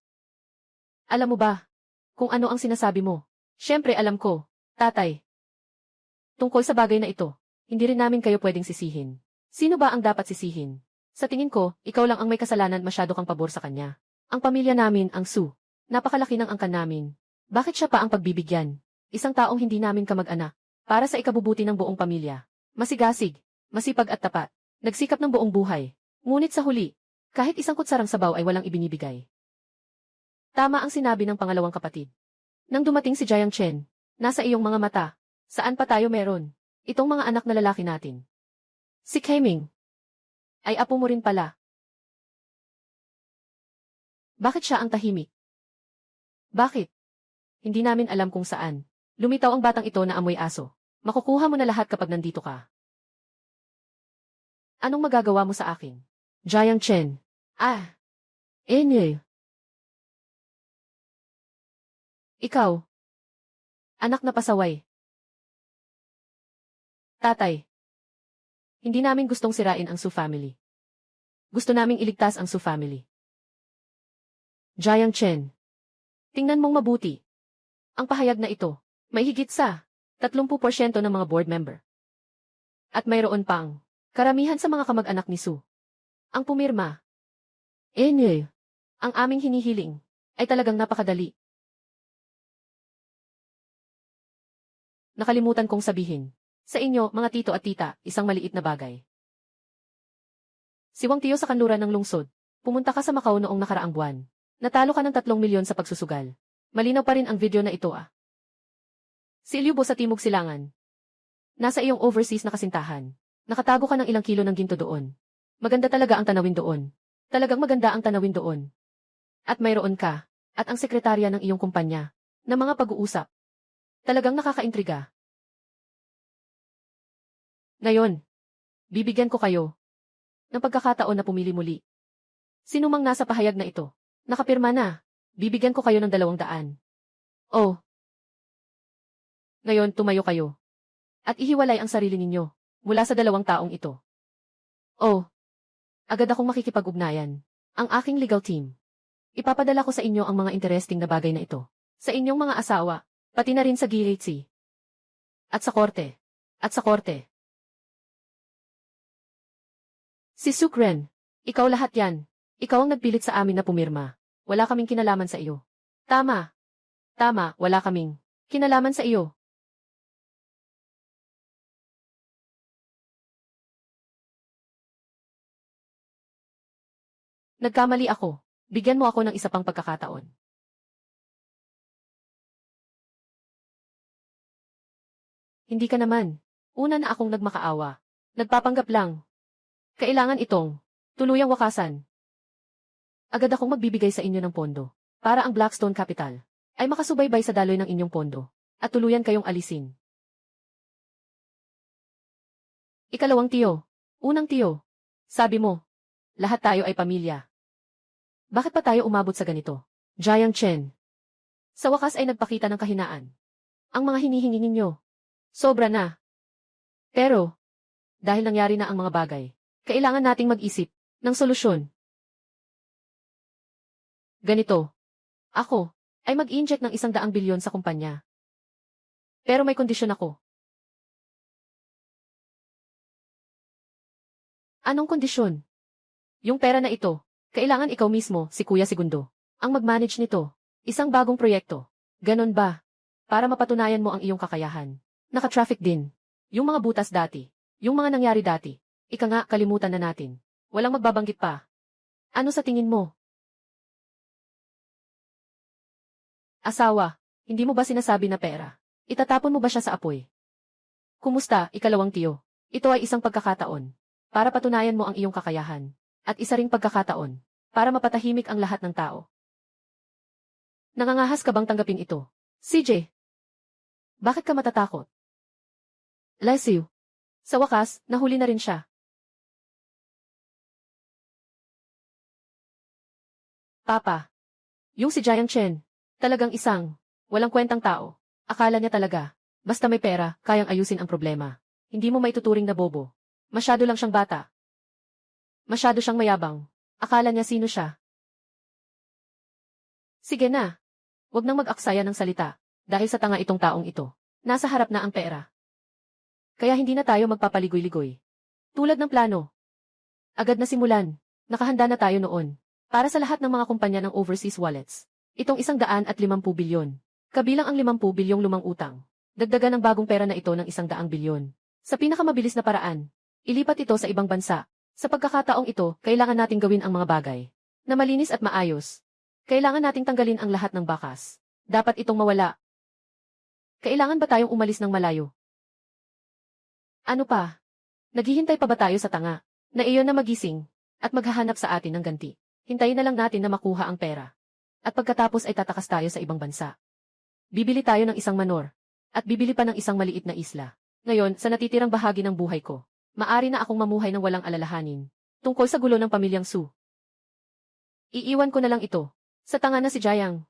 Alam mo ba kung ano ang sinasabi mo? Siyempre alam ko, tatay. Tungkol sa bagay na ito, hindi rin namin kayo pwedeng sisihin. Sino ba ang dapat sisihin? Sa tingin ko, ikaw lang ang may kasalanan, masyado kang pabor sa kanya. Ang pamilya namin, ang Su. Napakalaki ng angkan namin. Bakit siya pa ang pagbibigyan? Isang taong hindi namin kamag-anak. Para sa ikabubuti ng buong pamilya. Masigasig, masipag at tapat. Nagsikap ng buong buhay. Ngunit sa huli, kahit isang kutsarang sabaw ay walang ibinibigay. Tama ang sinabi ng pangalawang kapatid. Nang dumating si Jiang Chen, nasa iyong mga mata. Saan pa tayo meron? Itong mga anak na lalaki natin. Si Qiming. Ay apo mo rin pala. Bakit siya ang tahimik? Bakit? Hindi namin alam kung saan. Lumitaw ang batang ito na amoy aso. Makukuha mo na lahat kapag nandito ka. Anong magagawa mo sa akin? Jiang Chen. Ikaw. Anak na pasaway. Tatay. Hindi namin gustong sirain ang Su family. Gusto naming iligtas ang Su family. Jiang Chen. Tingnan mong mabuti. Ang pahayag na ito, may higit sa 30% ng mga board member. At mayroon pang karamihan sa mga kamag-anak ni Su. Ang pumirma. Ang aming hinihiling ay talagang napakadali. Nakalimutan kong sabihin. Sa inyo, mga tito at tita, isang maliit na bagay. Siwang tiyo sa kanluran ng lungsod. Pumunta ka sa Macau noong nakaraang buwan. Natalo ka ng 3 milyon sa pagsusugal. Malinaw pa rin ang video na ito Si Liubo sa Timog Silangan. Nasa iyong overseas na kasintahan. Nakatago ka ng ilang kilo ng ginto doon. Maganda talaga ang tanawin doon. Talagang maganda ang tanawin doon. At mayroon ka, at ang sekretarya ng iyong kumpanya, na mga pag-uusap. Talagang nakakaintriga. Ngayon, bibigyan ko kayo ng pagkakataon na pumili muli. Sino mang nasa pahayag na ito? Nakapirma na. Bibigyan ko kayo ng 200. Oh. Ngayon, tumayo kayo. At ihiwalay ang sarili ninyo mula sa 2 taong ito. Oh. Agad akong makikipag-ugnayan. Ang aking legal team. Ipapadala ko sa inyo ang mga interesting na bagay na ito. Sa inyong mga asawa, pati na rin sa GHC. At sa korte. At sa korte. Si Sukren, ikaw lahat yan. Ikaw ang nagpilit sa amin na pumirma. Wala kaming kinalaman sa iyo. Tama. Tama, wala kaming kinalaman sa iyo. Nagkamali ako. Bigyan mo ako ng isa pang pagkakataon. Hindi ka naman. Una na akong nagmakaawa. Nagpapanggap lang. Kailangan itong tuluyang wakasan. Agad akong magbibigay sa inyo ng pondo para ang Blackstone Capital ay makasubaybay sa daloy ng inyong pondo at tuluyan kayong alisin. Ikalawang tiyo. Unang tiyo. Sabi mo, lahat tayo ay pamilya. Bakit pa tayo umabot sa ganito? Jiang Chen. Sa wakas ay nagpakita ng kahinaan. Ang mga hinihingi ninyo. Sobra na. Pero, dahil nangyari na ang mga bagay, kailangan nating mag-isip ng solusyon. Ganito. Ako ay mag-inject ng 100 bilyon sa kumpanya. Pero may kondisyon ako. Anong kondisyon? Yung pera na ito, kailangan ikaw mismo, si Kuya Segundo, ang mag-manage nito. Isang bagong proyekto. Ganon ba? Para mapatunayan mo ang iyong kakayahan. Naka-traffic din. Yung mga butas dati. Yung mga nangyari dati. Ika nga, kalimutan na natin. Walang magbabanggit pa. Ano sa tingin mo? Asawa, hindi mo ba sinasabi na pera? Itatapon mo ba siya sa apoy? Kumusta, ikalawang tiyo? Ito ay isang pagkakataon para patunayan mo ang iyong kakayahan. At isa ring pagkakataon para mapatahimik ang lahat ng tao. Nangangahas ka bang tanggapin ito? CJ, bakit ka matatakot? Leslie, sa wakas, nahuli na rin siya. Papa, yung si Jiang Chen, talagang isang walang kwentang tao. Akala niya talaga, basta may pera, kayang ayusin ang problema. Hindi mo maituturing na bobo. Masyado lang siyang bata. Masyado siyang mayabang. Akala niya sino siya. Sige na. Huwag nang mag-aksaya ng salita. Dahil sa tanga itong taong ito. Nasa harap na ang pera. Kaya hindi na tayo magpapaligoy-ligoy. Tulad ng plano. Agad na simulan. Nakahanda na tayo noon. Para sa lahat ng mga kumpanya ng overseas wallets. Itong 150 bilyon. Kabilang ang 50 bilyong lumang utang. Dagdagan ang bagong pera na ito ng 100 bilyon. Sa pinakamabilis na paraan. Ilipat ito sa ibang bansa. Sa pagkakataong ito, kailangan nating gawin ang mga bagay na malinis at maayos. Kailangan nating tanggalin ang lahat ng bakas. Dapat itong mawala. Kailangan ba tayong umalis ng malayo? Ano pa? Naghihintay pa ba tayo sa tanga na iyon na magising at maghahanap sa atin ng ganti? Hintayin na lang natin na makuha ang pera. At pagkatapos ay tatakas tayo sa ibang bansa. Bibili tayo ng isang manor at bibili pa ng isang maliit na isla. Ngayon, sa natitirang bahagi ng buhay ko, maari na akong mamuhay ng walang alalahanin tungkol sa gulo ng pamilyang Su. Iiwan ko na lang ito sa tanga na si Jiang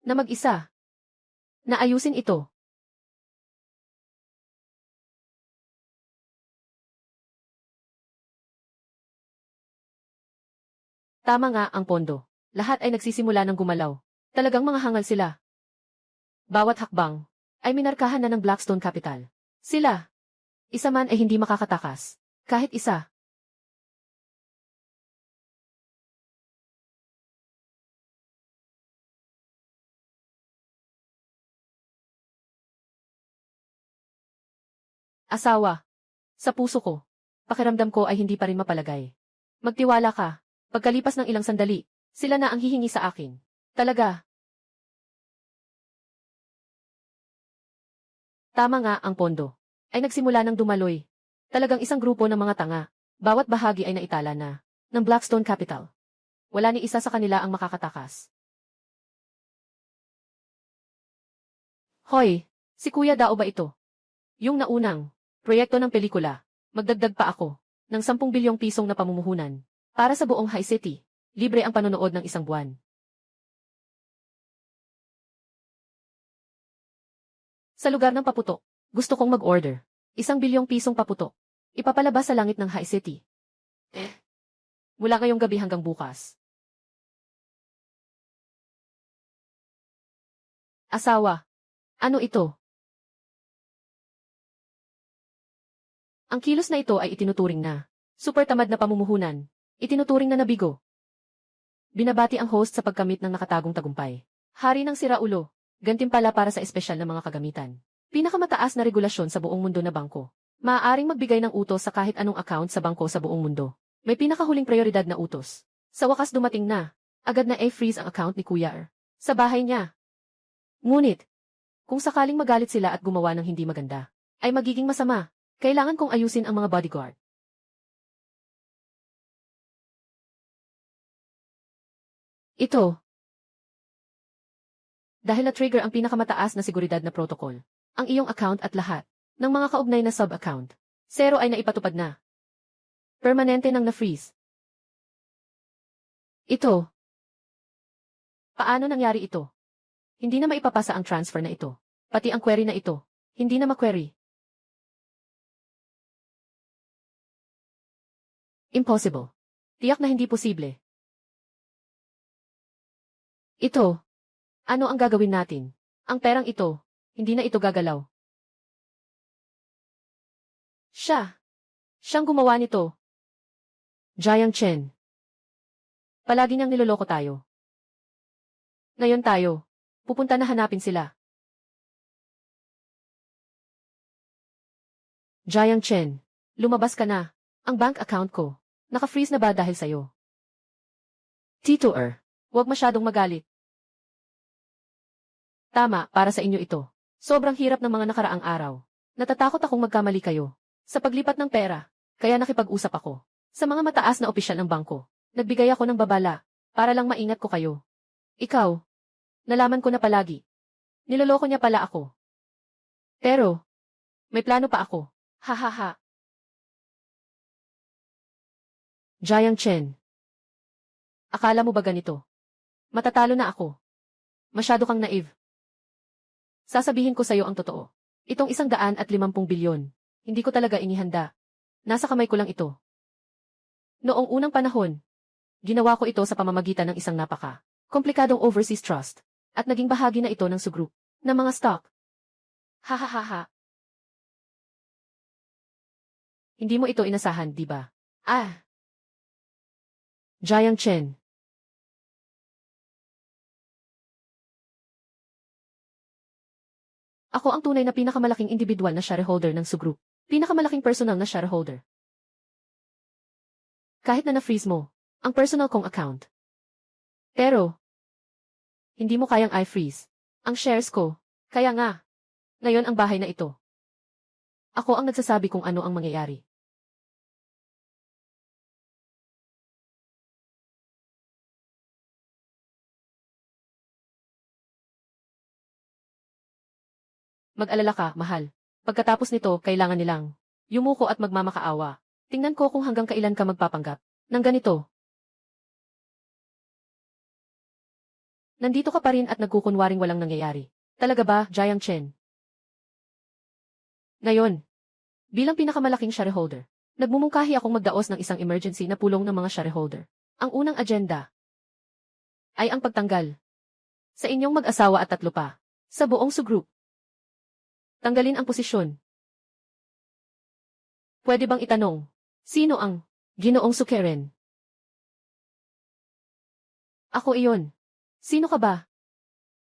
na mag-isa. Naayusin ito. Tama nga ang pondo. Lahat ay nagsisimula ng gumalaw. Talagang mga hangal sila. Bawat hakbang ay minarkahan na ng Blackstone Capital. Sila. Isa man ay hindi makakatakas. Kahit isa. Asawa. Sa puso ko. Pakiramdam ko ay hindi pa rin mapalagay. Magtiwala ka. Pagkalipas ng ilang sandali, sila na ang hihingi sa akin. Talaga. Tama nga ang pondo. Ay nagsimula ng dumaloy. Talagang isang grupo ng mga tanga. Bawat bahagi ay naitala na ng Blackstone Capital. Wala ni isa sa kanila ang makakatakas. Hoy, si Kuya Dao ba ito? Yung naunang proyekto ng pelikula. Magdagdag pa ako ng 10 bilyong pisong na pamumuhunan para sa buong High City. Libre ang panonood ng isang buwan. Sa lugar ng paputok, gusto kong mag-order. 1 bilyong pisong paputok. Ipapalabas sa langit ng High City. Mula ngayong gabi hanggang bukas. Asawa. Ano ito? Ang kilos na ito ay itinuturing na super tamad na pamumuhunan. Itinuturing na nabigo. Binabati ang host sa pagkamit ng nakatagong tagumpay. Hari ng siraulo. Gantimpala para sa espesyal na mga kagamitan. Pinakamataas na regulasyon sa buong mundo na bangko. Maaaring magbigay ng utos sa kahit anong account sa bangko sa buong mundo. May pinakahuling prioridad na utos. Sa wakas dumating na. Agad na freeze ang account ni Kuya Er. Sa bahay niya. Ngunit, kung sakaling magalit sila at gumawa ng hindi maganda, ay magiging masama. Kailangan kong ayusin ang mga bodyguard. Ito. Dahil na-trigger ang pinakamataas na seguridad na protocol, ang iyong account at lahat ng mga kaugnay na sub-account. 0 ay naipatupad na. Permanente nang na-freeze. Ito. Paano nangyari ito? Hindi na maipapasa ang transfer na ito. Pati ang query na ito. Hindi na ma-query. Impossible. Tiyak na hindi posible. Ito. Ano ang gagawin natin? Ang perang ito, hindi na ito gagalaw. Siyang gumawa nito. Jiang Chen. Palagi niyang niloloko tayo. Ngayon tayo, pupunta na hanapin sila. Jiang Chen, lumabas ka na. Ang bank account ko, naka-freeze na ba dahil sa'yo? Tito Er, huwag masyadong magalit. Tama, para sa inyo ito. Sobrang hirap ng mga nakaraang araw. Natatakot akong magkamali kayo. Sa paglipat ng pera, kaya nakipag-usap ako. Sa mga mataas na opisyal ng bangko, nagbigay ako ng babala, para lang maingat ko kayo. Ikaw, nalaman ko na palagi. Niloloko niya pala ako. Pero, may plano pa ako. Hahaha. Jiang Chen. Akala mo ba ganito? Matatalo na ako. Masyado kang naive. Sasabihin ko sa'yo ang totoo. Itong 150 bilyon, hindi ko talaga inihanda. Nasa kamay ko lang ito. Noong unang panahon, ginawa ko ito sa pamamagitan ng isang komplikadong overseas trust, at naging bahagi na ito ng sugroup ng mga stock. Hahaha. Hindi mo ito inasahan, di ba? Jiang Chen. Ako ang tunay na pinakamalaking individual na shareholder ng sugroup. Pinakamalaking personal na shareholder. Kahit na na-freeze mo, ang personal kong account. Pero, hindi mo kayang i-freeze ang shares ko. Kaya nga, ngayon ang bahay na ito. Ako ang nagsasabi kung ano ang mangyayari. Mag-alala ka, mahal. Pagkatapos nito, kailangan nilang yumuko at magmamakaawa. Tingnan ko kung hanggang kailan ka magpapanggap ng ganito. Nandito ka pa rin at nagkukunwaring walang nangyayari. Talaga ba, Jiang Chen? Ngayon, bilang pinakamalaking shareholder, nagmumungkahi akong magdaos ng isang emergency na pulong ng mga shareholder. Ang unang agenda ay ang pagtanggal sa inyong mag-asawa at 3 pa sa buong sugroup. Tanggalin ang posisyon. Pwede bang itanong, sino ang Ginoong Sukeren? Ako iyon. Sino ka ba?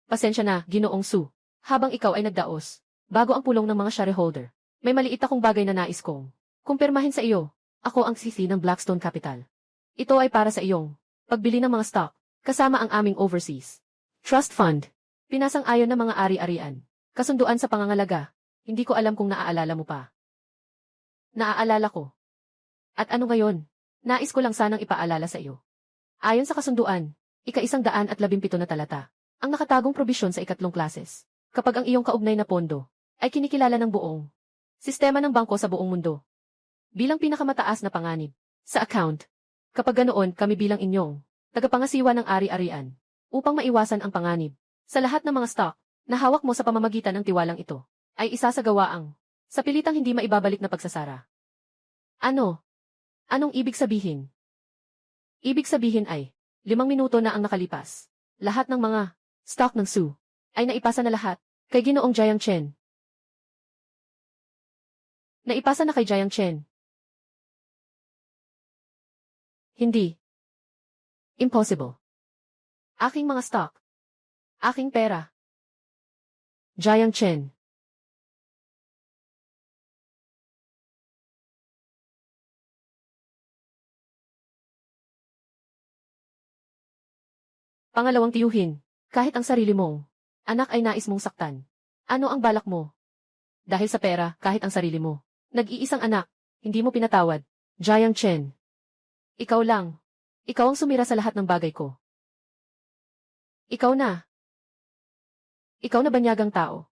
Pasensya na, Ginoong Su. Habang ikaw ay nagdaos, bago ang pulong ng mga shareholder, may maliit akong bagay na nais kong kumpirmahin sa iyo. Ako ang CC ng Blackstone Capital. Ito ay para sa iyong pagbili ng mga stock, kasama ang aming overseas trust fund. Pinasang-ayon ng mga ari-arian. Kasunduan sa pangangalaga. Hindi ko alam kung naaalala mo pa. Naaalala ko. At ano ngayon? Nais ko lang sanang ipaalala sa iyo. Ayon sa kasunduan, ika-117 na talata, ang nakatagong probisyon sa ikatlong klases Kapag ang iyong kaugnay na pondo ay kinikilala ng buong sistema ng bangko sa buong mundo bilang pinakamataas na panganib sa account. Kapag ganoon kami bilang inyong tagapangasiwa ng ari-arian upang maiwasan ang panganib sa lahat ng mga stock na hawak mo sa pamamagitan ng tiwalang ito ay isasagawa ang sa pilitang hindi maibabalik na pagsasara. Ano? Anong ibig sabihin? Ibig sabihin ay 5 minuto na ang nakalipas. Lahat ng mga stock ng Su ay naipasa na lahat kay Ginoong Jiang Chen. Naipasa na kay Jiang Chen. Hindi. Impossible. Aking mga stock. Aking pera. Jiang Chen. Pangalawang tiyuhin, kahit ang sarili mong anak ay nais mong saktan. Ano ang balak mo? Dahil sa pera, kahit ang sarili mo. Nag-iisang anak, hindi mo pinatawad. Jiang Chen. Ikaw lang. Ikaw ang sumira sa lahat ng bagay ko. Ikaw na. Ikaw na banyagang tao.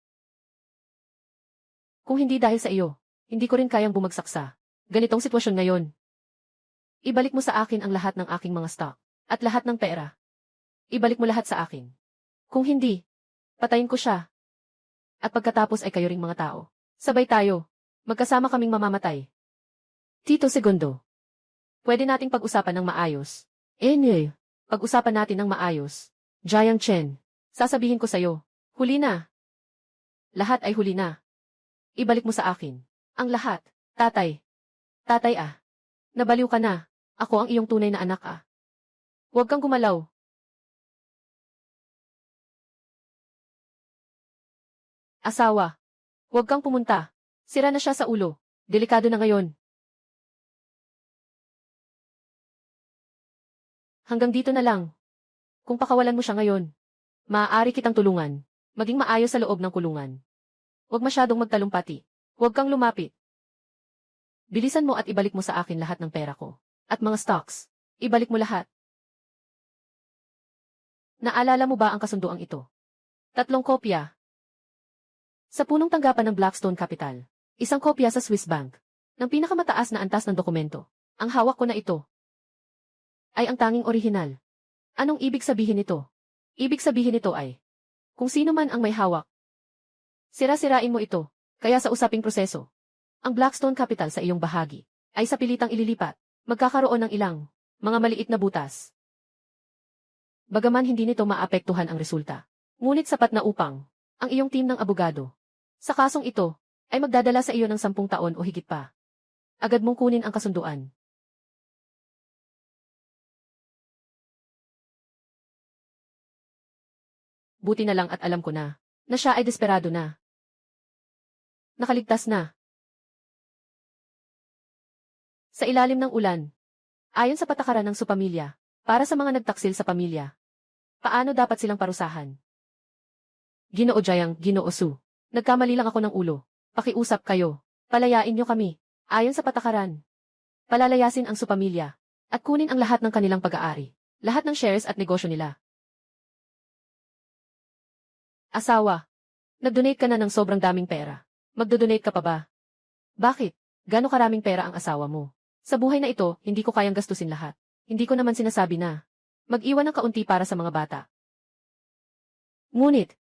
Kung hindi dahil sa iyo, hindi ko rin kayang bumagsak sa ganitong sitwasyon ngayon. Ibalik mo sa akin ang lahat ng aking mga stock at lahat ng pera. Ibalik mo lahat sa akin. Kung hindi, patayin ko siya. At pagkatapos ay kayo ring mga tao. Sabay tayo. Magkasama kaming mamamatay. Tito Segundo. Pwede nating pag-usapan ng maayos. Pag-usapan natin ng maayos. Jiang Chen. Sasabihin ko sa'yo. Huli na. Lahat ay huli na. Ibalik mo sa akin. Ang lahat. Tatay. Tatay ah. Nabaliw ka na. Ako ang iyong tunay na anak ah. Huwag kang gumalaw. Asawa. Huwag kang pumunta. Sira na siya sa ulo. Delikado na ngayon. Hanggang dito na lang. Kung pakawalan mo siya ngayon, maaari kitang tulungan. Maging maayos sa loob ng kulungan. Huwag masyadong magtalumpati. Huwag kang lumapit. Bilisan mo at ibalik mo sa akin lahat ng pera ko. At mga stocks. Ibalik mo lahat. Naalala mo ba ang kasunduang ito? 3 kopya. Sa punong tanggapan ng Blackstone Capital. 1 kopya sa Swiss Bank. Ng pinakamataas na antas ng dokumento. Ang hawak ko na ito ay ang tanging orihinal. Anong ibig sabihin nito? Ibig sabihin nito ay, kung sino man ang may hawak, sira-sirain mo ito, kaya sa usaping proseso, ang Blackstone Capital sa iyong bahagi, ay sa pilitang ililipat, magkakaroon ng ilang, mga maliit na butas. Bagaman hindi nito maapektuhan ang resulta, ngunit sapat na upang, ang iyong team ng abogado, sa kasong ito, ay magdadala sa iyo ng 10 taon o higit pa. Agad mong kunin ang kasunduan. Buti na lang at alam ko na siya ay desperado na. Nakaligtas na. Sa ilalim ng ulan. Ayon sa patakaran ng supamilya, para sa mga nagtaksil sa pamilya. Paano dapat silang parusahan? Ginoo Jiang, Ginoo Su. Nagkamali lang ako ng ulo. Pakiusap kayo. Palayain niyo kami. Ayon sa patakaran. Palalayasin ang supamilya. At kunin ang lahat ng kanilang pag-aari. Lahat ng shares at negosyo nila. Asawa. Nag-donate ka na ng sobrang daming pera. Magdo-donate ka pa ba? Bakit? Gaano karaming pera ang asawa mo? Sa buhay na ito, hindi ko kayang gastusin lahat. Hindi ko naman sinasabi na mag-iwan ng kaunti para sa mga bata. Ngunit,